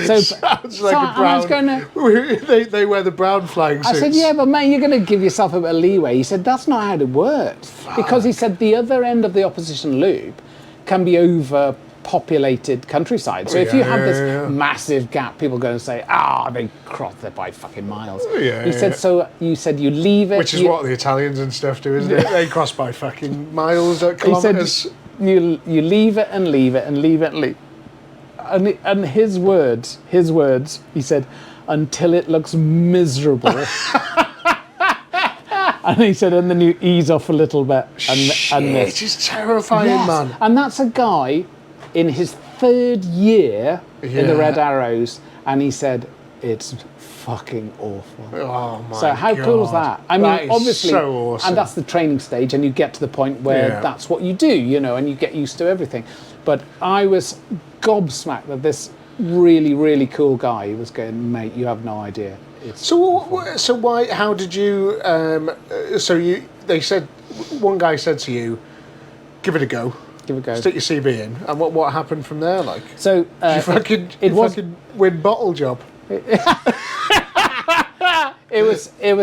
Speaker 2: So
Speaker 1: Sounds like
Speaker 2: so
Speaker 1: a brown.
Speaker 2: I was going to,
Speaker 1: they wear the brown flying suits.
Speaker 2: I said, yeah, but mate, you're going to give yourself a bit of leeway. He said, that's not how it works. Because he said the other end of the opposition loop can be overpopulated countryside. So if you have this massive gap, people go and say, they crossed it by fucking miles. He said, so you said you leave it.
Speaker 1: Which is what the Italians and stuff do, isn't it? They cross by fucking miles, kilometres.
Speaker 2: He said, you leave it and leave it and leave it and leave. And his words, he said, until it looks miserable. And he said, and then you ease off a little bit.
Speaker 1: It is terrifying, man.
Speaker 2: And that's a guy in his 3rd year in the Red Arrows, and he said, it's fucking awful.
Speaker 1: Oh my God.
Speaker 2: So how cool is that? I mean,
Speaker 1: that is
Speaker 2: obviously,
Speaker 1: so awesome.
Speaker 2: and that's the training stage, and you get to the point where that's what you do, and you get used to everything. But I was gobsmacked that this really, really cool guy was going, mate, you have no idea.
Speaker 1: So why? How did you? They said, one guy said to you, give it a go.
Speaker 2: Give it a go.
Speaker 1: Stick your CV in, and what happened from there? Like,
Speaker 2: so
Speaker 1: you fucking win bottle job.
Speaker 2: It was.
Speaker 1: You're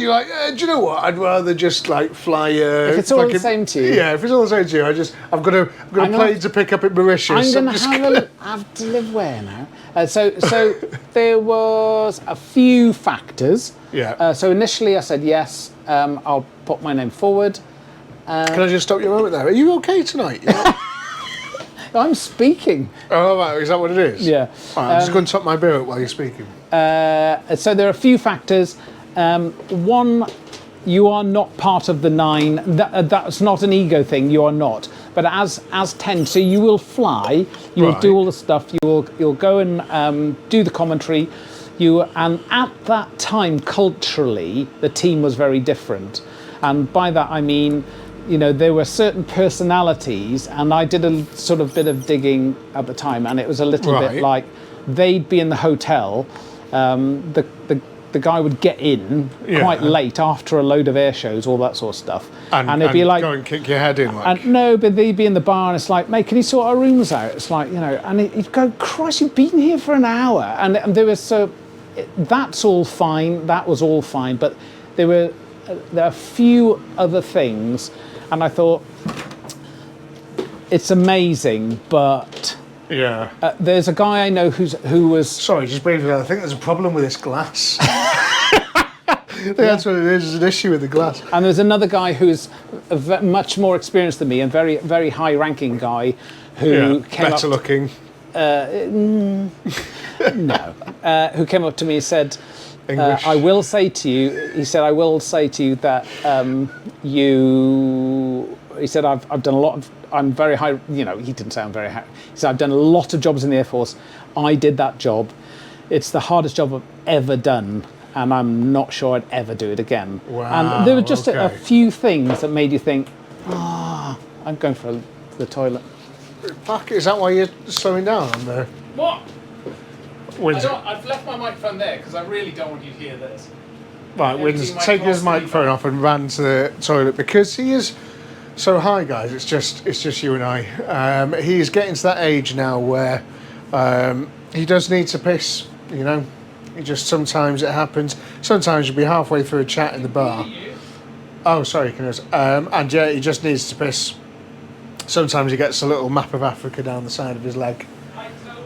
Speaker 1: like, do you know what? I'd rather just like fly.
Speaker 2: If it's all the same to you.
Speaker 1: Yeah, if it's all the same to you, I've got a plane to pick up at Mauritius.
Speaker 2: I'm going to have to live where now? So there was a few factors.
Speaker 1: Yeah.
Speaker 2: So initially I said yes. I'll put my name forward.
Speaker 1: Can I just stop you a moment there? Are you okay tonight?
Speaker 2: I'm speaking.
Speaker 1: Oh, right. Is that what it is?
Speaker 2: Yeah.
Speaker 1: All right, I'm just going to top my beer up while you're speaking.
Speaker 2: So there are a few factors. One, you are not part of the 9. That's not an ego thing. You are not. But as 10, so you will fly. You will do all the stuff. You'll go and do the commentary. And at that time, culturally, the team was very different. And by that I mean, there were certain personalities, and I did a sort of bit of digging at the time, and it was a little bit like they'd be in the hotel. The guy would get in quite late after a load of air shows, all that sort of stuff, and it'd be like
Speaker 1: go and kick your head in. Like.
Speaker 2: And no, but they'd be in the bar, and it's like, mate, can you sort our rooms out? It's like, and he'd go, Christ, you've been here for an hour, and there was that's all fine. That was all fine, but there are a few other things, and I thought it's amazing, but.
Speaker 1: Yeah.
Speaker 2: There's a guy I know who was...
Speaker 1: Sorry, just briefly, I think there's a problem with this glass. That's what it is, there's an issue with the glass.
Speaker 2: And there's another guy who's much more experienced than me, and very, very high-ranking guy who came
Speaker 1: better looking.
Speaker 2: No. Who came up to me and said,
Speaker 1: English.
Speaker 2: I will say to you, he said, I will say to you that he said, I've done a lot of, I'm very high, he didn't sound very high. He said, I've done a lot of jobs in the Air Force. I did that job. It's the hardest job I've ever done, and I'm not sure I'd ever do it again.
Speaker 1: Wow,
Speaker 2: and there were just a few things that made you think, I'm going for the toilet.
Speaker 1: Fuck, is that why you're slowing down on the...
Speaker 2: What?
Speaker 1: Windsor?
Speaker 2: I've left my microphone there because I really don't want you to hear this.
Speaker 1: Right, Wynn's taken his microphone off and ran to the toilet because he is... So hi guys, it's just you and I. He's getting to that age now where he does need to piss, He just, sometimes it happens. Sometimes you'll be halfway through a chat in the bar. Oh, sorry, and yeah, he just needs to piss. Sometimes he gets a little map of Africa down the side of his leg.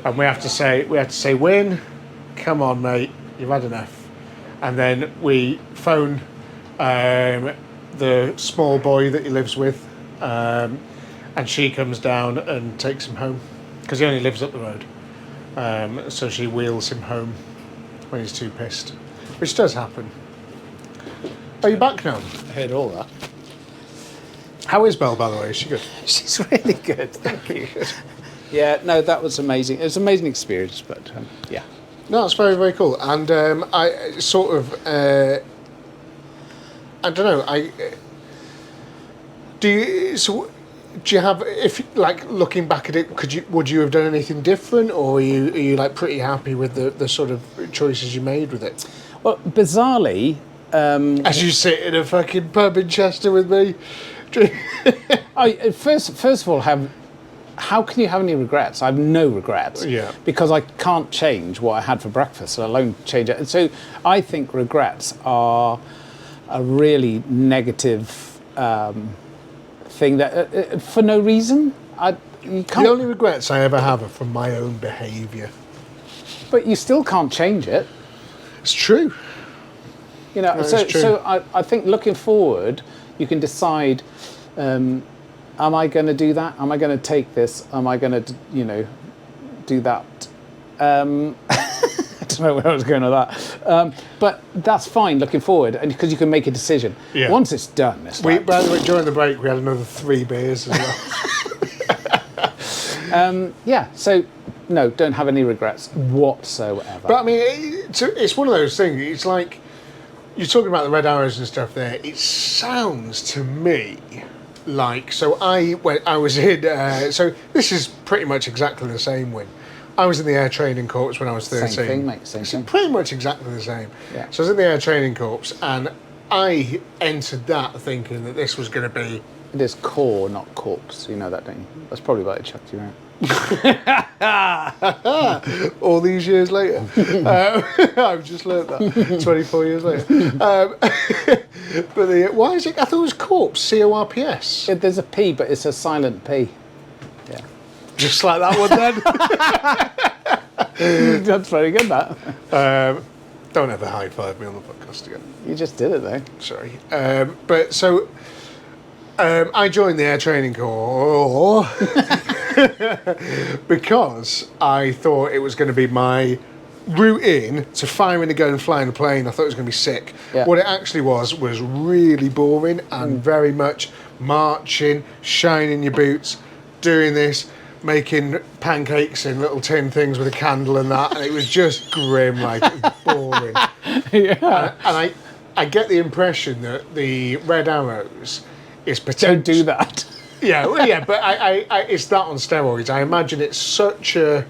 Speaker 1: And we have to say, Wynne, come on mate, you've had enough. And then we phone the small boy that he lives with, and she comes down and takes him home because he only lives up the road. So she wheels him home when he's too pissed, which does happen. Are you back now?
Speaker 2: I heard all that.
Speaker 1: How is Belle, by the way? Is she good?
Speaker 2: She's really good, thank you. Yeah, no, that was amazing. It was an amazing experience, but yeah.
Speaker 1: No, it's very, very cool. And I sort of, I don't know, do you have, if like looking back at it, would you have done anything different, or are you like pretty happy with the sort of choices you made with it?
Speaker 2: Well, bizarrely,
Speaker 1: as you sit in a fucking pub in Chester with me.
Speaker 2: first of all, how can you have any regrets? I have no regrets.
Speaker 1: Yeah.
Speaker 2: Because I can't change what I had for breakfast, let alone change it. And so I think regrets are a really negative thing that for no reason. You can't.
Speaker 1: The only regrets I ever have are from my own behaviour.
Speaker 2: But you still can't change it.
Speaker 1: It's true.
Speaker 2: You know,
Speaker 1: That
Speaker 2: so
Speaker 1: is true.
Speaker 2: so I think looking forward, you can decide: am I going to do that? Am I going to take this? Am I going to, do that? I don't know where I was going with that, but that's fine looking forward, and because you can make a decision.
Speaker 1: Yeah.
Speaker 2: Once it's done, it's
Speaker 1: By
Speaker 2: like,
Speaker 1: the way, during the break, we had another 3 beers as well.
Speaker 2: yeah. So no, don't have any regrets whatsoever.
Speaker 1: But I mean, it's one of those things. It's like you're talking about the red arrows and stuff there. It sounds to me like I was in. So this is pretty much exactly the same Wynne. I was in the air training corps when I was 13.
Speaker 2: Same thing, mate. Same thing.
Speaker 1: Pretty much exactly the same.
Speaker 2: Yeah.
Speaker 1: So I was in the air training corps, and I entered that thinking that this was going to be.
Speaker 2: It is core, not corpse. You know that, don't you? That's probably why they chucked you out.
Speaker 1: All these years later. I've just learned that 24 years later. But why is it? I thought it was corpse, C-O-R-P-S.
Speaker 2: There's a P, but it's a silent P. Yeah.
Speaker 1: Just like that one then.
Speaker 2: That's very good, that.
Speaker 1: Don't ever high five me on the podcast again.
Speaker 2: You just did it, though.
Speaker 1: Sorry. But so I joined the air training corps because I thought it was going to be my route in to firing a gun and flying a plane. I thought it was going to be sick.
Speaker 2: Yeah.
Speaker 1: What it actually was really boring and very much marching, shining your boots, doing this, making pancakes in little tin things with a candle and that, and it was just grim, like it was boring.
Speaker 2: Yeah.
Speaker 1: And I get the impression that the red arrows is potential.
Speaker 2: Don't do that.
Speaker 1: Yeah, well, yeah, but I it's that on steroids. I imagine it's such a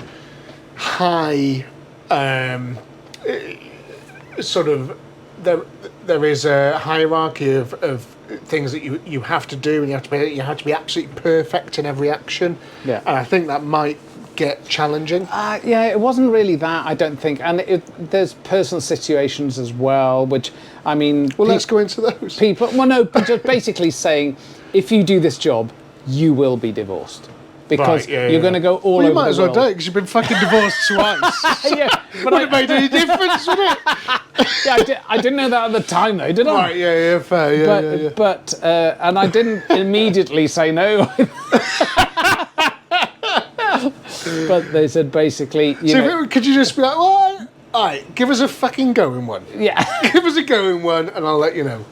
Speaker 1: high sort of there is a hierarchy of things that you have to do, and you have to be absolutely perfect in every action.
Speaker 2: Yeah.
Speaker 1: And I think that might get challenging.
Speaker 2: Yeah, it wasn't really that, I don't think. And there's personal situations as well, which, I mean...
Speaker 1: Well, let's go into those.
Speaker 2: But just basically saying, if you do this job, you will be divorced. Because
Speaker 1: Right, yeah,
Speaker 2: you're going to go all
Speaker 1: well,
Speaker 2: over
Speaker 1: you might
Speaker 2: the
Speaker 1: as well
Speaker 2: world.
Speaker 1: do it, because you've been fucking divorced twice.
Speaker 2: Yeah, but
Speaker 1: Wouldn't have made any difference, would it?
Speaker 2: yeah, I didn't know that at the time, though, did I?
Speaker 1: Right, yeah, fair, yeah,
Speaker 2: but and I didn't immediately say no. But they said basically,
Speaker 1: could you just be like, well, all right, give us a fucking going one.
Speaker 2: yeah.
Speaker 1: Give us a going one, and I'll let you know.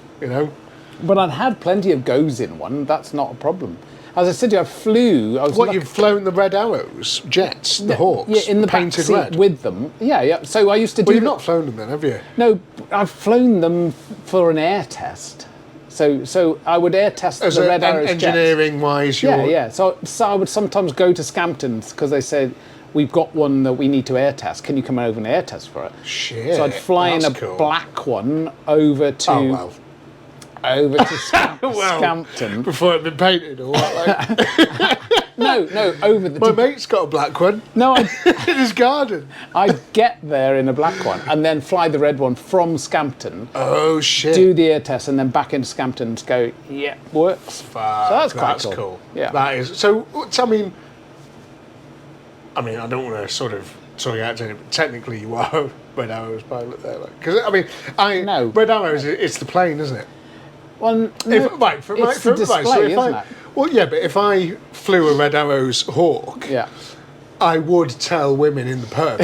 Speaker 2: But I'd had plenty of goes in one. That's not a problem. As I said to you, I flew. I was
Speaker 1: What, you've flown the Red Arrows jets, the Hawks,
Speaker 2: yeah, in the back
Speaker 1: painted
Speaker 2: seat
Speaker 1: red?
Speaker 2: with them. Yeah. So I used to do.
Speaker 1: Well, you've not flown them then, have you?
Speaker 2: No, I've flown them for an air test. So I would air test
Speaker 1: As
Speaker 2: the Red Arrows jets.
Speaker 1: engineering-wise, you're...
Speaker 2: Yeah. So I would sometimes go to Scamptons because they said, we've got one that we need to air test. Can you come over and air test for it?
Speaker 1: Shit,
Speaker 2: So I'd fly in a
Speaker 1: that's cool.
Speaker 2: black one over to
Speaker 1: Oh, well.
Speaker 2: Scampton.
Speaker 1: Before it had been painted or what? Like,
Speaker 2: No, over the.
Speaker 1: my mate's got a black one
Speaker 2: No,
Speaker 1: in his garden.
Speaker 2: I'd get there in a black one and then fly the red one from Scampton,
Speaker 1: Oh, shit.
Speaker 2: do the air test, and then back into Scampton and go, yeah, works.
Speaker 1: Fuck,
Speaker 2: So that's quite
Speaker 1: that's
Speaker 2: cool.
Speaker 1: cool.
Speaker 2: Yeah.
Speaker 1: That is... So, I mean, I don't want to sort of talk out to it, but technically you are a Red Arrows pilot there. Because,
Speaker 2: No.
Speaker 1: Red Arrows, it's the plane, isn't it?
Speaker 2: Well, no,
Speaker 1: It's the display,
Speaker 2: isn't it?
Speaker 1: Well, yeah, but if I flew a Red Arrows Hawk,
Speaker 2: Yeah.
Speaker 1: I would tell women in the pub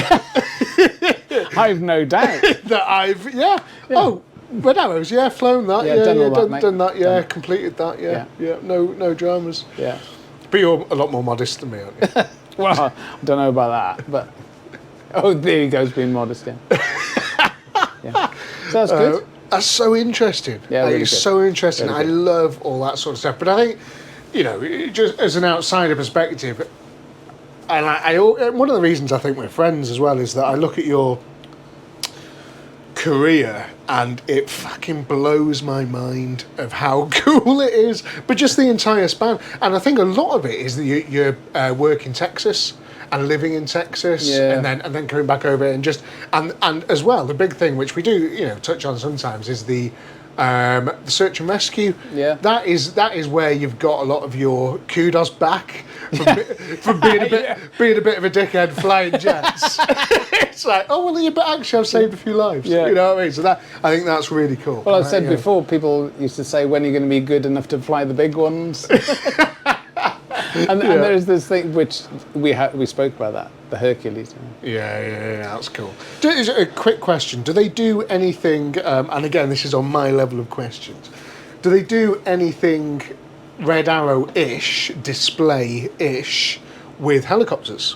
Speaker 2: I've no doubt.
Speaker 1: that oh, Red Arrows, yeah, flown that,
Speaker 2: Yeah, done all that, mate.
Speaker 1: done that, yeah,
Speaker 2: Done.
Speaker 1: completed that, yeah, no dramas.
Speaker 2: Yeah.
Speaker 1: But you're a lot more modest than me, aren't you?
Speaker 2: Well, I don't know about that, but there he goes, being modest. Yeah. So that's good.
Speaker 1: That's so interesting.
Speaker 2: Yeah, really
Speaker 1: it's
Speaker 2: good.
Speaker 1: so interesting.
Speaker 2: Really
Speaker 1: I
Speaker 2: good.
Speaker 1: love all that sort of stuff. But I think, just as an outsider perspective, and one of the reasons I think we're friends as well is that I look at your career, and it fucking blows my mind of how cool it is. But just the entire span, and I think a lot of it is that you work in Texas and living in Texas, and then coming back over and just and as well, the big thing which we do touch on sometimes is the search and rescue.
Speaker 2: Yeah,
Speaker 1: that is where you've got a lot of your kudos back from being a bit of a dickhead flying jets. It's like, oh well, but actually I've saved a few lives.
Speaker 2: Yeah.
Speaker 1: You know what I mean? So I think that's really cool.
Speaker 2: Well, I've said before, people used to say, when are you going to be good enough to fly the big ones? And there's this thing which we spoke about, that the Hercules.
Speaker 1: Yeah, that's cool. Just a quick question: do they do anything? And again, this is on my level of questions. Do they do anything Red Arrow-ish, display-ish with helicopters?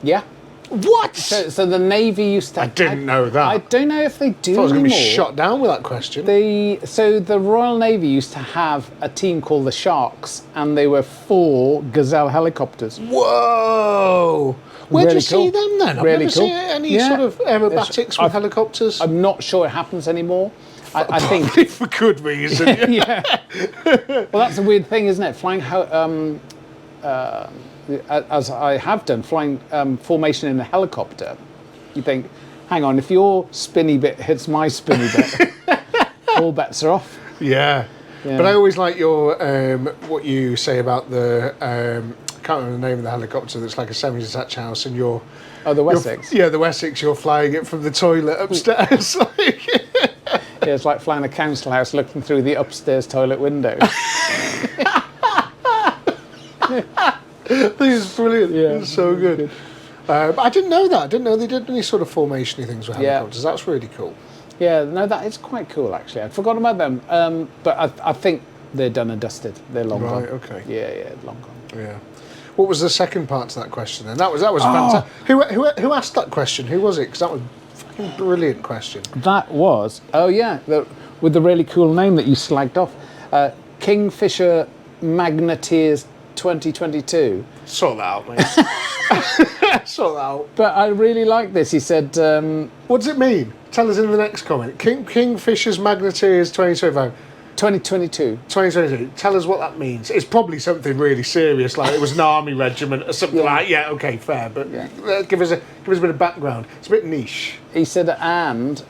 Speaker 2: Yeah.
Speaker 1: What?
Speaker 2: So the Navy used to...
Speaker 1: I didn't know that.
Speaker 2: I don't know if they do
Speaker 1: I thought I was going to be
Speaker 2: anymore.
Speaker 1: shot down with that question.
Speaker 2: So the Royal Navy used to have a team called the Sharks, and they were 4 Gazelle helicopters.
Speaker 1: Whoa! Where'd
Speaker 2: Really
Speaker 1: you see them then? I've
Speaker 2: Really
Speaker 1: never
Speaker 2: cool.
Speaker 1: seen any sort of aerobatics with helicopters.
Speaker 2: I'm not sure it happens anymore. I think...
Speaker 1: Probably for good reason.
Speaker 2: Yeah. Well, that's a weird thing, isn't it? Flying... as I have done, flying formation in a helicopter, you think, hang on, if your spinny bit hits my spinny bit, all bets are off.
Speaker 1: Yeah. But I always like your what you say about the I can't remember the name of the helicopter that's like a semi-detached house, and you're
Speaker 2: the Wessex.
Speaker 1: The Wessex. You're flying it from the toilet upstairs.
Speaker 2: Yeah, it's like flying a council house looking through the upstairs toilet window.
Speaker 1: This is brilliant.
Speaker 2: Yeah,
Speaker 1: it's so good. But I didn't know that. I didn't know they did any sort of formation-y things with helicopters. That's really cool.
Speaker 2: Yeah, no, that is quite cool, actually. I'd forgotten about them. But I think they're done and dusted. They're long gone.
Speaker 1: Right, okay.
Speaker 2: Yeah, long gone.
Speaker 1: Yeah. What was the second part to that question then? That was fantastic. Who asked that question? Who was it? Because that was a fucking brilliant question.
Speaker 2: That was, with the really cool name that you slagged off. Kingfisher Magneteers 2022.
Speaker 1: Sort that out, mate. Sort that out.
Speaker 2: But I really like this. He said...
Speaker 1: what does it mean? Tell us in the next comment. Kingfisher's Magneteers 2025.
Speaker 2: 2022.
Speaker 1: 2022. Tell us what that means. It's probably something really serious, like it was an army regiment or something like that. Yeah, okay, fair. But give us a bit of background. It's a bit niche.
Speaker 2: He said, and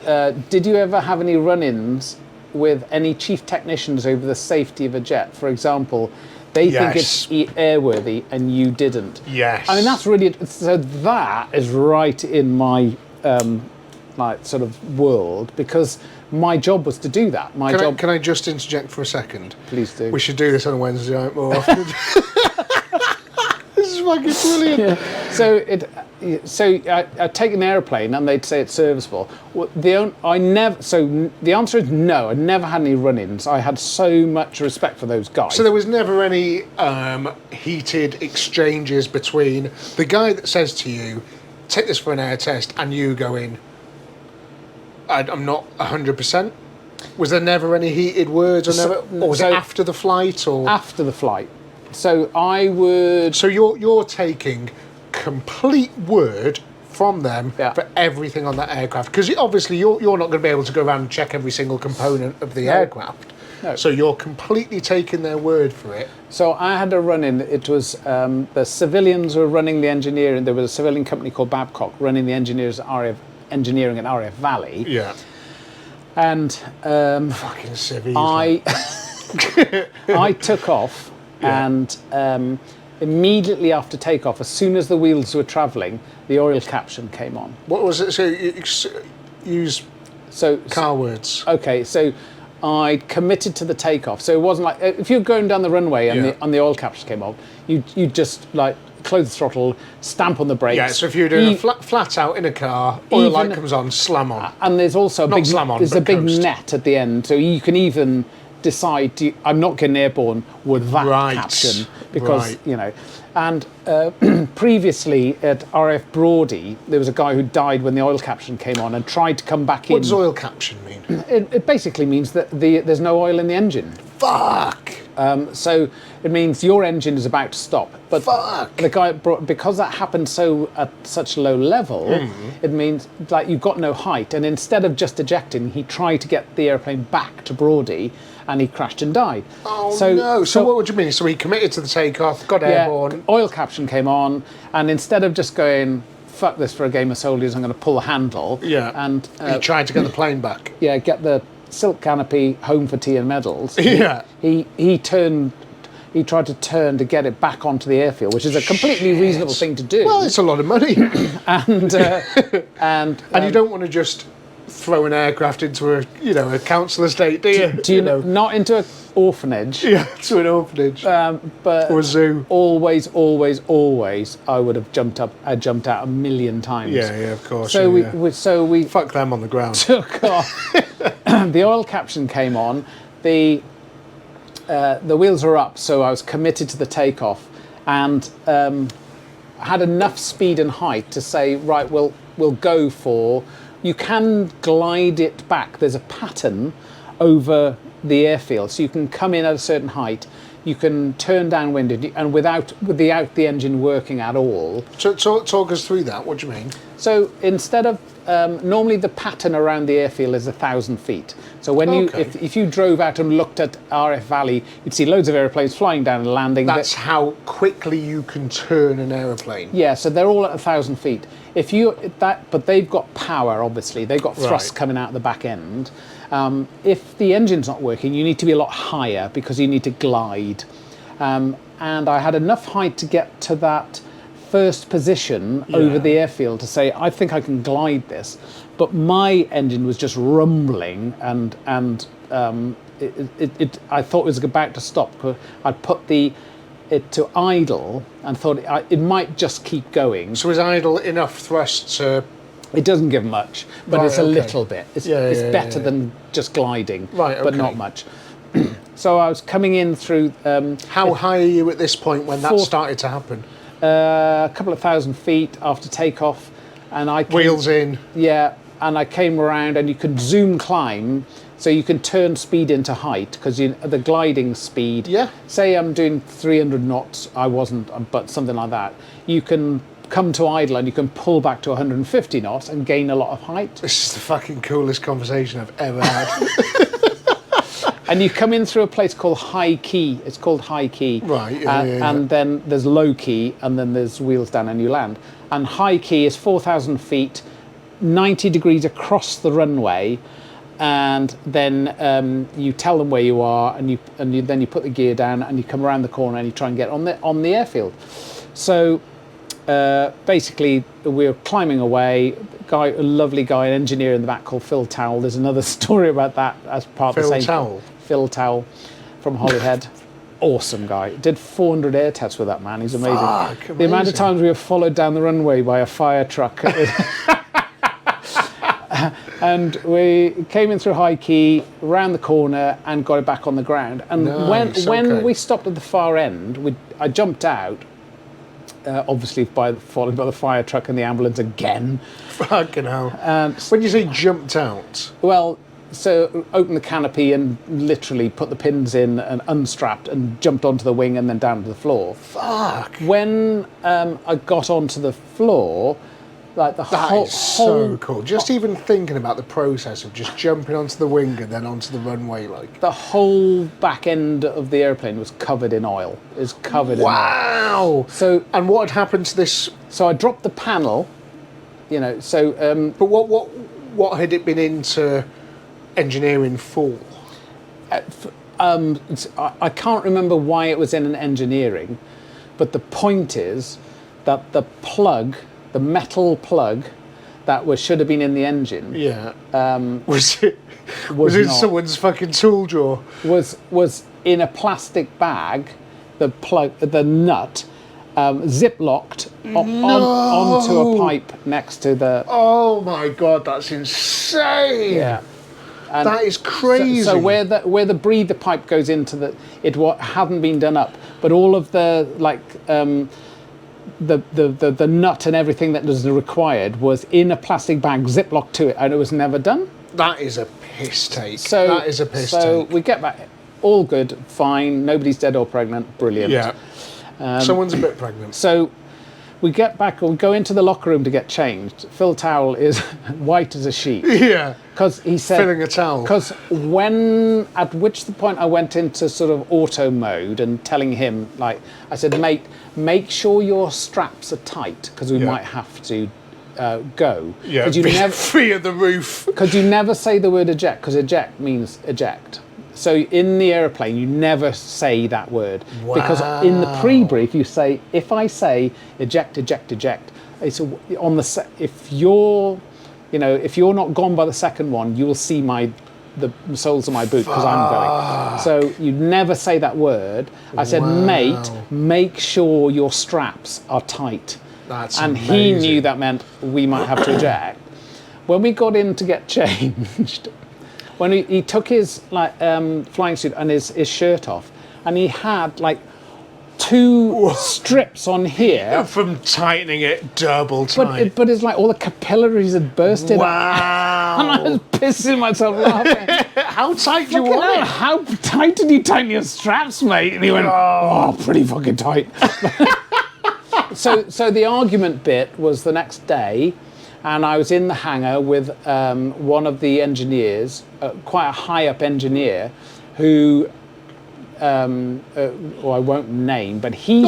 Speaker 2: did you ever have any run-ins with any chief technicians over the safety of a jet? For example, they think it's airworthy and you didn't.
Speaker 1: Yes.
Speaker 2: I mean, that's really... So that is right in my sort of world, because my job was to do that.
Speaker 1: Can I just interject for a second?
Speaker 2: Please do.
Speaker 1: We should do this on a Wednesday night more often. This is fucking brilliant.
Speaker 2: Yeah. So I take an airplane and they'd say it's serviceable. Well, the answer is no. I never had any run-ins. I had so much respect for those guys.
Speaker 1: So there was never any heated exchanges between the guy that says to you, take this for an air test, and you go in, I'm not 100%. Was there never any heated words, or was it after the flight, or
Speaker 2: after the flight? So I would.
Speaker 1: So you're taking complete word from them for everything on that aircraft, because obviously you're not going to be able to go around and check every single component of the aircraft. No. So you're completely taking their word for it.
Speaker 2: So I had a run-in. It was the civilians were running the engineering. There was a civilian company called Babcock running the engineering at RAF Valley.
Speaker 1: Yeah.
Speaker 2: And
Speaker 1: fucking civvies.
Speaker 2: I took off, and immediately after takeoff, as soon as the wheels were travelling, the oil caption came on.
Speaker 1: What was it? So you use car words.
Speaker 2: Okay, so I committed to the takeoff. So it wasn't like if you're going down the runway and the oil caption came on, you just like close the throttle, stamp on the brakes.
Speaker 1: Yeah, so if you're doing a flat out in a car, oil light comes on, slam on.
Speaker 2: And there's also a big net at the end, so you can even decide, I'm not getting airborne with that caption, because, And previously at RF Brawdy, there was a guy who died when the oil caption came on and tried to come back in.
Speaker 1: What does oil caption mean?
Speaker 2: It basically means that there's no oil in the engine.
Speaker 1: Fuck!
Speaker 2: So it means your engine is about to stop. But
Speaker 1: Fuck.
Speaker 2: the guy because that happened so at such low level, it means like you've got no height. And instead of just ejecting, he tried to get the airplane back to Broady, and he crashed and died.
Speaker 1: Oh no! So what would you mean? So he committed to the takeoff, got airborne.
Speaker 2: Oil caption came on, and instead of just going, "Fuck this for a game of soldiers," I'm going to pull the handle.
Speaker 1: Yeah.
Speaker 2: And
Speaker 1: he tried to get the plane back.
Speaker 2: yeah, get the silk canopy home for tea and medals.
Speaker 1: Yeah.
Speaker 2: He tried to turn to get it back onto the airfield, which is a completely reasonable thing to do.
Speaker 1: Well, it's a lot of money.
Speaker 2: and
Speaker 1: you don't want to just throw an aircraft into a council estate, do you?
Speaker 2: do you know, not into an orphanage.
Speaker 1: Yeah, to an orphanage.
Speaker 2: But
Speaker 1: or a zoo.
Speaker 2: Always, I would have jumped out 1,000,000 times.
Speaker 1: Yeah, of course.
Speaker 2: So we
Speaker 1: fuck them on the ground.
Speaker 2: took off. The oil caption came on. The wheels were up, so I was committed to the takeoff, and had enough speed and height to say, right, we'll go for. You can glide it back. There's a pattern over the airfield, so you can come in at a certain height. You can turn downwind and without the engine working at all.
Speaker 1: So talk us through that. What do you mean?
Speaker 2: So instead of normally the pattern around the airfield is 1,000 feet. So when if you drove out and looked at RF Valley, you'd see loads of airplanes flying down and landing.
Speaker 1: That's how quickly you can turn an aeroplane.
Speaker 2: Yeah, so they're all at 1,000 feet. But they've got power. Obviously, they've got thrust coming out the back end. If the engine's not working, you need to be a lot higher because you need to glide. And I had enough height to get to that first position over the airfield to say, I think I can glide this. But my engine was just rumbling, and I thought it was about to stop. I put it to idle and thought it might just keep going.
Speaker 1: So is idle enough thrust to...
Speaker 2: It doesn't give much, but it's a little bit. It's better than just gliding, but not much. So I was coming in through...
Speaker 1: How high are you at this point when that started to happen?
Speaker 2: A couple of 1,000 feet after takeoff. And
Speaker 1: Wheels in.
Speaker 2: Yeah, and I came around, and you could zoom climb, so you can turn speed into height, because the gliding speed...
Speaker 1: Yeah.
Speaker 2: Say I'm doing 300 knots, I wasn't, but something like that. You can come to idle and you can pull back to 150 knots and gain a lot of height.
Speaker 1: This is the fucking coolest conversation I've ever had.
Speaker 2: And you come in through a place called High Key. It's called High Key.
Speaker 1: Right,
Speaker 2: And then there's Low Key, and then there's wheels down and you land. And High Key is 4,000 feet, 90 degrees across the runway, and then you tell them where you are, and then you put the gear down, and you come around the corner and you try and get on the airfield. So basically, we're climbing away. A lovely guy, an engineer in the back called Phil Towell. There's another story about that as part of the same. Phil Towell from Holyhead. Awesome guy. Did 400 air tests with that man. He's amazing.
Speaker 1: Amazing.
Speaker 2: The amount of times we were followed down the runway by a fire truck. And we came in through High Key, round the corner, and got it back on the ground. And when we stopped at the far end, I jumped out. Obviously, followed by the fire truck and the ambulance again.
Speaker 1: Fucking hell. When you say jumped out?
Speaker 2: Well, so opened the canopy and literally put the pins in and unstrapped and jumped onto the wing and then down to the floor.
Speaker 1: Fuck.
Speaker 2: When I got onto the floor, like
Speaker 1: That is so cool. Just even thinking about the process of just jumping onto the wing and then onto the runway, like
Speaker 2: the whole back end of the airplane was covered in oil. In oil.
Speaker 1: Wow.
Speaker 2: So,
Speaker 1: and what had happened to this?
Speaker 2: So I dropped the panel.
Speaker 1: But what had it been into engineering for?
Speaker 2: I can't remember why it was in engineering, but the point is that the metal plug that should have been in the engine.
Speaker 1: Yeah. Was it in someone's fucking tool drawer?
Speaker 2: Was in a plastic bag. The nut, zip-locked onto a pipe next to the...
Speaker 1: Oh my God, that's insane!
Speaker 2: Yeah. And
Speaker 1: that is crazy.
Speaker 2: So where the breather pipe goes into it hadn't been done up, but all of the the nut and everything that was required was in a plastic bag, ziplocked to it, and it was never done.
Speaker 1: That is a piss take. So we
Speaker 2: get back. all good, fine. Nobody's dead or pregnant. Brilliant.
Speaker 1: Yeah. Someone's a bit pregnant.
Speaker 2: So we get back, we go into the locker room to get changed. Phil Towell is white as a sheet.
Speaker 1: Yeah.
Speaker 2: Because he said...
Speaker 1: Filling a towel.
Speaker 2: Because at which the point I went into sort of auto mode and telling him, like, I said, mate, make sure your straps are tight because we might have to go.
Speaker 1: Yeah,
Speaker 2: you never
Speaker 1: free of the roof.
Speaker 2: Because you never say the word eject, because eject means eject. So in the aeroplane, you never say that word.
Speaker 1: Wow.
Speaker 2: Because in the pre-brief, you say, if I say eject, eject, eject, it's if you're not gone by the second one, you will see the soles of my boot because I'm going. So you never say that word. I said, mate, make sure your straps are tight.
Speaker 1: That's
Speaker 2: and
Speaker 1: amazing.
Speaker 2: He knew that meant we might have to eject. When we got in to get changed, when he took his flying suit and his shirt off, and he had like 2 strips on here
Speaker 1: from tightening it double tight.
Speaker 2: But it's like all the capillaries had bursted.
Speaker 1: Wow!
Speaker 2: And I was pissing myself laughing.
Speaker 1: How tight do you want it?
Speaker 2: How tight did you tighten your straps, mate? And he went, "Oh, pretty fucking tight." So the argument bit was the next day. And I was in the hangar with one of the engineers, quite a high-up engineer, who, I won't name, but he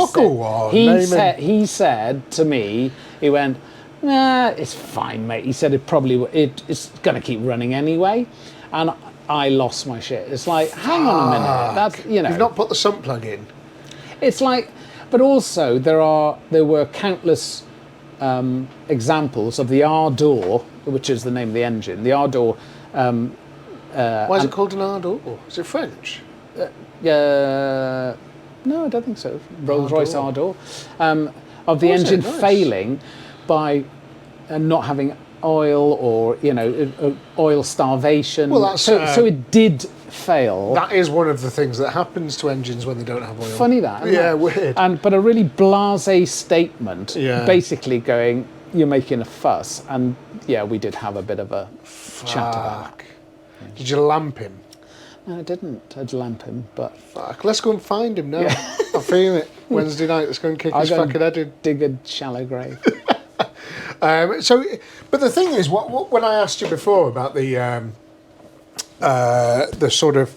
Speaker 2: said to me, he went, "Nah, it's fine, mate." He said it's going to keep running anyway, and I lost my shit. It's like, hang on a minute, that's
Speaker 1: You've not put the sump plug in.
Speaker 2: It's like, but also there were countless. Examples of the R door, which is the name of the engine. The R door.
Speaker 1: Why is it called an R door? Is it French?
Speaker 2: No, I don't think so. Rolls-Royce R door. Of the engine failing by not having oil or oil starvation.
Speaker 1: Well, that's
Speaker 2: so it did fail.
Speaker 1: That is one of the things that happens to engines when they don't have oil.
Speaker 2: Funny that, isn't it?
Speaker 1: Weird.
Speaker 2: But a really blasé statement, basically going, "You're making a fuss," and we did have a bit of a chat about it.
Speaker 1: Yeah. Did you lamp him?
Speaker 2: No, I didn't. I'd lamp him, but
Speaker 1: let's go and find him now. Yeah. I feel it. Wednesday night, let's go and kick his fucking head in.
Speaker 2: Dig a shallow grave.
Speaker 1: But the thing is, when I asked you before about the sort of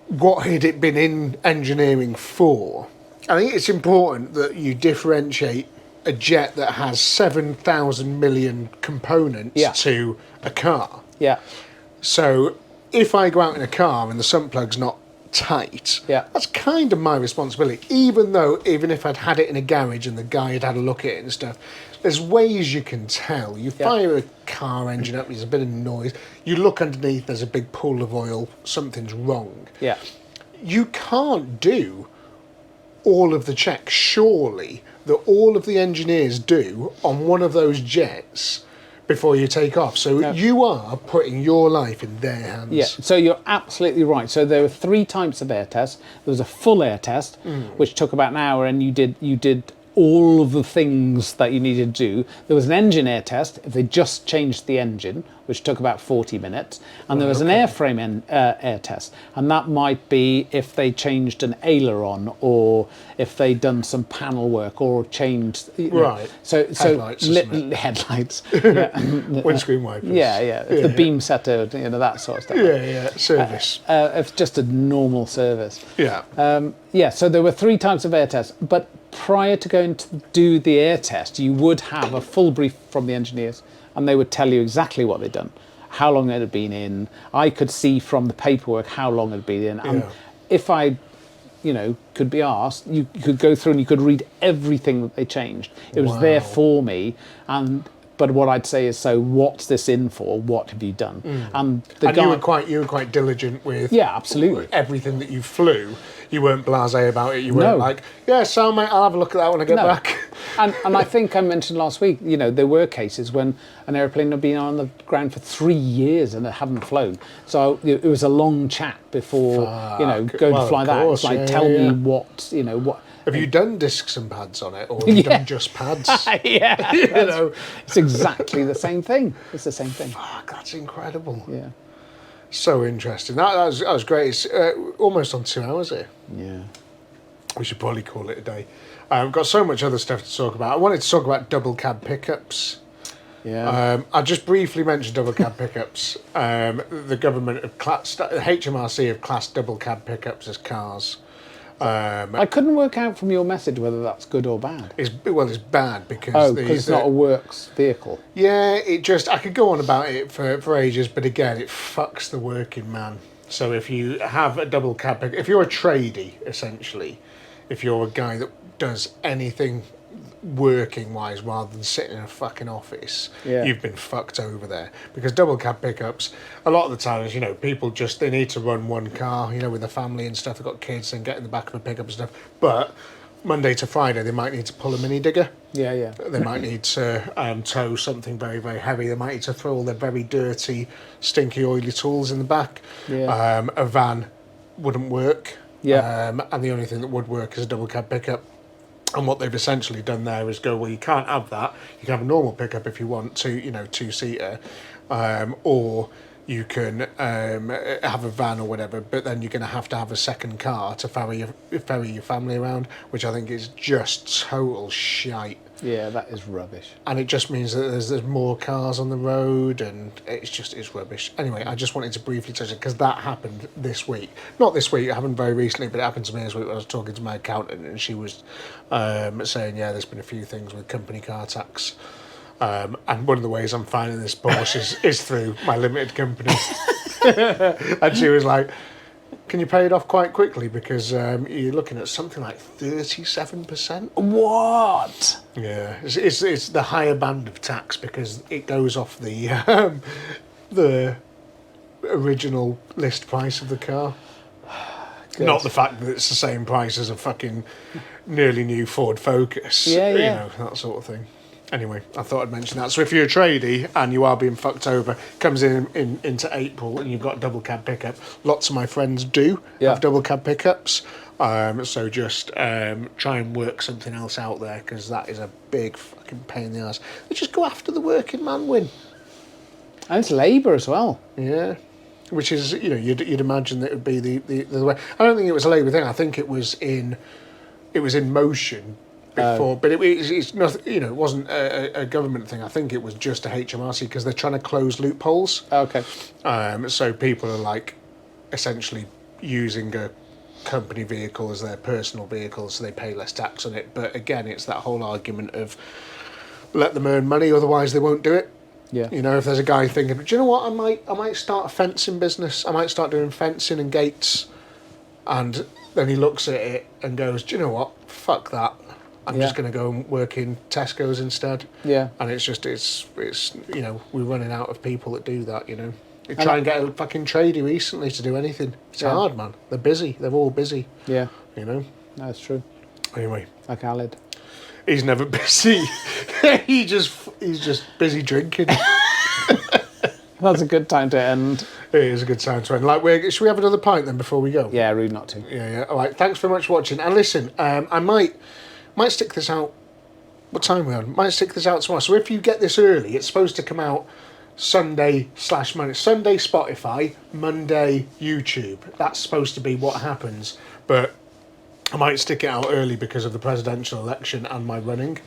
Speaker 1: what had it been in engineering for, I think it's important that you differentiate a jet that has 7,000 million components to a car.
Speaker 2: Yeah.
Speaker 1: So if I go out in a car and the sump plug's not tight, that's kind of my responsibility. Even if I'd had it in a garage and the guy had had a look at it and stuff, there's ways you can tell. You fire a car engine up, there's a bit of noise. You look underneath, there's a big pool of oil, something's wrong.
Speaker 2: Yeah.
Speaker 1: You can't do all of the checks, surely, that all of the engineers do on one of those jets before you take off. So you are putting your life in their hands.
Speaker 2: Yeah, so you're absolutely right. So there were 3 types of air tests. There was a full air test, which took about an hour, and you did all of the things that you needed to do. There was an engine air test, if they just changed the engine, which took about 40 minutes. And there was an airframe air test. And that might be if they changed an aileron or if they'd done some panel work or changed...
Speaker 1: Right.
Speaker 2: So
Speaker 1: headlights.
Speaker 2: Yeah.
Speaker 1: Windscreen wipers.
Speaker 2: Yeah. If the beam setter, that sort of stuff.
Speaker 1: Yeah. Service.
Speaker 2: If just a normal service.
Speaker 1: Yeah.
Speaker 2: So there were 3 types of air tests. But prior to going to do the air test, you would have a full brief from the engineers, and they would tell you exactly what they'd done, how long it had been in. I could see from the paperwork how long it had been in. And if I, could be asked, you could go through and you could read everything that they changed. It was there for me. But what I'd say is, so what's this in for? What have you done? And
Speaker 1: you were quite diligent with
Speaker 2: absolutely
Speaker 1: everything that you flew. You weren't blasé about it. You weren't like, so mate, I'll have a look at that when I get back.
Speaker 2: And I think I mentioned last week, there were cases when an airplane had been on the ground for 3 years and it hadn't flown. So it was a long chat before, going to fly that. It's like, tell me what.
Speaker 1: Have you done discs and pads on it, or have you done just pads?
Speaker 2: It's exactly the same thing. It's the same thing.
Speaker 1: Fuck, that's incredible.
Speaker 2: Yeah.
Speaker 1: So interesting. That was great. It's almost on 2 hours here.
Speaker 2: Yeah.
Speaker 1: We should probably call it a day. We've got so much other stuff to talk about. I wanted to talk about double cab pickups.
Speaker 2: Yeah.
Speaker 1: I'll just briefly mention double cab pickups. The government have HMRC have classed double cab pickups as cars.
Speaker 2: I couldn't work out from your message whether that's good or bad.
Speaker 1: It's bad because
Speaker 2: It's not a works vehicle.
Speaker 1: Yeah, I could go on about it for ages, but again, it fucks the working man. So if you have a double cab, if you're a tradie, essentially, if you're a guy that does anything working wise rather than sitting in a fucking office, you've been fucked over there. Because double cab pickups, a lot of the times, people they need to run one car, with the family and stuff, they've got kids and get in the back of a pickup and stuff. But Monday to Friday, they might need to pull a mini digger.
Speaker 2: Yeah.
Speaker 1: They might need to tow something very, very heavy. They might need to throw all their very dirty, stinky, oily tools in the back.
Speaker 2: Yeah.
Speaker 1: A van wouldn't work.
Speaker 2: Yeah.
Speaker 1: And the only thing that would work is a double cab pickup. And what they've essentially done there is go, well, you can't have that. You can have a normal pickup if you want to, two-seater, or you can have a van or whatever, but then you're going to have a second car to ferry your family around, which I think is just total shite.
Speaker 2: Yeah, that is rubbish.
Speaker 1: And it just means that there's more cars on the road, and it's rubbish. Anyway, I just wanted to briefly touch it because that happened this week. Not this week, it happened very recently, but it happened to me this week when I was talking to my accountant, and she was saying, there's been a few things with company car tax. And one of the ways I'm finding this Porsche is through my limited company. And she was like, can you pay it off quite quickly? Because you're looking at something like 37%.
Speaker 2: What?
Speaker 1: Yeah, it's the higher band of tax because it goes off the original list price of the car.
Speaker 2: Good.
Speaker 1: Not the fact that it's the same price as a fucking nearly new Ford Focus.
Speaker 2: Yeah.
Speaker 1: That sort of thing. Anyway, I thought I'd mention that. So if you're a tradie and you are being fucked over, comes into April and you've got a double cab pickup. Lots of my friends do have double cab pickups. So just try and work something else out there because that is a big fucking pain in the ass. They just go after the working man, Wynne.
Speaker 2: And it's labour as well.
Speaker 1: Yeah. Which is, you'd imagine that it would be the way. I don't think it was a labour thing. I think it was in motion before, but it's not. It wasn't a government thing. I think it was just a HMRC because they're trying to close loopholes.
Speaker 2: Okay.
Speaker 1: So people are like essentially using a company vehicle as their personal vehicle, so they pay less tax on it. But again, it's that whole argument of let them earn money, otherwise they won't do it.
Speaker 2: Yeah.
Speaker 1: If there's a guy thinking, do you know what, I might start a fencing business. I might start doing fencing and gates, and then he looks at it and goes, do you know what? Fuck that. I'm just going to go and work in Tesco's instead.
Speaker 2: Yeah.
Speaker 1: And it's we're running out of people that do that. You try and get a fucking tradie recently to do anything. It's hard, man. They're busy. They're all busy.
Speaker 2: Yeah.
Speaker 1: That's
Speaker 2: true.
Speaker 1: Anyway.
Speaker 2: Like Alid.
Speaker 1: He's never busy. he's just busy drinking.
Speaker 2: That's a good time to end.
Speaker 1: It is a good time to end. Should we have another pint then before we go?
Speaker 2: Yeah, rude not to.
Speaker 1: Yeah. All right. Thanks very much for watching. And listen, I might stick this out. What time are we on? Might stick this out tomorrow. So if you get this early, it's supposed to come out Sunday/Monday. Sunday Spotify, Monday YouTube. That's supposed to be what happens. But I might stick it out early because of the presidential election and my running.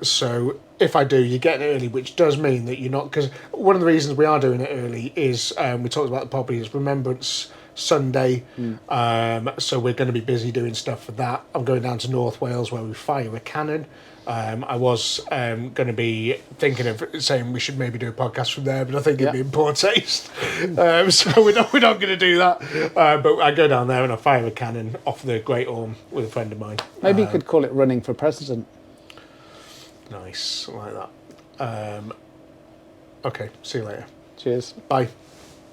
Speaker 1: So if I do, you get it early, which does mean that you're not... Because one of the reasons we are doing it early is, we talked about the poppy, is Remembrance Sunday. So we're going to be busy doing stuff for that. I'm going down to North Wales where we fire a cannon. I was going to be thinking of saying we should maybe do a podcast from there, but I think it'd be in poor taste. So we're not going to do that. But I go down there and I fire a cannon off the Great Orme with a friend of mine.
Speaker 2: Maybe you could call it Running for President.
Speaker 1: Nice, I like that. Okay, see you later.
Speaker 2: Cheers.
Speaker 1: Bye.